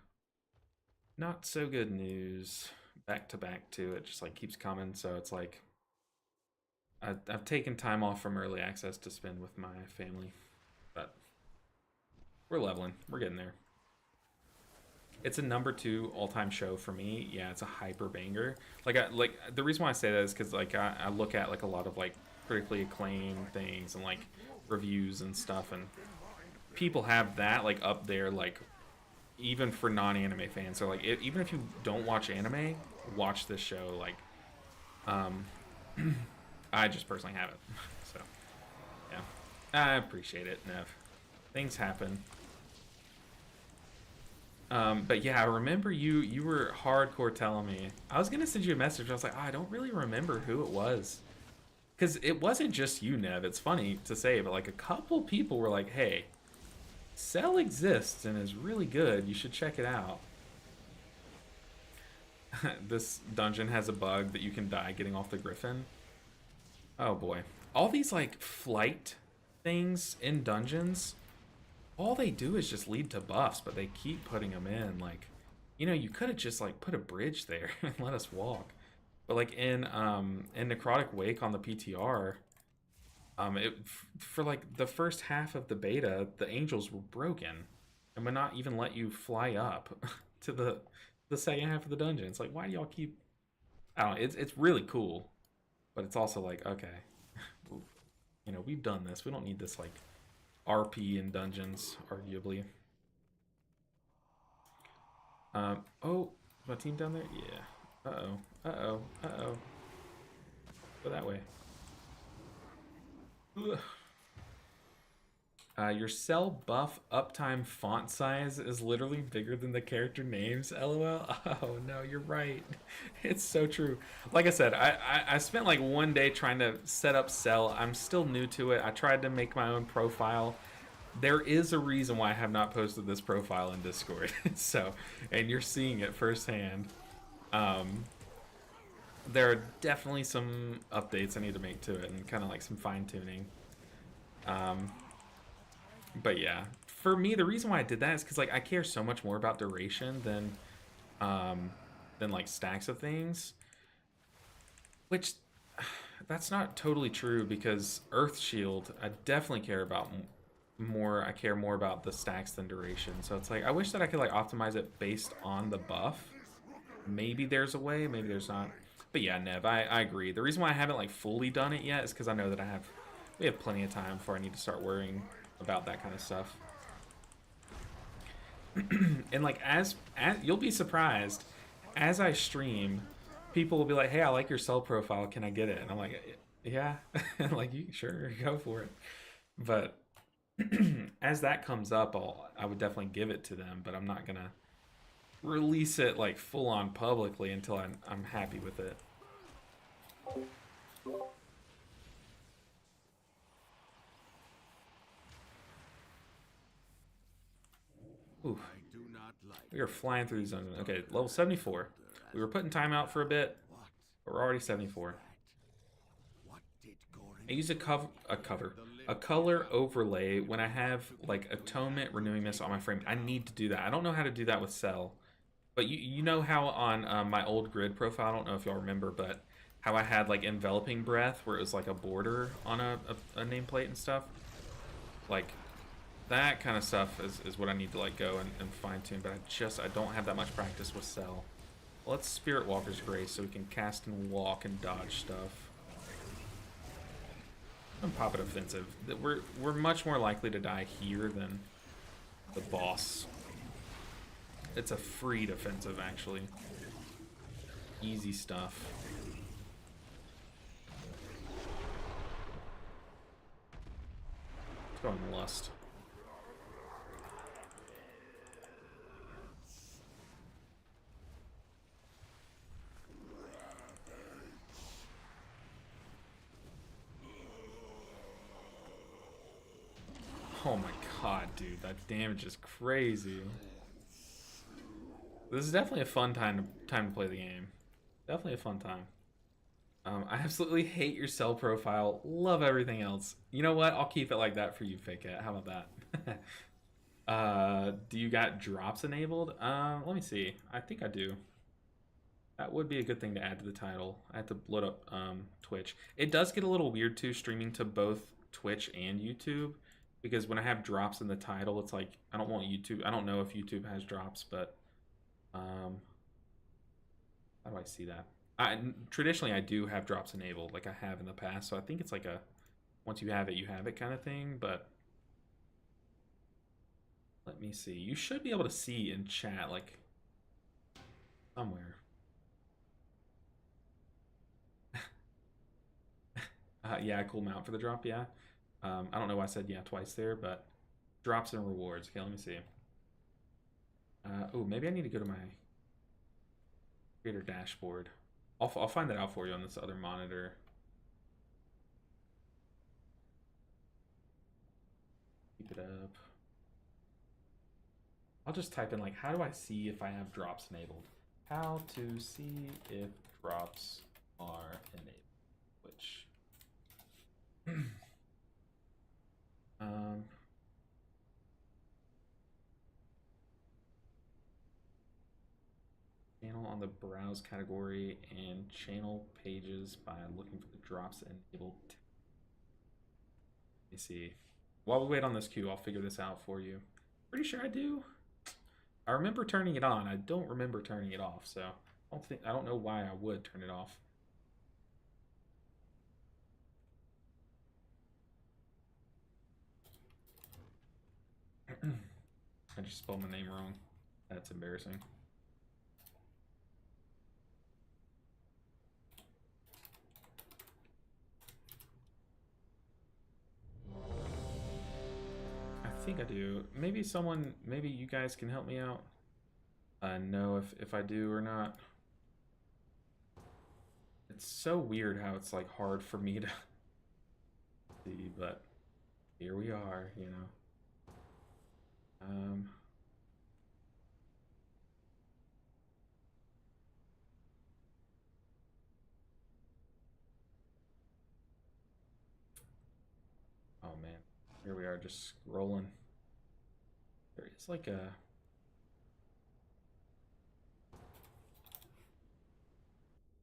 not so good news back to back too. It just like keeps coming. So it's like I've taken time off from early access to spend with my family, but we're leveling. We're getting there. It's a #2 all-time show for me. Yeah, it's a hyper banger. Like the reason why I say that is because like I look at like a lot of like critically acclaimed things and like reviews and stuff, and people have that like up there, like even for non-anime fans. So like even if you don't watch anime, watch this show. Like, I just personally have it. So yeah, I appreciate it, Nev. Things happen. But yeah, I remember you were hardcore telling me. I was gonna send you a message. I was like, oh, I don't really remember who it was. Because it wasn't just you, Nev. It's funny to say, but like a couple people were like, hey, Cell exists and is really good. You should check it out. This dungeon has a bug that you can die getting off the griffin. Oh boy. All these like flight things in dungeons, all they do is just lead to buffs, but they keep putting them in. Like, you know, you could have just like put a bridge there and let us walk. But like in Necrotic Wake on the PTR, for like the first half of the beta, the angels were broken and would not even let you fly up to the second half of the dungeon. It's like, why do y'all keep? I don't know. It's really cool, but it's also like, okay, you know, we've done this. We don't need this like RP in dungeons, arguably. Oh, is my team down there? Yeah. Uh-oh. Uh-oh. Uh-oh. Go that way. Ugh. Your cell buff uptime font size is literally bigger than the character names, LOL. Oh no, you're right. It's so true. Like I said, I spent like one day trying to set up Cell. I'm still new to it. I tried to make my own profile. There is a reason why I have not posted this profile in Discord. So, and you're seeing it firsthand. There are definitely some updates I need to make to it and kind of like some fine tuning. But yeah, for me, the reason why I did that is because like I care so much more about duration than like stacks of things, which that's not totally true because Earth Shield I definitely care about more. I care more about the stacks than duration. So it's like I wish that I could like optimize it based on the buff. Maybe there's a way, maybe there's not. But yeah, Nev, I agree. The reason why I haven't like fully done it yet is because I know that we have plenty of time before I need to start worrying about that kind of stuff. And like as you'll be surprised, as I stream, people will be like, "Hey, I like your cell profile. Can I get it?" And I'm like, "Yeah," like you sure go for it. But as that comes up, I would definitely give it to them. But I'm not gonna release it like full on publicly until I'm happy with it. Ooh. We are flying through these dungeons. Okay, level 74. We were putting time out for a bit, but we're already 74. I use a color overlay when I have like Atonement, Renewing Mist on my frame. I need to do that. I don't know how to do that with Cell. But you know how on my old grid profile, I don't know if y'all remember, but how I had like Enveloping Breath where it was like a border on a nameplate and stuff? Like that kind of stuff is what I need to like go and fine tune, but I don't have that much practice with Cell. Let's Spirit Walker's Grace so we can cast and walk and dodge stuff. And pop it offensive. We're much more likely to die here than the boss. It's a free defensive, actually. Easy stuff. Let's go on Lust. Oh my god, dude, that damage is crazy. This is definitely a fun time to play the game. Definitely a fun time. I absolutely hate your cell profile. Love everything else. You know what? I'll keep it like that for you, Fake It. How about that? Do you got drops enabled? Let me see. I think I do. That would be a good thing to add to the title. I have to load up Twitch. It does get a little weird too, streaming to both Twitch and YouTube, because when I have drops in the title, it's like I don't want YouTube. I don't know if YouTube has drops, but how do I see that? Traditionally, I do have drops enabled, like I have in the past. So I think it's like a once you have it kind of thing. But let me see. You should be able to see in chat, like somewhere. Yeah, cool mount for the drop. Yeah. I don't know why I said yeah twice there, but drops and rewards. Okay, let me see. Oh, maybe I need to go to my creator dashboard. I'll find that out for you on this other monitor. Keep it up. I'll just type in like, how do I see if I have drops enabled? How to see if drops are enabled. Which channel on the browse category and channel pages by looking for the drops enabled. Let me see. While we wait on this queue, I'll figure this out for you. Pretty sure I do. I remember turning it on. I don't remember turning it off, so I don't know why I would turn it off. I just spelled my name wrong. That's embarrassing. I think I do. Maybe you guys can help me out. Know if I do or not. It's so weird how it's like hard for me to see, but here we are, you know. Oh man, here we are just scrolling. There is like a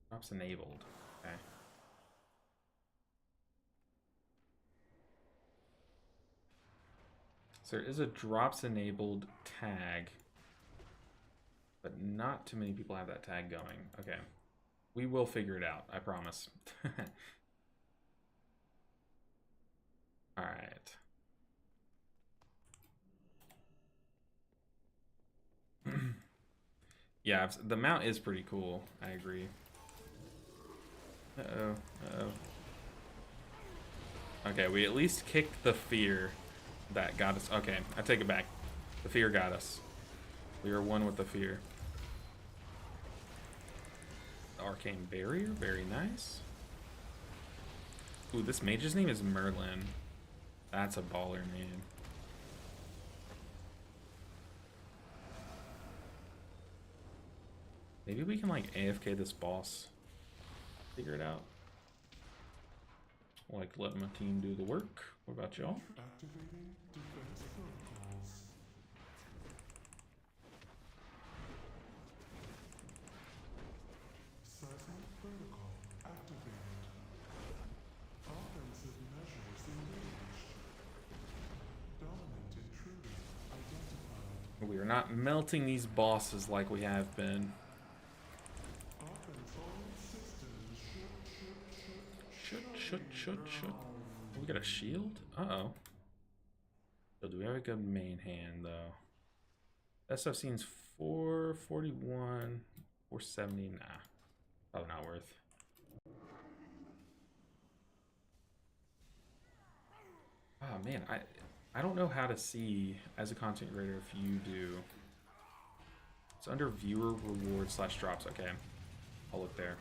drops enabled. Okay. So there is a drops enabled tag, but not too many people have that tag going. Okay. We will figure it out, I promise. All right. Yeah, the mount is pretty cool. I agree. Uh-oh. Uh-oh. Okay, we at least kicked the fear that got us. Okay, I take it back. The fear got us. We are one with the fear. The arcane barrier, very nice. Ooh, this mage's name is Merlin. That's a baller name. Maybe we can like AFK this boss. Figure it out. Like let my team do the work. What about y'all? Activating defense protocols. Seismic protocol activated. Offensive measures engaged. Dominant intruder identified. We are not melting these bosses like we have been. Offense all systems should. Should. We got a shield? Uh-oh. So do we have a good main hand though? That stuff seems 441, 470. Nah, probably not worth. Oh man, I don't know how to see as a content creator if you do. It's under viewer rewards / drops. Okay, I'll look there.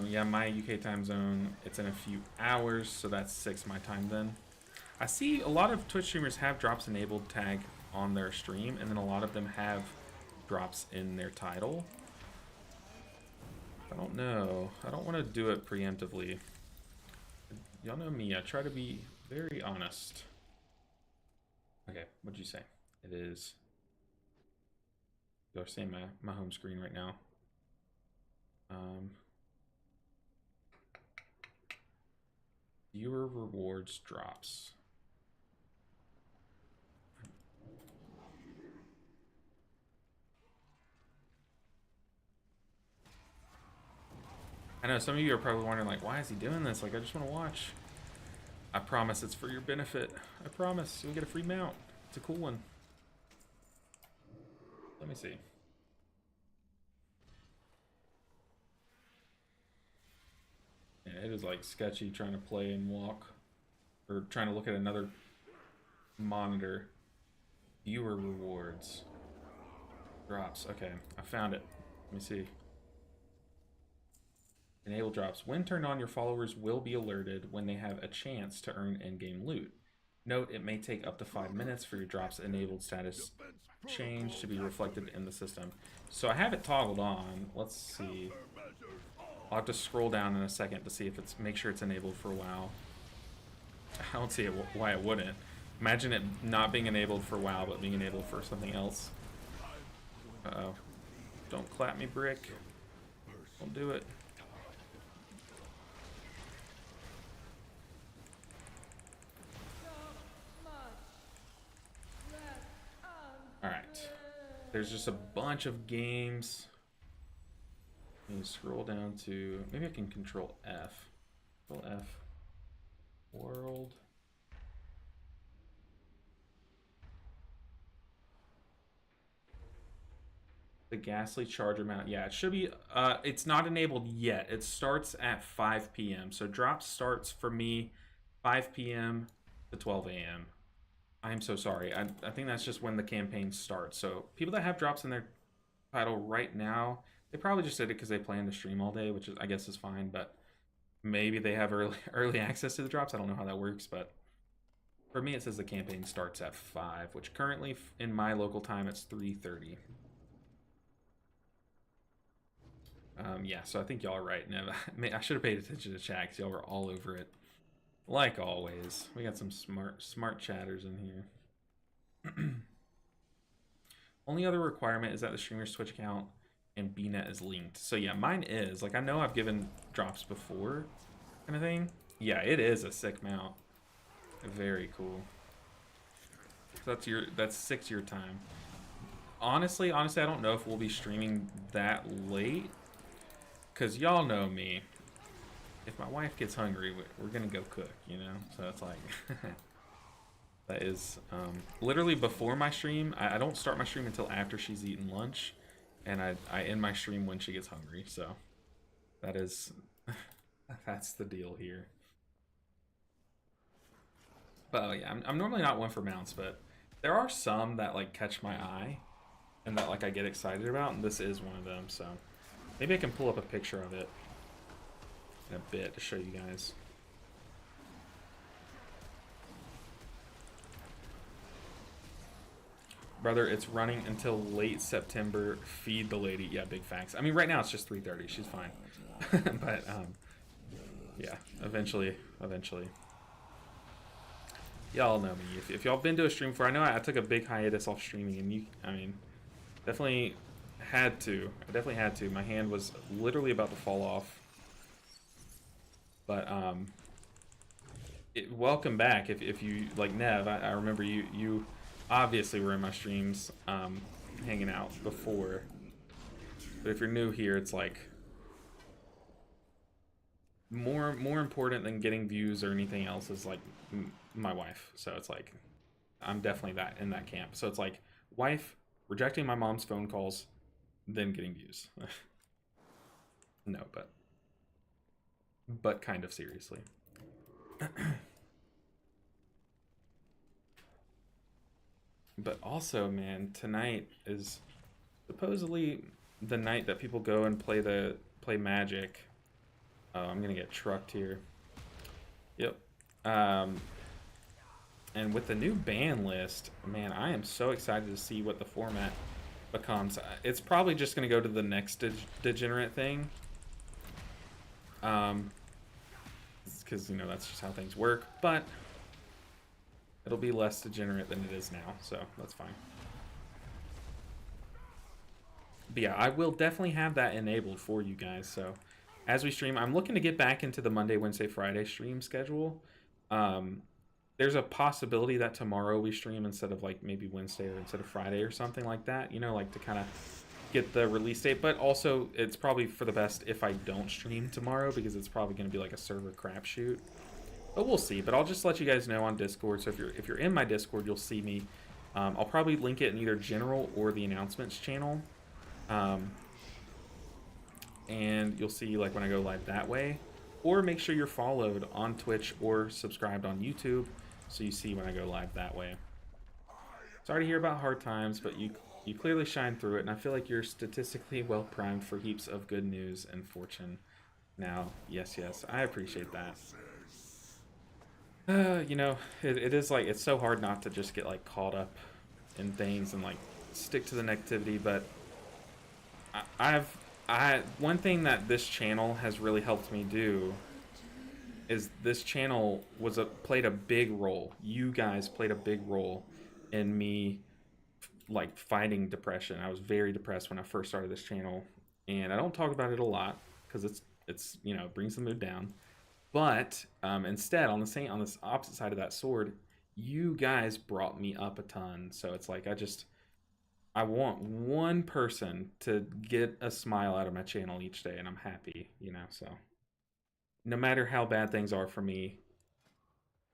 Yeah, my UK time zone, it's in a few hours, so that's 6 my time then. I see a lot of Twitch streamers have drops enabled tag on their stream, and then a lot of them have drops in their title. I don't know. I don't want to do it preemptively. Y'all know me, I try to be very honest. Okay, what'd you say? It is... You're seeing my home screen right now. Viewer rewards drops. I know some of you are probably wondering, like, why is he doing this? Like, I just want to watch. I promise it's for your benefit. I promise you'll get a free mount. It's a cool one. Let me see. Yeah, it is like sketchy trying to play and walk, or trying to look at another monitor. Viewer rewards. Drops. Okay, I found it. Let me see. Enable drops. When turned on, your followers will be alerted when they have a chance to earn in-game loot. Note, it may take up to 5 minutes for your drops enabled status change to be reflected in the system. So I have it toggled on. Let's see. I'll have to scroll down in a second to see if it's, make sure it's enabled for a while. I don't see it, why it wouldn't. Imagine it not being enabled for WoW, but being enabled for something else. Uh-oh. Don't clap me, brick. Don't do it. Alright. There's just a bunch of games. Let me scroll down to... Maybe I can control F. Control F. World. The Ghastly Charger mount. Yeah, it should be... it's not enabled yet. It starts at 5 p.m. So drop starts for me 5 p.m. to 12 a.m. I'm so sorry. I think that's just when the campaign starts. So people that have drops in their title right now, they probably just did it because they plan to stream all day, which is, I guess, is fine. But maybe they have early access to the drops. I don't know how that works, but for me, it says the campaign starts at 5, which currently in my local time it's 3:30. Yeah, so I think y'all are right. No, I should have paid attention to chat because y'all were all over it. Like always, we got some smart chatters in here. Only other requirement is that the streamer's Twitch account and BNet is linked. So yeah, mine is. Like, I know I've given drops before, kind of thing. Yeah, it is a sick mount. Very cool. So that's 6 your time. Honestly, I don't know if we'll be streaming that late, cause y'all know me. If my wife gets hungry, we're gonna go cook, you know? So it's like, that is literally before my stream. I don't start my stream until after she's eaten lunch, and I end my stream when she gets hungry. So that is, that's the deal here. But yeah, I'm normally not one for mounts, but there are some that like catch my eye and that like I get excited about, and this is one of them. So maybe I can pull up a picture of it in a bit to show you guys. Brother, it's running until late September. Feed the lady. Yeah, big facts. I mean, right now it's just 3:30. She's fine. But yeah, eventually. Y'all know me. If y'all been to a stream before, I know I took a big hiatus off streaming, and I mean, definitely had to. I definitely had to. My hand was literally about to fall off. But welcome back. If you like Nev, I remember you obviously were in my streams hanging out before. But if you're new here, it's like more important than getting views or anything else is like my wife. So it's like I'm definitely that in that camp. So it's like wife, rejecting my mom's phone calls, then getting views. No, but kind of seriously. But also, man, tonight is supposedly the night that people go and play Magic. Oh, I'm gonna get trucked here. Yep. Um, and with the new ban list, man, I am so excited to see what the format becomes. It's probably just gonna go to the next degenerate thing. Because you know that's just how things work. But it'll be less degenerate than it is now, so that's fine. But yeah, I will definitely have that enabled for you guys. So as we stream, I'm looking to get back into the Monday, Wednesday, Friday stream schedule. Um, there's a possibility that tomorrow we stream instead of like maybe Wednesday or instead of Friday or something like that. You know, like to kind of get the release date. But also, it's probably for the best if I don't stream tomorrow because it's probably going to be like a server crapshoot. But we'll see. But I'll just let you guys know on Discord. So if you're in my Discord, you'll see me. I'll probably link it in either general or the announcements channel. And you'll see like when I go live that way. Or make sure you're followed on Twitch or subscribed on YouTube so you see when I go live that way. Sorry to hear about hard times, but you clearly shine through it, and I feel like you're statistically well primed for heaps of good news and fortune. Now, yes, I appreciate that. You know, it is like, it's so hard not to just get like caught up in things and like stick to the negativity, but one thing that this channel has really helped me do is this channel played a big role. You guys played a big role in me like fighting depression. I was very depressed when I first started this channel, and I don't talk about it a lot because it's you know, brings the mood down. But instead, on this opposite side of that sword, you guys brought me up a ton. So it's like I want one person to get a smile out of my channel each day, and I'm happy, you know. So no matter how bad things are for me,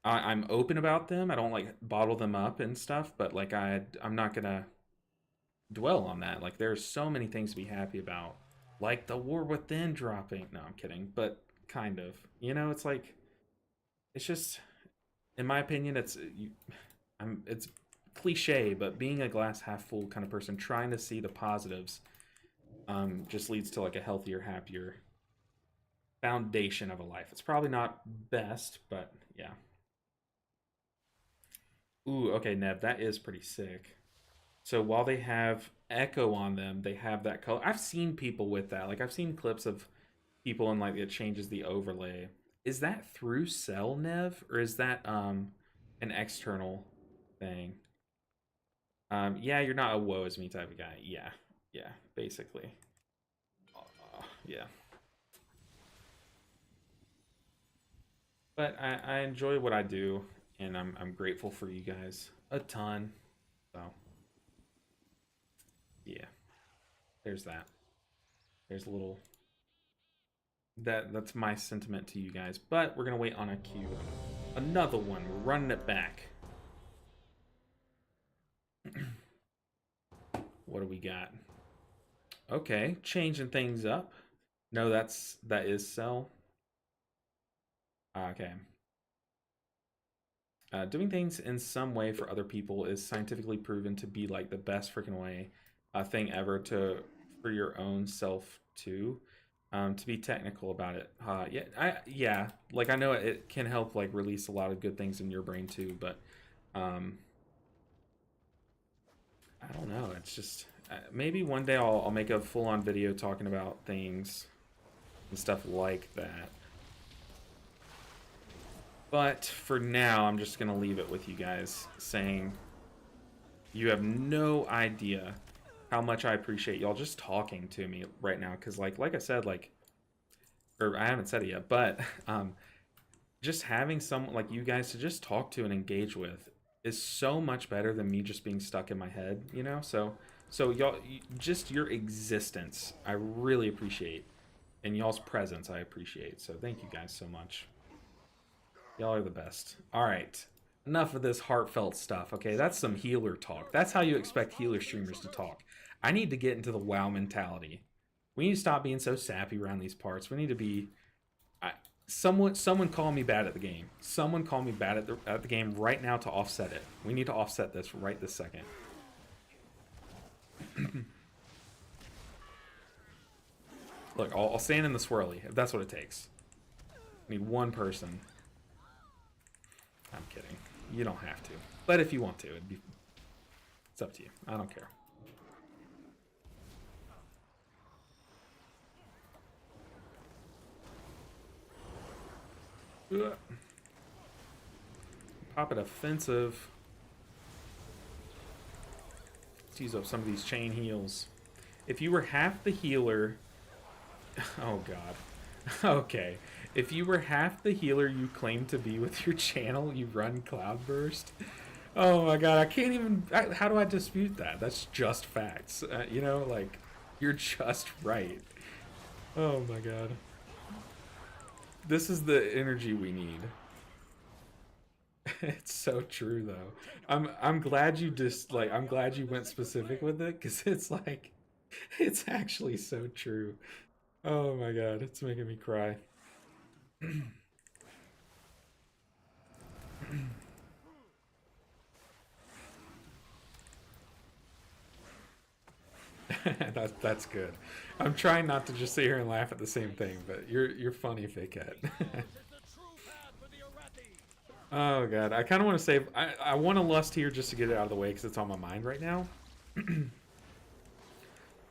I'm open about them. I don't like bottle them up and stuff, but like I'm not gonna dwell on that. Like there's so many things to be happy about, like the War Within dropping. No, I'm kidding, but kind of. You know, it's like it's just, in my opinion, it's cliche, but being a glass half full kind of person, trying to see the positives, just leads to like a healthier, happier foundation of a life. It's probably not best, but yeah. Ooh, okay, Neb, that is pretty sick. So while they have echo on them, they have that color. I've seen people with that. Like I've seen clips of people and like it changes the overlay. Is that through Cell Nev or is that an external thing? Yeah, you're not a woe is me type of guy. Yeah, basically. Yeah. But I enjoy what I do, and I'm grateful for you guys a ton. So yeah, there's that. There's a little that's my sentiment to you guys. But we're gonna wait on a queue. Another one. We're running it back. What do we got? Okay, changing things up. No, that is Cell. Okay. Doing things in some way for other people is scientifically proven to be like the best freaking way thing ever for your own self too. To be technical about it, yeah, like I know it can help like release a lot of good things in your brain too, but I don't know. It's just maybe one day I'll make a full-on video talking about things and stuff like that. But for now, I'm just gonna leave it with you guys saying you have no idea how much I appreciate y'all just talking to me right now. Cause like I said, like, or I haven't said it yet, but just having someone like you guys to just talk to and engage with is so much better than me just being stuck in my head, you know? So y'all, just your existence, I really appreciate. and y'all's presence I appreciate. So thank you guys so much. Y'all are the best. All right. Enough of this heartfelt stuff, okay? That's some healer talk. That's how you expect healer streamers to talk. I need to get into the WoW mentality. We need to stop being so sappy around these parts. We need to be... someone call me bad at the game. Someone call me bad at the game right now to offset it. We need to offset this right this second. Look, I'll stand in the swirly if that's what it takes. I need one person. I'm kidding. You don't have to. But if you want to, it's up to you. I don't care. Ugh. Pop it offensive. Let's use up some of these chain heals. If you were half the healer... Oh, God. Okay. If you were half the healer you claim to be with your channel, you run Cloudburst. Oh, my God. I can't even... how do I dispute that? That's just facts. You know, like, you're just right. Oh, my God. This is the energy we need. It's so true though. I'm glad you I'm glad you went specific with it, because it's like it's actually so true. Oh my God, it's making me cry. That's good. I'm trying not to just sit here and laugh at the same thing, but you're funny, Fakehead. Oh God, I kind of want to save. I want to lust here just to get it out of the way because it's on my mind right now.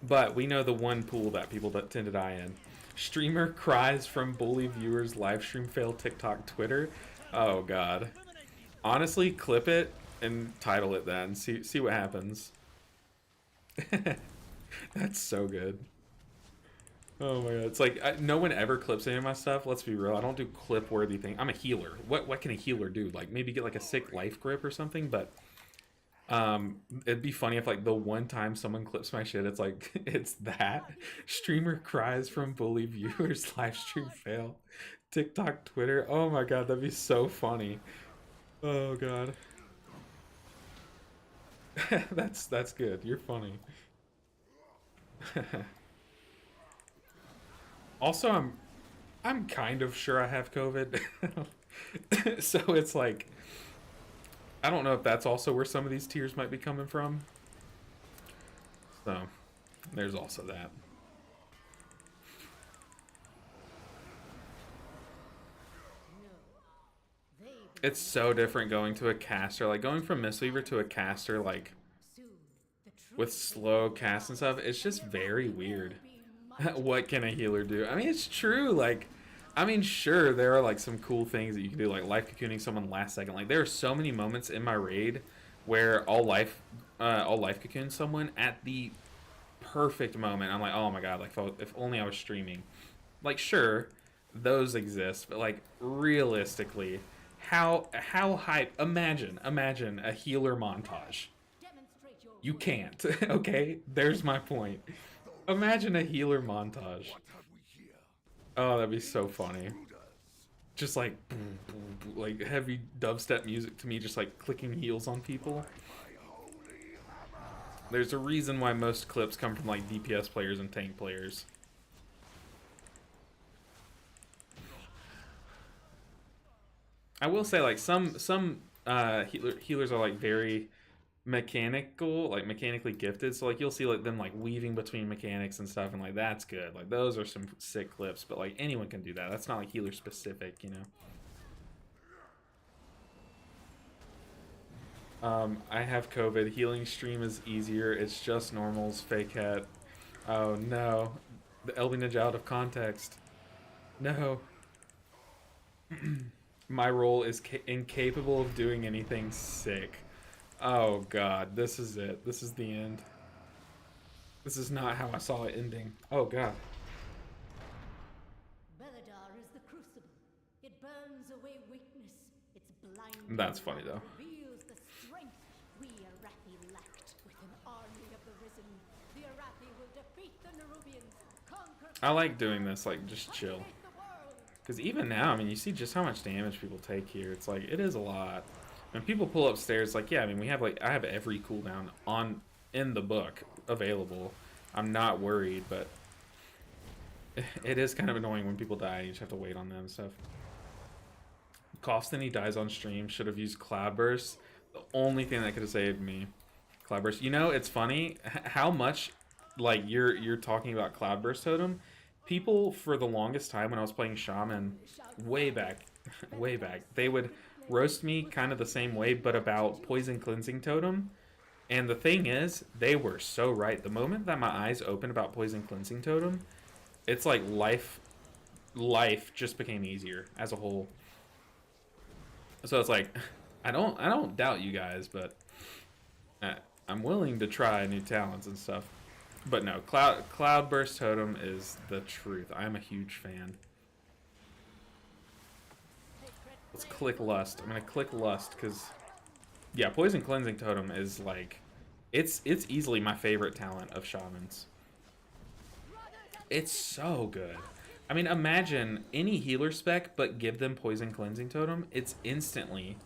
But we know the one pool that people that tend to die in. Streamer cries from bully viewers. Live stream fail. TikTok, Twitter. Oh God. Honestly, clip it and title it then. See what happens. That's so good. Oh my God, it's like no one ever clips any of my stuff. Let's be real. I don't do clip-worthy thing. I'm a healer. What can a healer do? Like maybe get like a sick life grip or something. But it'd be funny if like the one time someone clips my shit, it's like it's that streamer cries from bully viewers. Live stream fail. TikTok, Twitter. Oh my God, that'd be so funny. Oh God. That's good. You're funny. Also, I'm kind of sure I have COVID. So it's like I don't know if that's also where some of these tears might be coming from. So there's also that. It's so different going to a caster, like going from Mistweaver to a caster, like with slow cast and stuff. It's just very weird. What can a healer do? I mean, it's true. Like, I mean, sure, there are like some cool things that you can do, like life cocooning someone last second. Like, there are so many moments in my raid where I'll life cocoon someone at the perfect moment. I'm like, oh my God, like if only I was streaming. Like, sure, those exist, but like realistically, how hype? Imagine a healer montage. You can't. Okay, there's my point. Imagine a healer montage. Oh, that'd be so funny. Just like, boom, boom, boom, like heavy dubstep music to me, just like clicking heals on people. There's a reason why most clips come from like DPS players and tank players. I will say like some healers are like very mechanical, like mechanically gifted, so like you'll see like them like weaving between mechanics and stuff, and like that's good. Like those are some sick clips, but like anyone can do that. That's not like healer specific, you know. I have COVID. Healing stream is easier. It's just normals. Fake hat. Oh no, the LB Ninja out of context. No. My role is incapable of doing anything sick. Oh God, this is it. This is the end. This is not how I saw it ending. Oh God. Beledar is the crucible. It burns away weakness. Its blinding That's funny though. reveals the strength we Arathi lacked. With an army of the risen, the Arathi will defeat the Nerubians, I like doing this, like, just chill. Because even now, I mean, you see just how much damage people take here. It's like, it is a lot. When people pull upstairs, like, yeah, I mean, we have, like, I have every cooldown in the book available. I'm not worried, but it is kind of annoying when people die. You just have to wait on them and stuff. Costin, he dies on stream. Should have used Cloudburst. The only thing that could have saved me. Cloudburst. You know, it's funny how much, like, you're talking about Cloudburst Totem. People, for the longest time when I was playing Shaman, way back, way back, they would roast me kind of the same way, but about Poison Cleansing Totem. And the thing is, they were so right. The moment that my eyes opened about Poison Cleansing Totem, it's like life just became easier as a whole. So it's like, I don't doubt you guys, but I'm willing to try new talents and stuff. But no, Cloudburst Totem is the truth. I'm a huge fan. Let's click Lust. I'm gonna click Lust because, yeah, Poison Cleansing Totem is like, it's easily my favorite talent of Shamans. It's so good. I mean, imagine any healer spec, but give them Poison Cleansing Totem. It's instantly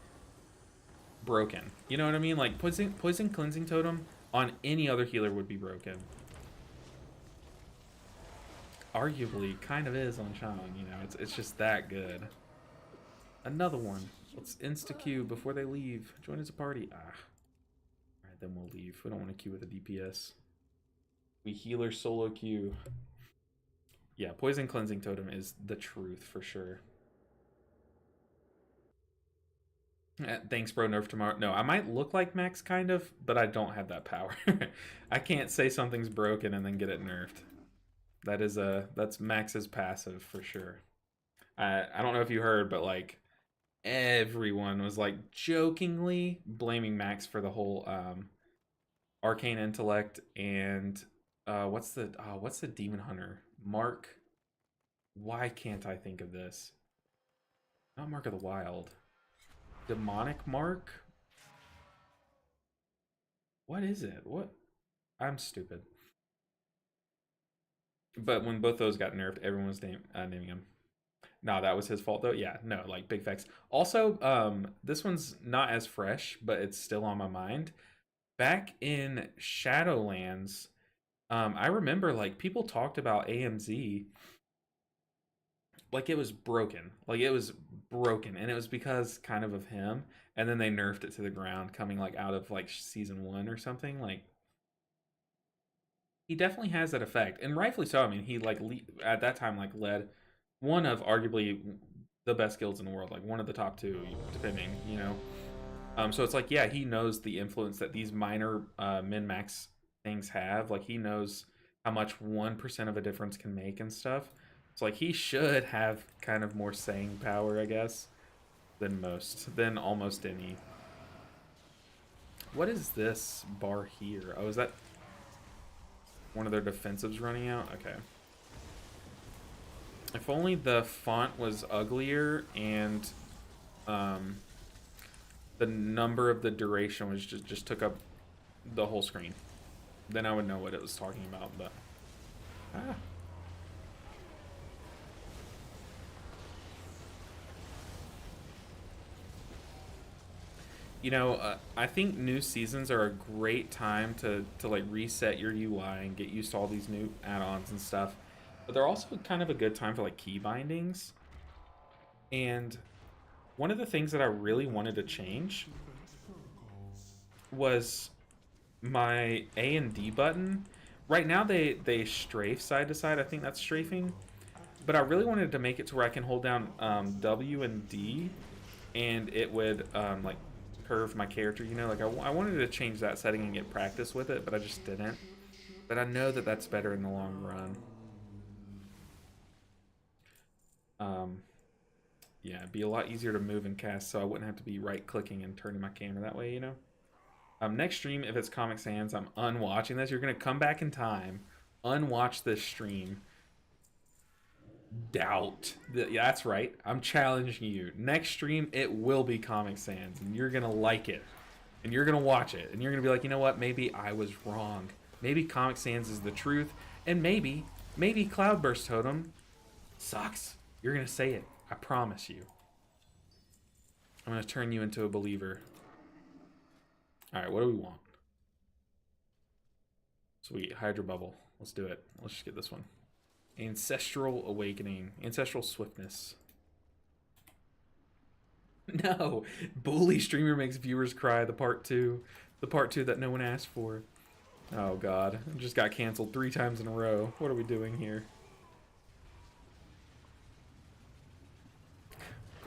broken. You know what I mean? Like, Poison Cleansing Totem on any other healer would be broken. Arguably, kind of is on Shaman, you know? It's just that good. Another one. Let's insta-queue before they leave. Join as a party. Ah. Alright, then we'll leave. We don't want to queue with a DPS. We healer solo queue. Yeah, Poison Cleansing Totem is the truth for sure. Thanks, bro. Nerf tomorrow. No, I might look like Max, kind of, but I don't have that power. I can't say something's broken and then get it nerfed. That's Max's passive for sure. I don't know if you heard, but like everyone was like jokingly blaming Max for the whole arcane intellect and what's the demon hunter? Mark. Why can't I think of this? Not Mark of the Wild. Demonic Mark? What is it? What? I'm stupid. But when both those got nerfed, everyone was naming him. No, that was his fault though. Yeah, no, like big facts. Also, this one's not as fresh, but it's still on my mind. Back in Shadowlands, I remember like people talked about AMZ like it was broken. Like it was broken, and it was because kind of him. And then they nerfed it to the ground, coming like out of like season 1 or something. Like he definitely has that effect, and rightfully so. I mean, he like at that time like led one of arguably the best guilds in the world, like one of the top 2, depending, you know. So it's like, yeah, he knows the influence that these minor min-max things have. Like he knows how much 1% of a difference can make and stuff. So like he should have kind of more saying power, I guess, than almost any. What is this bar here? Oh, is that one of their defensives running out? Okay. If only the font was uglier and the number of the duration was just took up the whole screen, then I would know what it was talking about. But you know, I think new seasons are a great time to like reset your UI and get used to all these new add-ons and stuff. But they're also kind of a good time for like key bindings. And one of the things that I really wanted to change was my A and D button. Right now they strafe side to side. I think that's strafing. But I really wanted to make it to where I can hold down W and D, and it would like curve my character. You know, like I wanted to change that setting and get practice with it, but I just didn't. But I know that that's better in the long run. Yeah, it'd be a lot easier to move and cast, so I wouldn't have to be right-clicking and turning my camera that way, you know? Next stream, if it's Comic Sans, I'm unwatching this. You're going to come back in time, unwatch this stream. Doubt. Yeah, that's right. I'm challenging you. Next stream, it will be Comic Sans, and you're going to like it. And you're going to watch it, and you're going to be like, you know what? Maybe I was wrong. Maybe Comic Sans is the truth, and maybe Maybe Cloudburst Totem sucks. You're gonna say it. I promise you. I'm gonna turn you into a believer. Alright, what do we want? Sweet, Hydro Bubble. Let's do it. Let's just get this one. Ancestral Awakening. Ancestral Swiftness. No! Bully Streamer Makes Viewers Cry, the part 2. The part 2 that no one asked for. Oh god. It just got canceled 3 times in a row. What are we doing here?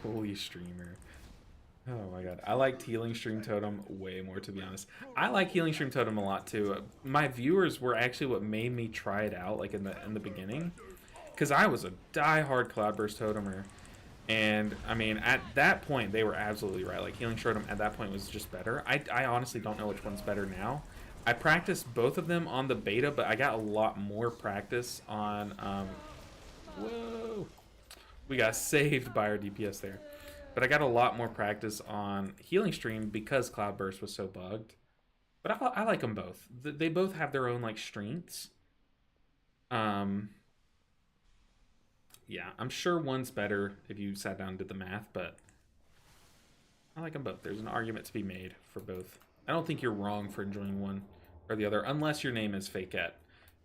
Bully Streamer. Oh my god. I liked Healing Stream Totem way more, to be honest. I like Healing Stream Totem a lot too. My viewers were actually what made me try it out, like in the beginning. Because I was a die-hard Cloudburst Totemer. And, I mean, at that point, they were absolutely right. Like, Healing Totem at that point was just better. I honestly don't know which one's better now. I practiced both of them on the beta, but I got a lot more practice on... whoa! We got saved by our DPS there. But I got a lot more practice on Healing Stream because Cloudburst was so bugged. But I like them both. They both have their own, like, strengths. Yeah, I'm sure one's better if you sat down and did the math, but I like them both. There's an argument to be made for both. I don't think you're wrong for enjoying one or the other, unless your name is Fakette,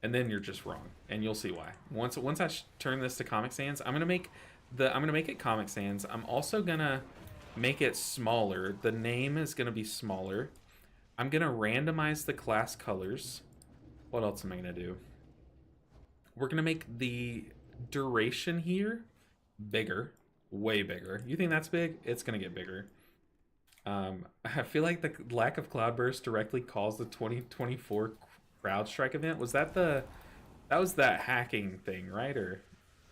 and then you're just wrong, and you'll see why. Once I turn this to Comic Sans, I'm gonna make it Comic Sans. I'm also gonna make it smaller. The name is gonna be smaller. I'm gonna randomize the class colors. What else am I gonna do? We're gonna make the duration here bigger, way bigger. You think that's big? It's gonna get bigger. I feel like the lack of Cloudburst directly caused the 2024 CrowdStrike event. Was that that was that hacking thing, right? Or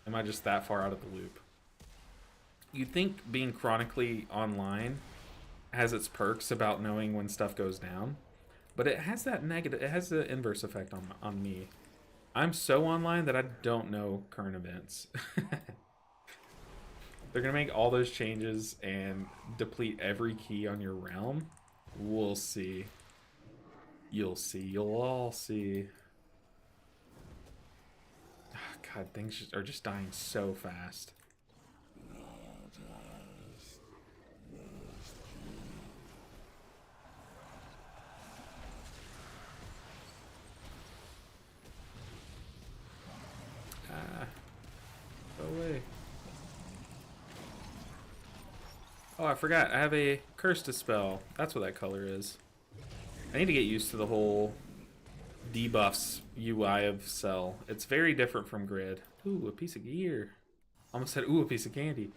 am I just that far out of the loop? You'd think being chronically online has its perks about knowing when stuff goes down, but it has that negative, it has the inverse effect on me. I'm so online that I don't know current events. They're gonna make all those changes and deplete every key on your realm. We'll see. You'll see. You'll all see. Oh, God, things are just dying so fast. Go away. Oh, I forgot. I have a curse to spell. That's what that color is. I need to get used to the whole debuffs UI of Cell. It's very different from Grid. Ooh, a piece of gear. Almost said, ooh, a piece of candy.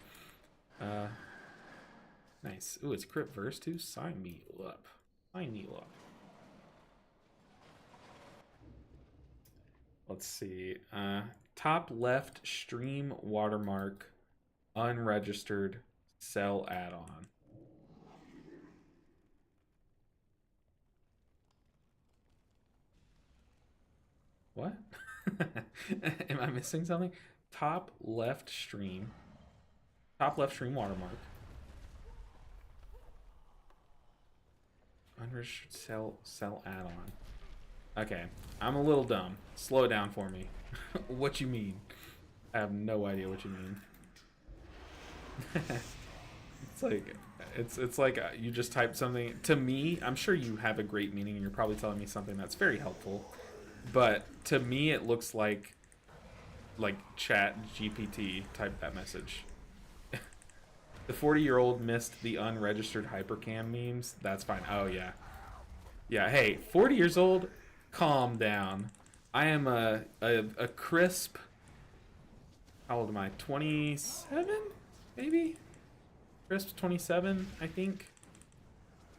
Nice. Ooh, it's crit verse too? Sign me up. Sign me up. Let's see. Top left stream watermark unregistered Cell add-on. What? Am I missing something? Top left stream watermark unregistered cell add-on. Okay, I'm a little dumb. Slow it down for me. What you mean? I have no idea what you mean. It's like you just typed something to me. I'm sure you have a great meaning and you're probably telling me something that's very helpful, but to me it looks like chat GPT typed that message. The 40-year-old missed the unregistered hypercam memes. That's fine. Oh yeah, hey, 40 years old, calm down. I am a crisp, how old am I, 27 maybe? Crisp 27, I think.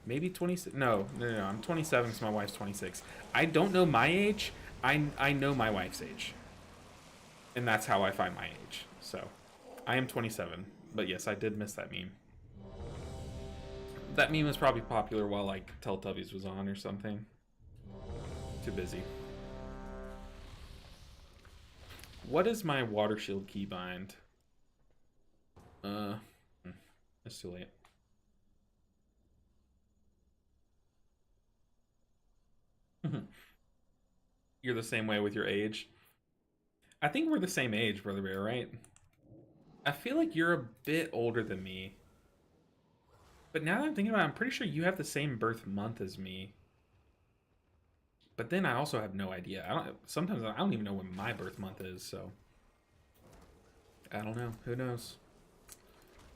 Maybe 26. No, I'm 27 because my wife's 26. I don't know my age. I know my wife's age. And that's how I find my age. So, I am 27. But yes, I did miss that meme. That meme was probably popular while, like, Teletubbies was on or something. Too busy. What is my water shield keybind? It's too late. You're the same way with your age. I think we're the same age, Brother Bear, right? I feel like you're a bit older than me. But now that I'm thinking about it, I'm pretty sure you have the same birth month as me. But then I also have no idea. Sometimes I don't even know when my birth month is, so I don't know. Who knows?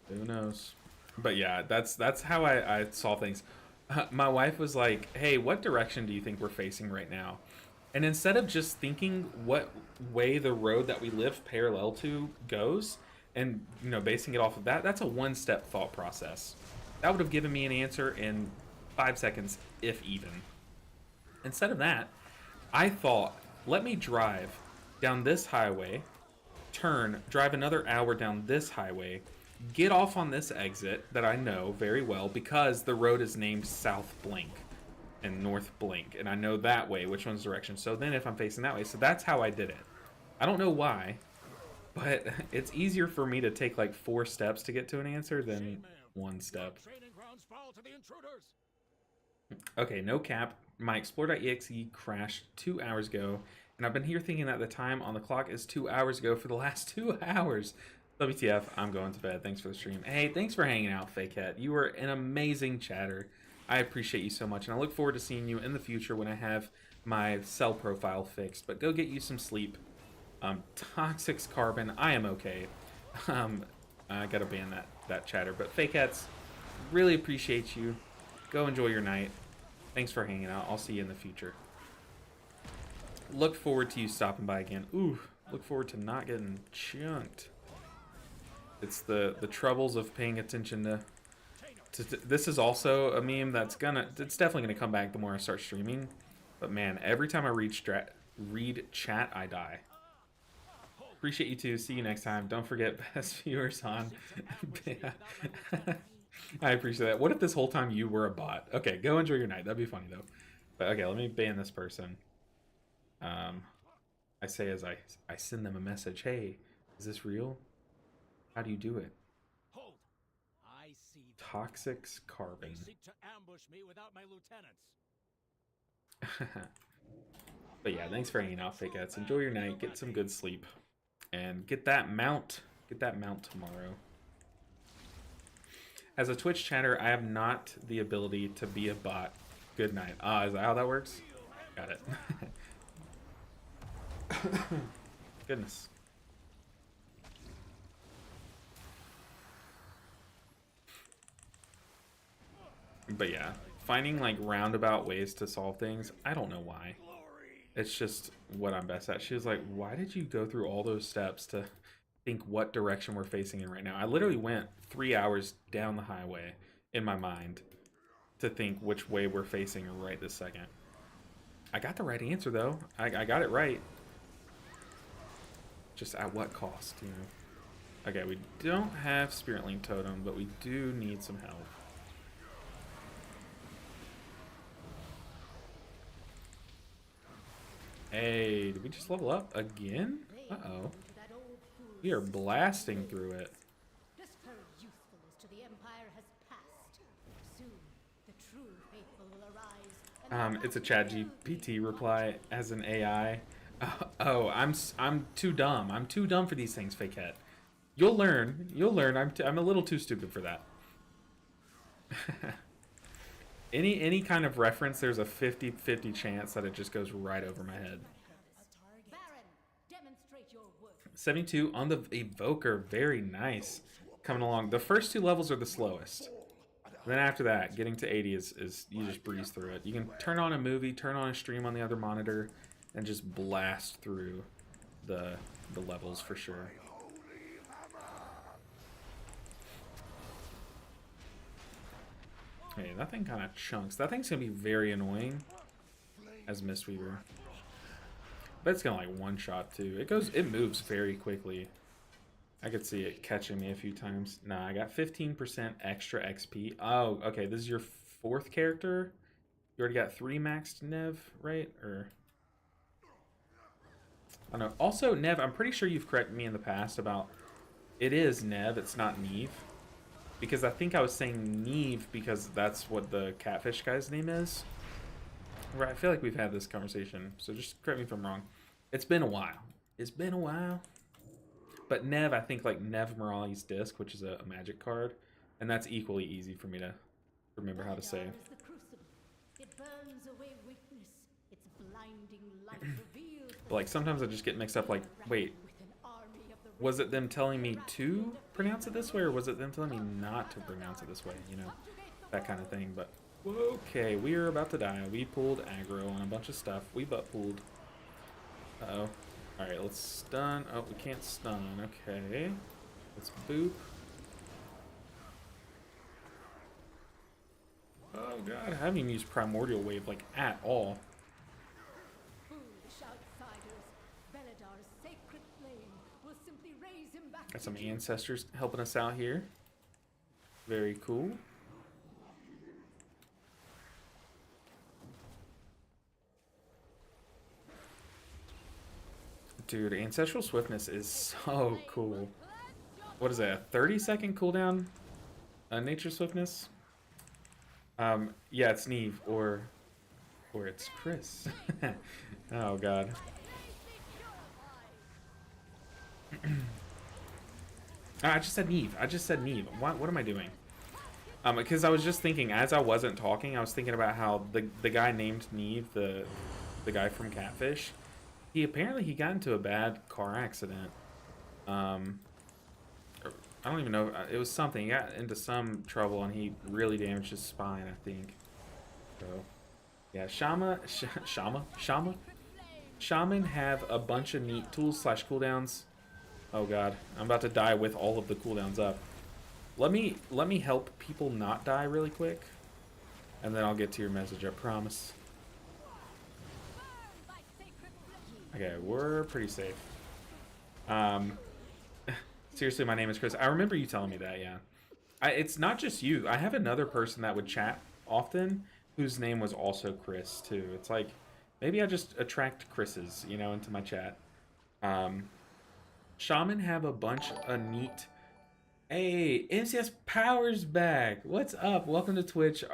Who knows? But yeah, that's how I saw things. My wife was like, "Hey, what direction do you think we're facing right now?" And instead of just thinking what way the road that we live parallel to goes, and basing it off of that, that's a one-step thought process. That would have given me an answer in 5 seconds, if even. Instead of that, I thought, let me drive down this highway, turn, drive another hour down this highway, get off on this exit that I know very well because the road is named South Blink and North Blink, and I know that way which one's direction. So then if I'm facing that way, so that's how I did it. I don't know why, but it's easier for me to take like 4 steps to get to an answer than 1 step. Okay, no cap. My Explore.exe crashed 2 hours ago, and I've been here thinking that the time on the clock is 2 hours ago for the last 2 hours. WTF, I'm going to bed. Thanks for the stream. Hey, thanks for hanging out, Fakehead. You were an amazing chatter. I appreciate you so much, and I look forward to seeing you in the future when I have my cell profile fixed. But go get you some sleep. Toxic Carbon, I am okay. I gotta ban that chatter. But Fakeheads, really appreciate you. Go enjoy your night. Thanks for hanging out. I'll see you in the future. Look forward to you stopping by again. Ooh, look forward to not getting chunked. It's the troubles of paying attention to this is also a meme that's it's definitely gonna come back the more I start streaming. But man, every time I read chat, I die. Appreciate you too. See you next time. Don't forget best viewers on. I appreciate that. What if this whole time you were a bot? Okay, go enjoy your night. That'd be funny though. But okay, let me ban this person. I say as I send them a message. Hey, is this real? How do you do it? Hold. I see. Toxic Carbon. They seek to ambush me without my lieutenants. But yeah, thanks for hanging out, Fakeheads. Enjoy your night. Get some good sleep. And get that mount. Get that mount tomorrow. As a Twitch chatter, I have not the ability to be a bot. Good night. Ah, is that how that works? Got it. Goodness. But yeah, finding like roundabout ways to solve things, I don't know why. It's just what I'm best at. She was like, why did you go through all those steps to think what direction we're facing in right now? I literally went 3 hours down the highway in my mind to think which way we're facing right this second. I got the right answer though. I got it right. Just at what cost, you know? Okay, we don't have Spirit Link Totem, but we do need some help. Hey, did we just level up again? Uh-oh. We are blasting through it. Just her usefulness to the Empire has passed. Soon, the true faithful will arise. It's a ChatGPT reply as an AI. Oh, I'm too dumb. I'm too dumb for these things, Fakehead. You'll learn. You'll learn. I'm a little too stupid for that. Any kind of reference, there's a 50-50 chance that it just goes right over my head. Baron, demonstrate your work. 72 on the Evoker. Very nice. Coming along. The first 2 levels are the slowest. Then after that, getting to 80 is you just breeze through it. You can turn on a movie, turn on a stream on the other monitor, and just blast through the levels for sure. Hey, that thing kind of chunks. That thing's gonna be very annoying as Mistweaver. But it's gonna like one-shot too. It moves very quickly. I could see it catching me a few times. Nah, I got 15% extra XP. Oh, okay, this is your 4th character? You already got 3 maxed Nev, right? Or I don't know. Also, Nev, I'm pretty sure you've corrected me in the past about it is Nev, it's not Neve. Because I think I was saying Neve because that's what the catfish guy's name is. Right, I feel like we've had this conversation, so just correct me if I'm wrong. It's been a while. It's been a while. But Nev, I think like Nev Morali's Disc, which is a magic card, and that's equally easy for me to remember how to say. Lidar is the crucible. It burns away weakness. Its blinding light reveals But like sometimes I just get mixed up. Like, wait, with an army of the was it them telling me to pronounce it this way, or was it them telling me not to pronounce it this way? You know, that kind of thing. But okay, we are about to die. We pulled aggro on a bunch of stuff. We butt pulled. Uh-oh. Alright, let's stun. Oh, we can't stun. Okay. Let's boop. Oh god, I haven't even used Primordial Wave, like, at all. foolish outsiders. Belidar's sacred flame will simply raise him back. Got some ancestors helping us out here. Very cool. Dude, Ancestral Swiftness is so cool. What is that, a 30-second cooldown? Nature Swiftness? Yeah, it's Neve, or it's Chris. Oh god. I just said Neve. I just said Neve. What am I doing? Because I was just thinking, as I wasn't talking, I was thinking about how the guy named Neve, the guy from Catfish, he got into a bad car accident. I don't even know. It was something. He got into some trouble and he really damaged his spine, I think. So, yeah, Shaman have a bunch of neat tools slash cooldowns. Oh god, I'm about to die with all of the cooldowns up. Let me help people not die really quick, and then I'll get to your message. I promise. Okay, we're pretty safe. Seriously, my name is Chris. I remember you telling me that, yeah. It's not just you. I have another person that would chat often whose name was also Chris, too. It's like, maybe I just attract Chris's, you know, into my chat. Shaman have a bunch of neat... Hey, MCS Power's back. What's up? Welcome to Twitch.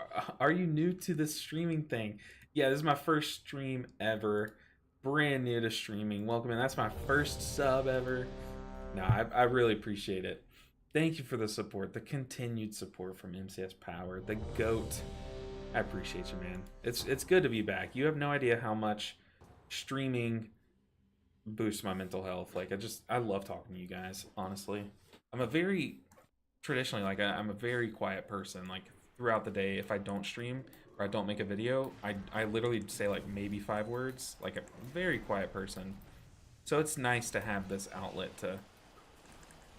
Are you new to this streaming thing? Yeah, this is my first stream ever. Brand new to streaming. Welcome in. That's my first sub ever. No, I really appreciate it. Thank you for the support, the continued support from MCS Power, the GOAT. I appreciate you, man. It's good to be back. You have no idea how much streaming boosts my mental health. Like, I love talking to you guys, honestly. I'm a very, traditionally, like, I'm a very quiet person. Like, throughout the day, if I don't stream or I don't make a video, I literally say, like, maybe 5 words. Like, a very quiet person. So it's nice to have this outlet to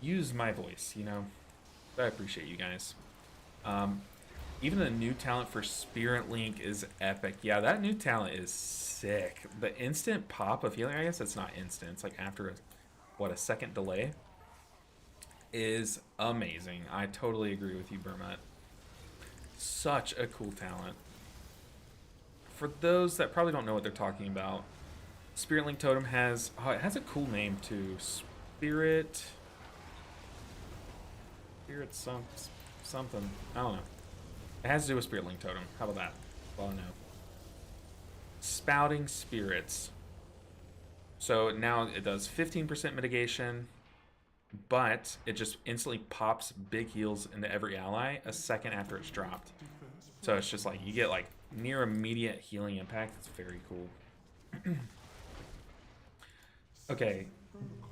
use my voice, you know. I appreciate you guys. Even the new talent for Spirit Link is epic. Yeah, that new talent is sick. The instant pop of healing, I guess it's not instant. It's like after a second delay, is amazing. I totally agree with you, Burmat. Such a cool talent. For those that probably don't know what they're talking about, Spirit Link Totem has... Oh, it has a cool name, too. Spirit something. I don't know. It has to do with Spirit Link Totem. How about that? Well, I know. Spouting Spirits. So now it does 15% mitigation, but it just instantly pops big heals into every ally a second after it's dropped. So it's just like, you get like near immediate healing impact. It's very cool. Okay.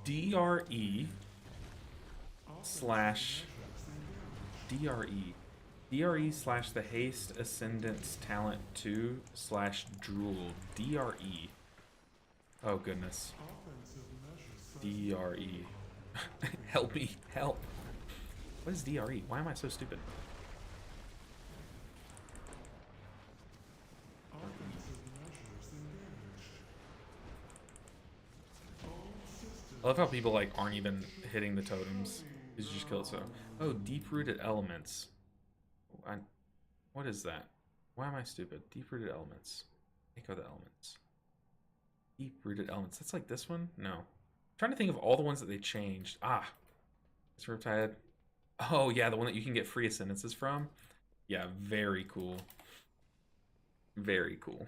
DRE slash the Haste Ascendance Talent 2 slash Drool. DRE. Oh goodness. DRE. Help me. Help. What is DRE? Why am I so stupid? I love how people like aren't even hitting the totems. You just kill it so. Oh, deep-rooted elements. What is that? Why am I stupid? Deep-rooted elements. Echo the elements. Deep-rooted elements. That's like this one? No. I'm trying to think of all the ones that they changed. Ah. It's Riptide. Oh, yeah, the one that you can get free ascendances from. Yeah, very cool. Very cool.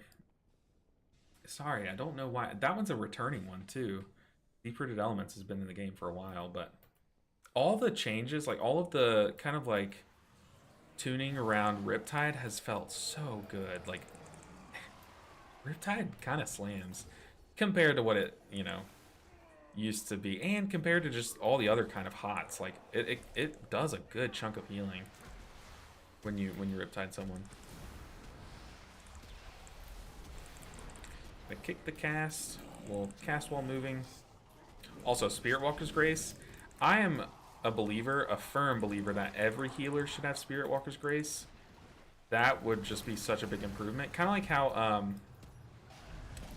Sorry, I don't know why. That one's a returning one, too. Deep-rooted elements has been in the game for a while, but all the changes, like all of the kind of like tuning around Riptide has felt so good. Like Riptide kind of slams compared to what it, used to be, and compared to just all the other kind of hots. Like it does a good chunk of healing when you Riptide someone. I kick the cast. We'll cast while moving. Also, Spirit Walker's Grace. I am a believer, a firm believer, that every healer should have Spirit Walker's Grace. That would just be such a big improvement. Kind of like how,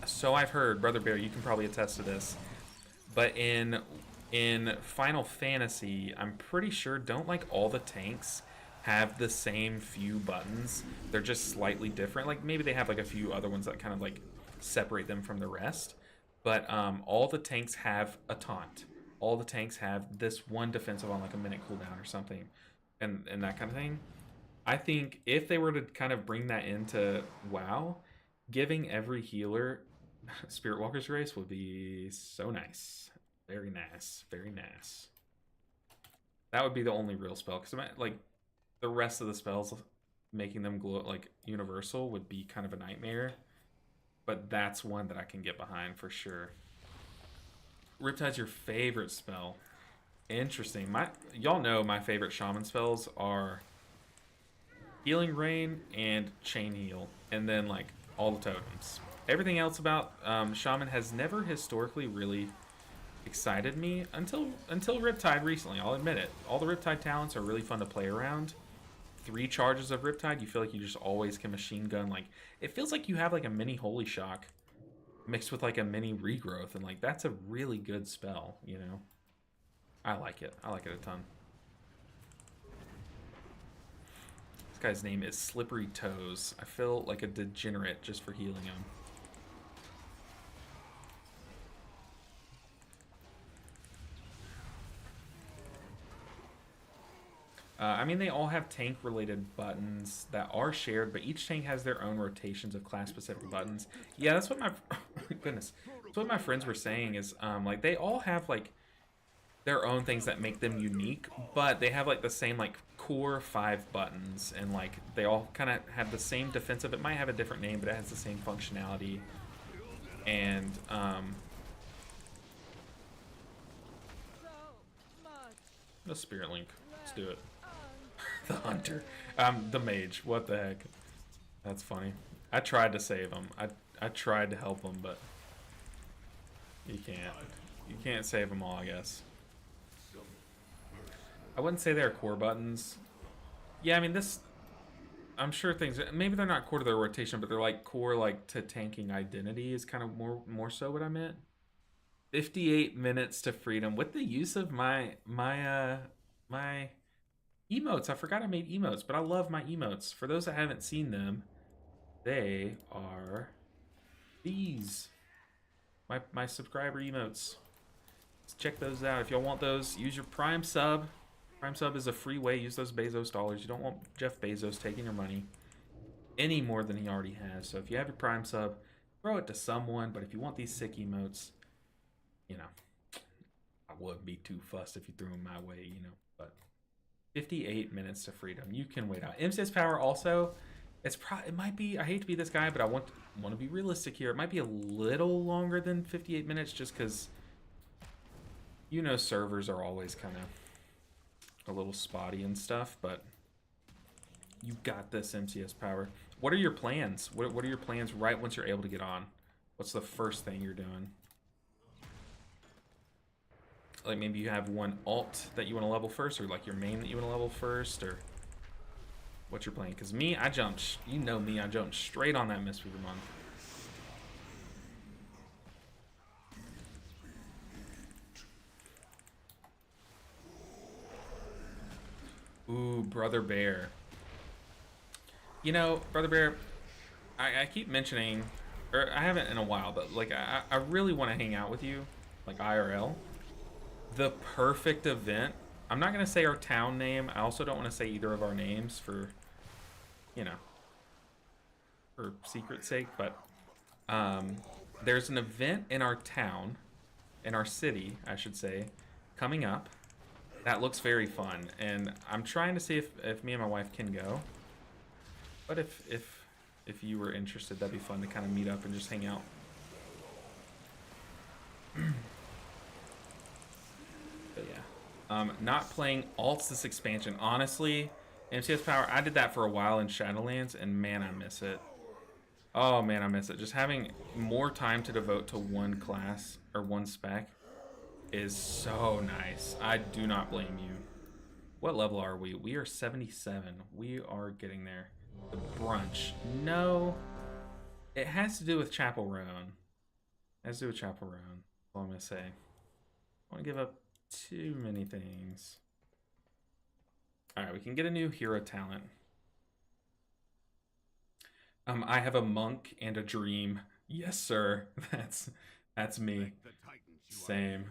so I've heard, Brother Bear, you can probably attest to this, but in Final Fantasy, I'm pretty sure, don't like all the tanks have the same few buttons? They're just slightly different. Like maybe they have like a few other ones that kind of like separate them from the rest. But all the tanks have a taunt. All the tanks have this one defensive on like a minute cooldown or something, and that kind of thing. I think if they were to kind of bring that into WoW, giving every healer Spirit Walker's Grace would be so nice. Very nice. Very nice. That would be the only real spell, because like the rest of the spells, making them glow like universal would be kind of a nightmare. But that's one that I can get behind for sure. Riptide's your favorite spell. Interesting. Y'all know my favorite Shaman spells are Healing Rain and Chain Heal, and then like all the totems. Everything else about Shaman has never historically really excited me until Riptide recently. I'll admit it. All the Riptide talents are really fun to play around. 3 charges of Riptide, you feel like you just always can machine gun. Like it feels like you have like a mini Holy Shock mixed with like a mini Regrowth, and like that's a really good spell, I like it. I like it a ton. This guy's name is Slippery Toes. I feel like a degenerate just for healing him. I mean, they all have tank-related buttons that are shared, but each tank has their own rotations of class-specific buttons. Yeah, that's what my goodness. That's what my friends were saying is like they all have like their own things that make them unique, but they have like the same like core 5 buttons, and like they all kind of have the same defensive. It might have a different name, but it has the same functionality. And the Spirit Link. Let's do it. The Hunter. The Mage. What the heck? That's funny. I tried to save him. I tried to help him, but you can't. You can't save them all, I guess. I wouldn't say they're core buttons. Yeah, I mean this. I'm sure things. Maybe they're not core to their rotation, but they're like core like to tanking identity is kind of more so what I meant. 58 minutes to freedom with the use of my emotes. I forgot I made emotes, but I love my emotes. For those that haven't seen them, they are these. My subscriber emotes. Let's check those out. If y'all want those, use your Prime sub. Prime sub is a free way. Use those Bezos dollars. You don't want Jeff Bezos taking your money any more than he already has. So if you have your Prime sub, throw it to someone. But if you want these sick emotes, I wouldn't be too fussed if you threw them my way, But 58 minutes to freedom. You can wait out. MCS power also, it might be, I hate to be this guy, but I want to be realistic here. It might be a little longer than 58 minutes just because, servers are always kind of a little spotty and stuff, but you got this, MCS power. What are your plans? What are your plans right once you're able to get on? What's the first thing you're doing? Like maybe you have one alt that you want to level first, or like your main that you want to level first, or what you're playing. Because me, I jumped, I jumped straight on that Mistweaver month. Ooh, Brother Bear. Brother Bear, I keep mentioning, or I haven't in a while, but like I really want to hang out with you, like IRL. The perfect event. I'm not going to say our town name. I also don't want to say either of our names for secret's sake, but there's an event in our town in our city, I should say, coming up. That looks very fun, and I'm trying to see if me and my wife can go. But if you were interested, that'd be fun to kind of meet up and just hang out. But yeah, not playing alts this expansion. Honestly, MCS Power, I did that for a while in Shadowlands, and man, I miss it. Oh man, I miss it. Just having more time to devote to one class or one spec is so nice. I do not blame you. What level are we? We are 77. We are getting there. The brunch. No. It has to do with Chapel Roan. It has to do with Chapel Roan. That's all I'm going to say. I want to give up too many things. Alright, we can get a new hero talent. I have a monk and a dream. Yes, sir. That's me. Same.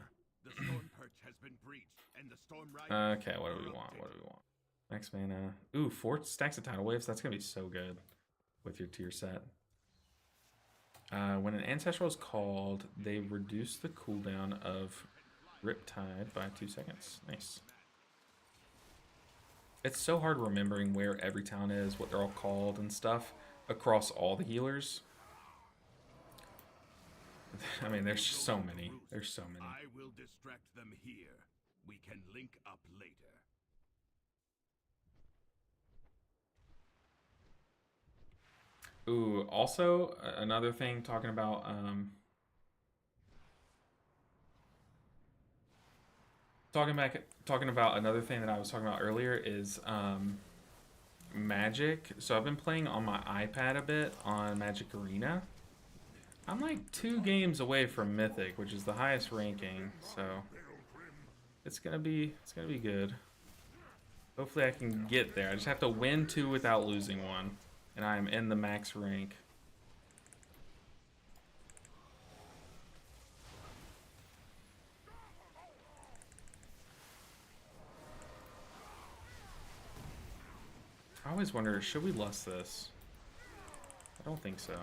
Okay, what do we want? What do we want? Max mana. Ooh, 4 stacks of tidal waves. That's gonna be so good with your tier set. When an ancestral is called, they reduce the cooldown of Riptide by 2 seconds. Nice. It's so hard remembering where every town is, what they're all called and stuff across all the healers. I mean, there's just so many. There's so many. I will distract them here. We can link up later. Ooh, also another thing talking about talking about another thing that I was talking about earlier is Magic. So I've been playing on my iPad a bit on Magic Arena. I'm like 2 games away from Mythic, which is the highest ranking, so it's gonna be good. Hopefully I can get there. I just have to win 2 without losing 1, and I'm in the max rank. I always wonder, should we lust this? I don't think so.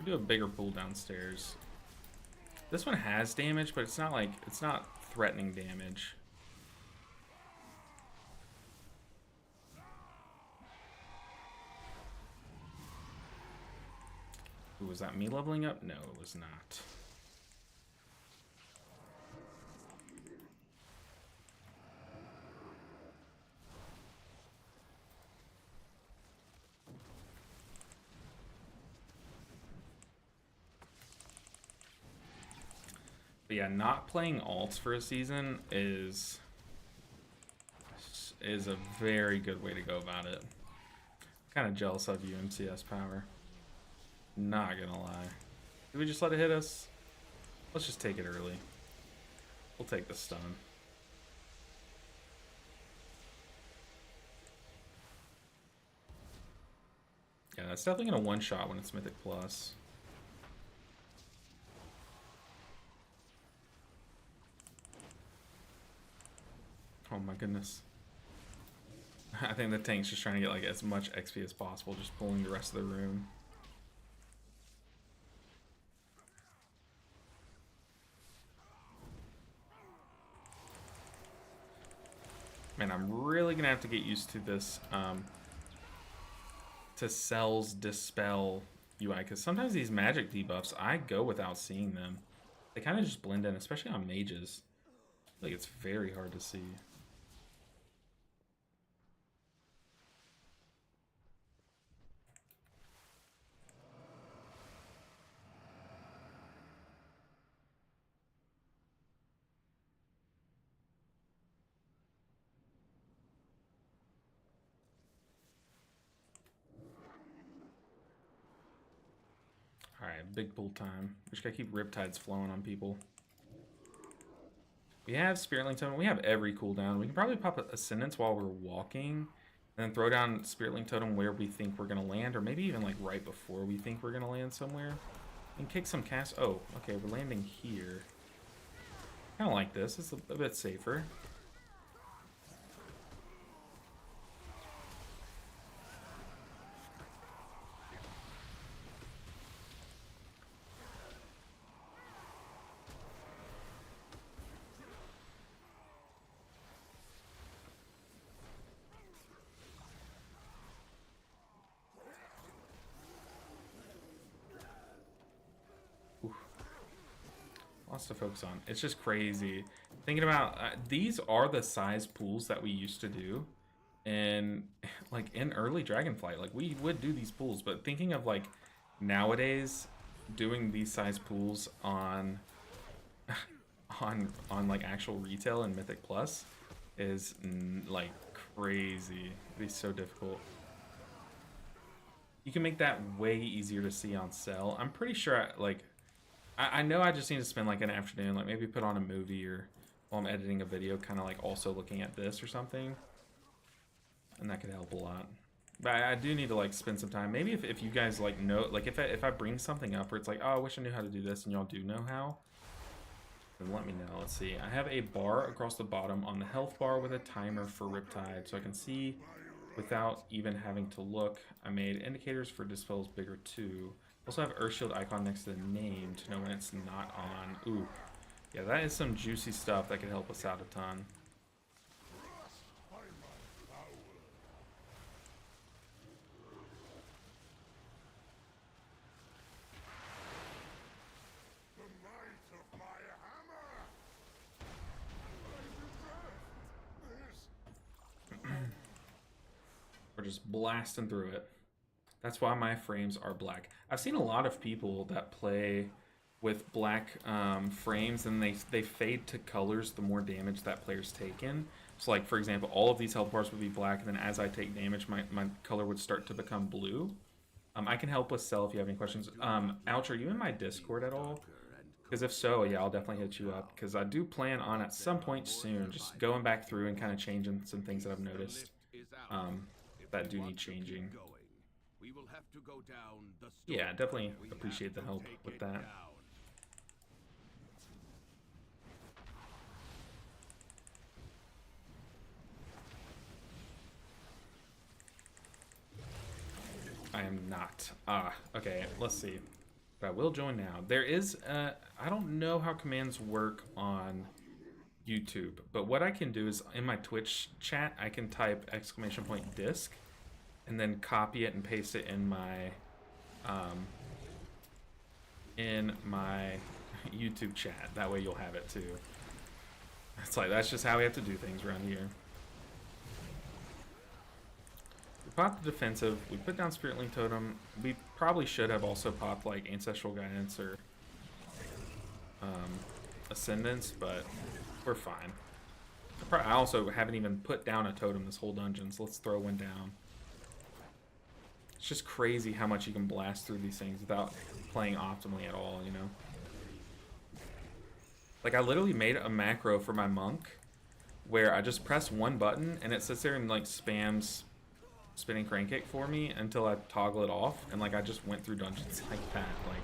We do a bigger pool downstairs. This one has damage, but it's not threatening damage. Ooh, was that me leveling up? No, it was not. But yeah, not playing alts for a season is a very good way to go about it. Kind of jealous of you, MCS Power. Not gonna lie. Did we just let it hit us? Let's just take it early. We'll take the stun. Yeah, that's definitely gonna one-shot when it's Mythic Plus. Oh my goodness. I think the tank's just trying to get like as much XP as possible, just pulling the rest of the room. Man, I'm really gonna have to get used to this to Cell's Dispel UI, because sometimes these magic debuffs, I go without seeing them. They kind of just blend in, especially on mages. Like, it's very hard to see. Alright, big pull time. We just gotta keep Riptides flowing on people. We have Spiritling Totem. We have every cooldown. We can probably pop Ascendance while we're walking, and then throw down Spiritling Totem where we think we're gonna land, or maybe even like right before we think we're gonna land somewhere. And kick some cast. Oh, okay, we're landing here. Kind of like this. It's a bit safer. Lots to focus on. It's just crazy. Thinking about these are the size pools that we used to do, and like in early Dragonflight, like we would do these pools. But thinking of like nowadays, doing these size pools on on like actual retail and Mythic Plus is like crazy. It'd be so difficult. You can make that way easier to see on sale. I'm pretty sure I know I just need to spend like an afternoon, like maybe put on a movie or while I'm editing a video, kind of like also looking at this or something, and that could help a lot. But I do need to like spend some time. Maybe if you guys like know, like if I bring something up where it's like, oh, I wish I knew how to do this, and y'all do know how, then let me know. Let's see. I have a bar across the bottom on the health bar with a timer for Riptide, so I can see without even having to look. I made indicators for dispels bigger too. Also have Earthshield icon next to the name to know when it's not on. Ooh. Yeah, that is some juicy stuff that could help us out a ton. We're just blasting through it. That's why my frames are black. I've seen a lot of people that play with black frames, and they fade to colors the more damage that player's taken. So like, for example, all of these health bars would be black, and then as I take damage, my color would start to become blue. I can help with Cell if you have any questions. Ouch, are you in my Discord at all? Because if so, yeah, I'll definitely hit you up. Because I do plan on at some point soon just going back through and kind of changing some things that I've noticed that do need changing. We will have to go down the Yeah, definitely appreciate the help with that. I am not. Okay, let's see. But I will join now. There is, I don't know how commands work on YouTube, but what I can do is in my Twitch chat, I can type !disc and then copy it and paste it in my YouTube chat. That way you'll have it too. It's like, that's just how we have to do things around here. We popped the defensive, we put down Spirit Link Totem. We probably should have also popped like Ancestral Guidance or Ascendance, but we're fine. I also haven't even put down a totem this whole dungeon, so let's throw one down. It's just crazy how much you can blast through these things without playing optimally at all, you know? Like, I literally made a macro for my monk where I just press one button and it sits there and like spams spinning crank kick for me until I toggle it off, and like I just went through dungeons like that. Like,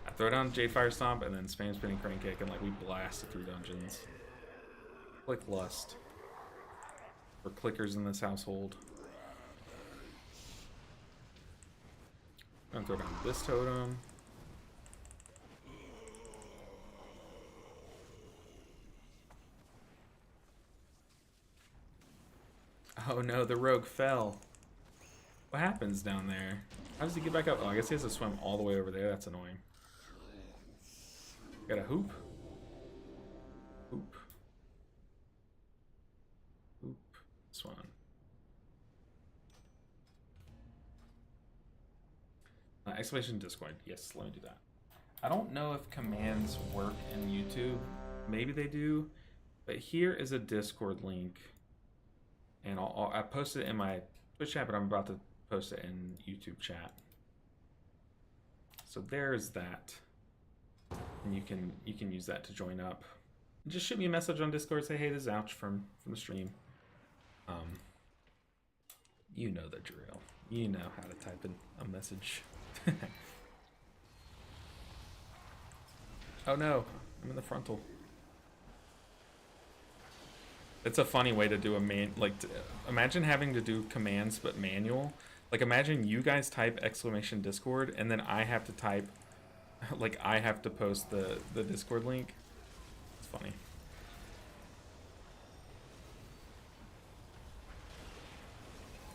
I throw down Jade Fire Stomp and then spam spinning crank kick, and like we blasted through dungeons. Click Lust. We're clickers in this household. I'm gonna throw down this totem. Oh no, the rogue fell. What happens down there? How does he get back up? Oh, I guess he has to swim all the way over there. That's annoying. Got a hoop. Hoop. Hoop. This one. Exclamation Discord. Yes, let me do that. I don't know if commands work in YouTube. Maybe they do. But here is a Discord link. And I posted it in my Twitch chat, but I'm about to post it in YouTube chat. So there's that. And you can use that to join up. Just shoot me a message on Discord. Say, hey, this is Ouch from the stream. You know the drill. You know how to type in a message. Oh no, I'm in the frontal. It's a funny way to do imagine having to do commands but manual. Like, imagine you guys type exclamation Discord and then I have to type, like, I have to post the Discord link. It's funny.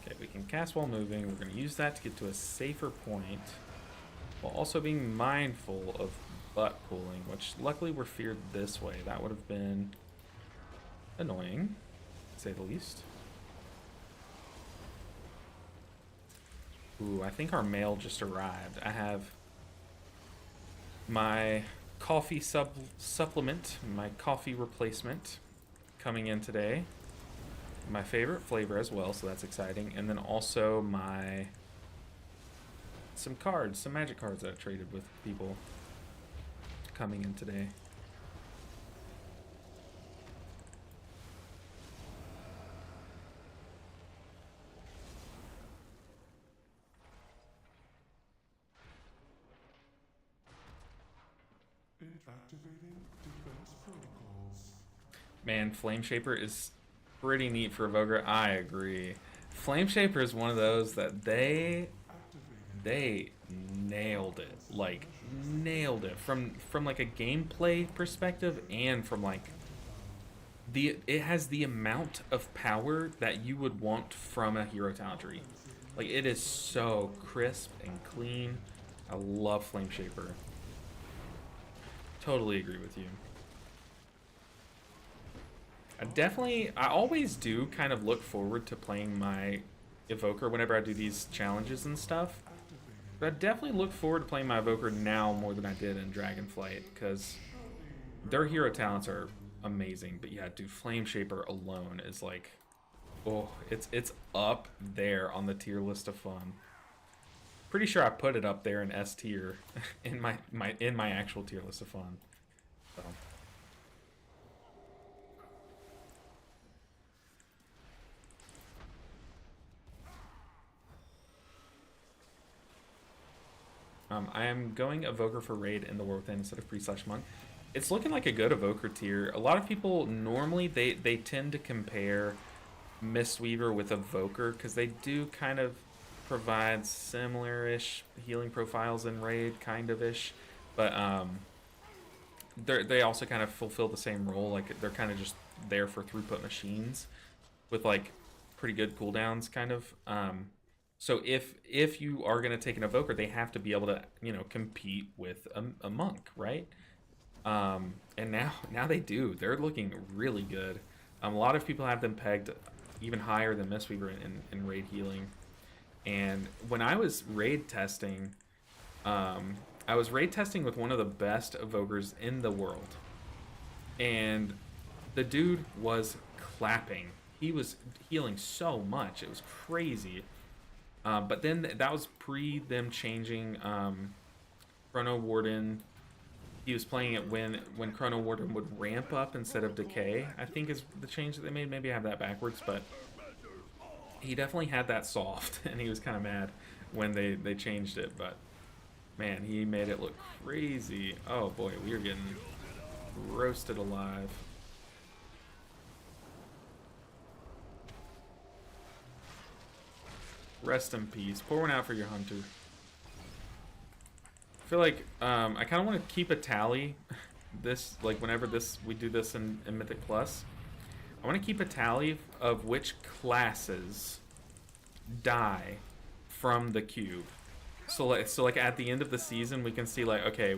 Okay, we can cast while moving. We're going to use that to get to a safer point while also being mindful of butt pulling, which luckily we're feared this way. That would have been annoying, to say the least. Ooh, I think our mail just arrived. I have my coffee supplement, my coffee replacement coming in today. My favorite flavor as well, so that's exciting. And then also some cards, some magic cards that I traded with people coming in today. Activating defense protocols. Man, Flame Shaper is pretty neat for Evoker. I agree. Flame Shaper is one of those that they nailed it. Like nailed it from like a gameplay perspective, and from like it has the amount of power that you would want from a hero talent tree. Like, it is so crisp and clean. I love Flame Shaper. Totally agree with you. I always do kind of look forward to playing my Evoker whenever I do these challenges and stuff. But I definitely look forward to playing my Evoker now more than I did in Dragonflight, because their hero talents are amazing. But yeah, dude, Flame Shaper alone is like, oh, it's up there on the tier list of fun. Pretty sure I put it up there in S tier in my actual tier list of fun. So. I am going Evoker for Raid in the War Within instead of Priest/Monk. It's looking like a good Evoker tier. A lot of people normally they tend to compare Mistweaver with Evoker because they do kind of provide similar-ish healing profiles in Raid, kind of-ish, but they also kind of fulfill the same role. Like, they're kind of just there for throughput machines with like pretty good cooldowns, kind of. So if you are going to take an Evoker, they have to be able to, you know, compete with a Monk, right? And now they do. They're looking really good. A lot of people have them pegged even higher than Mistweaver in raid healing. And when I was raid testing, I was raid testing with one of the best Evokers in the world. And the dude was clapping. He was healing so much. It was crazy. But then that was pre them changing Chrono Warden. He was playing it when Chrono Warden would ramp up instead of decay, I think is the change that they made. Maybe I have that backwards, but he definitely had that soft, and he was kind of mad when they changed it. But man, he made it look crazy. Oh boy, we are getting roasted alive. Rest in peace. Pour one out for your hunter. I feel like I kind of want to keep a tally. This, like, whenever we do this in Mythic Plus, I want to keep a tally of which classes die from the cube. So like at the end of the season, we can see like, okay,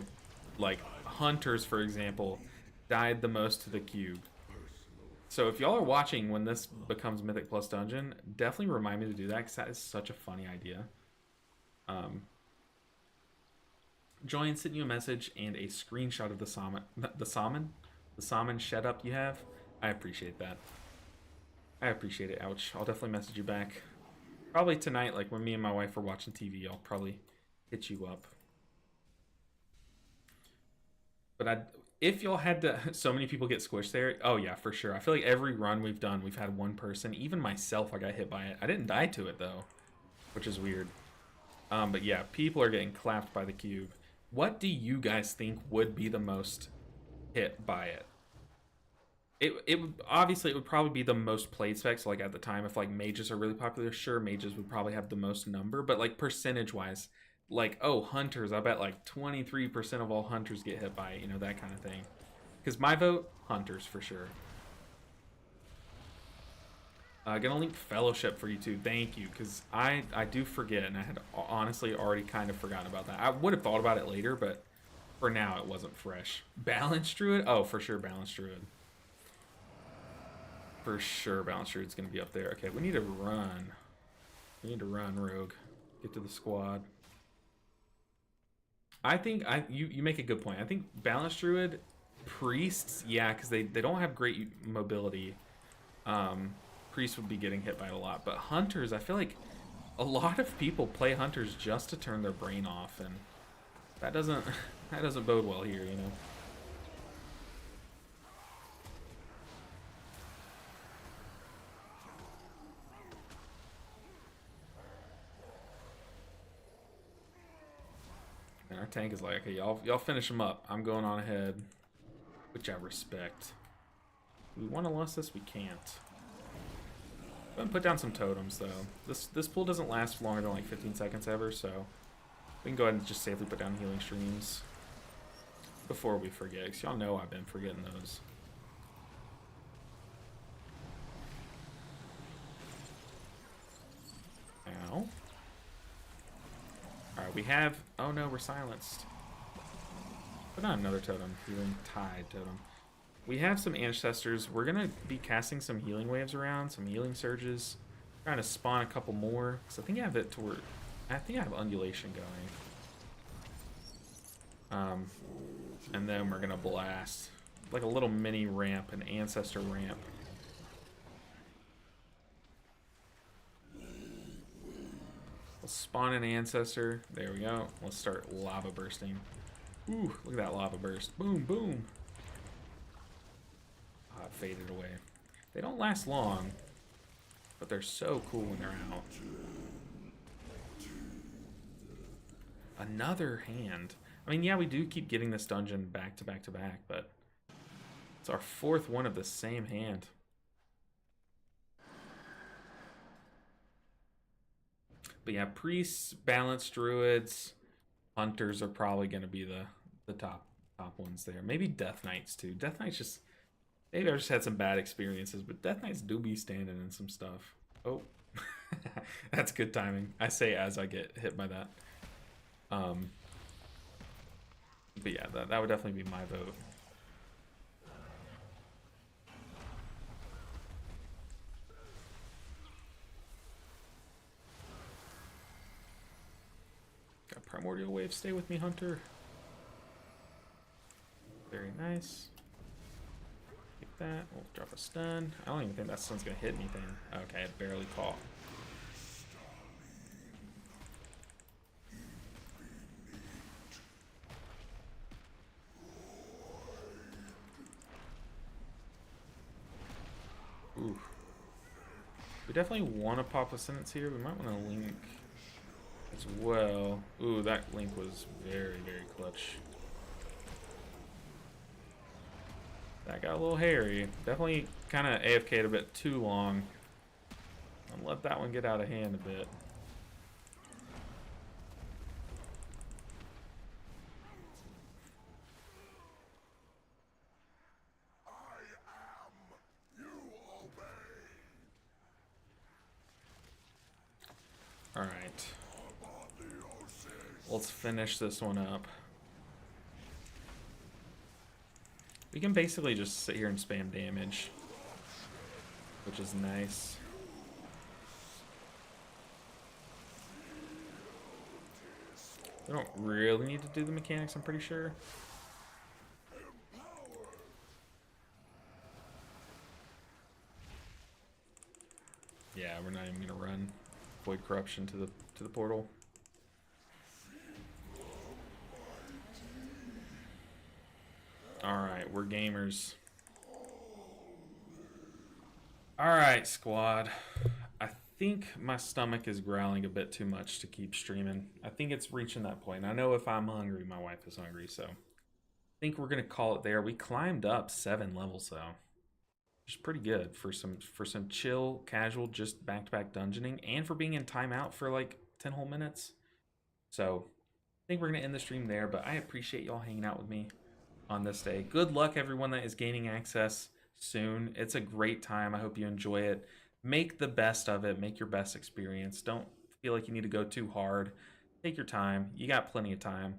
like hunters, for example, died the most to the cube. So if y'all are watching when this becomes Mythic Plus Dungeon, definitely remind me to do that, because that is such a funny idea. Join sent you a message and a screenshot of the salmon shed up you have. I appreciate that. I appreciate it. Ouch. I'll definitely message you back. Probably tonight, like when me and my wife are watching TV, I'll probably hit you up. But if y'all had to, so many people get squished there. Oh yeah, for sure. I feel like every run we've done, we've had one person. Even myself, I got hit by it. I didn't die to it though, which is weird. But yeah, people are getting clapped by the cube. What do you guys think would be the most hit by it? It would obviously, it would probably be the most played specs. Like at the time, if like mages are really popular, sure, mages would probably have the most number. But like percentage wise, like, oh, hunters, I bet like 23% of all hunters get hit by it, you know, that kind of thing. Because my vote, hunters for sure. Gonna link fellowship for you too. Thank you, because I do forget, and I had honestly already kind of forgotten about that. I would have thought about it later, but For now, it wasn't fresh. Balanced Druid? Oh, for sure, Balanced Druid. For sure, Balanced Druid's going to be up there. Okay, we need to run. We need to run, Rogue. Get to the squad. I think you make a good point. I think Balanced Druid, Priests, yeah, because they don't have great mobility. Priests would be getting hit by it a lot. But Hunters, I feel like a lot of people play Hunters just to turn their brain off, and that doesn't bode well here, you know. And our tank is like, okay, y'all finish them up. I'm going on ahead, which I respect. We want to lose this, we can't. I'm gonna put down some totems though. This pool doesn't last for longer than like 15 seconds ever, so we can go ahead and just safely put down healing streams before we forget, because y'all know I've been forgetting those. Ow. Alright, we have... Oh no, we're silenced. Put on another totem. Healing Tide totem. We have some Ancestors. We're going to be casting some healing waves around, some healing surges. Trying to spawn a couple more, because I think I have it toward... I think I have Undulation going. And then we're going to blast. Like a little mini ramp, an Ancestor ramp. Let's spawn an Ancestor. There we go. Let's start lava bursting. Ooh, look at that lava burst. Boom, boom. Ah, it faded away. They don't last long, but they're so cool when they're out. Another hand. I mean, yeah, we do keep getting this dungeon back to back to back, but it's our fourth one of the same hand. But yeah, priests, balanced druids, hunters are probably going to be the top ones there. Maybe death knights too. Death knights just, maybe I just had some bad experiences, but death knights do be standing in some stuff. Oh, that's good timing. I say as I get hit by that. But yeah, that would definitely be my vote. Got Primordial Wave. Stay with me, Hunter. Very nice. Take that. We'll drop a stun. I don't even think that stun's gonna hit anything. Okay, it barely caught. Ooh. We definitely want to pop a sentence here. We might want to link as well. Ooh, that link was very, very clutch. That got a little hairy. Definitely kind of AFK'd a bit too long. I'll let that one get out of hand a bit. Alright. Let's finish this one up. We can basically just sit here and spam damage, which is nice. We don't really need to do the mechanics, I'm pretty sure. Yeah, we're not even gonna run Void Corruption to the portal. Alright, we're gamers. Alright, squad. I think my stomach is growling a bit too much to keep streaming. I think it's reaching that point. I know if I'm hungry, my wife is hungry, so I think we're gonna call it there. We climbed up 7 levels though. Which is pretty good for some chill, casual, just back-to-back dungeoning, and for being in timeout for like 10 whole minutes. So I think we're gonna end the stream there, but I appreciate y'all hanging out with me on this day. Good luck everyone that is gaining access soon. It's a great time. I hope you enjoy it. Make the best of it. Make your best experience. Don't feel like you need to go too hard. Take your time. You got plenty of time.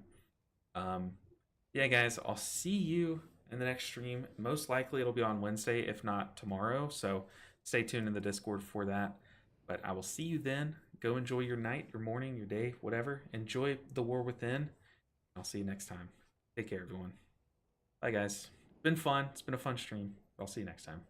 Yeah, guys, I'll see you in the next stream. Most likely it'll be on Wednesday, if not tomorrow. So stay tuned in the Discord for that. But I will see you then. Go enjoy your night, your morning, your day, whatever. Enjoy the war within. I'll see you next time. Take care, everyone. Bye, guys. It's been fun. It's been a fun stream. I'll see you next time.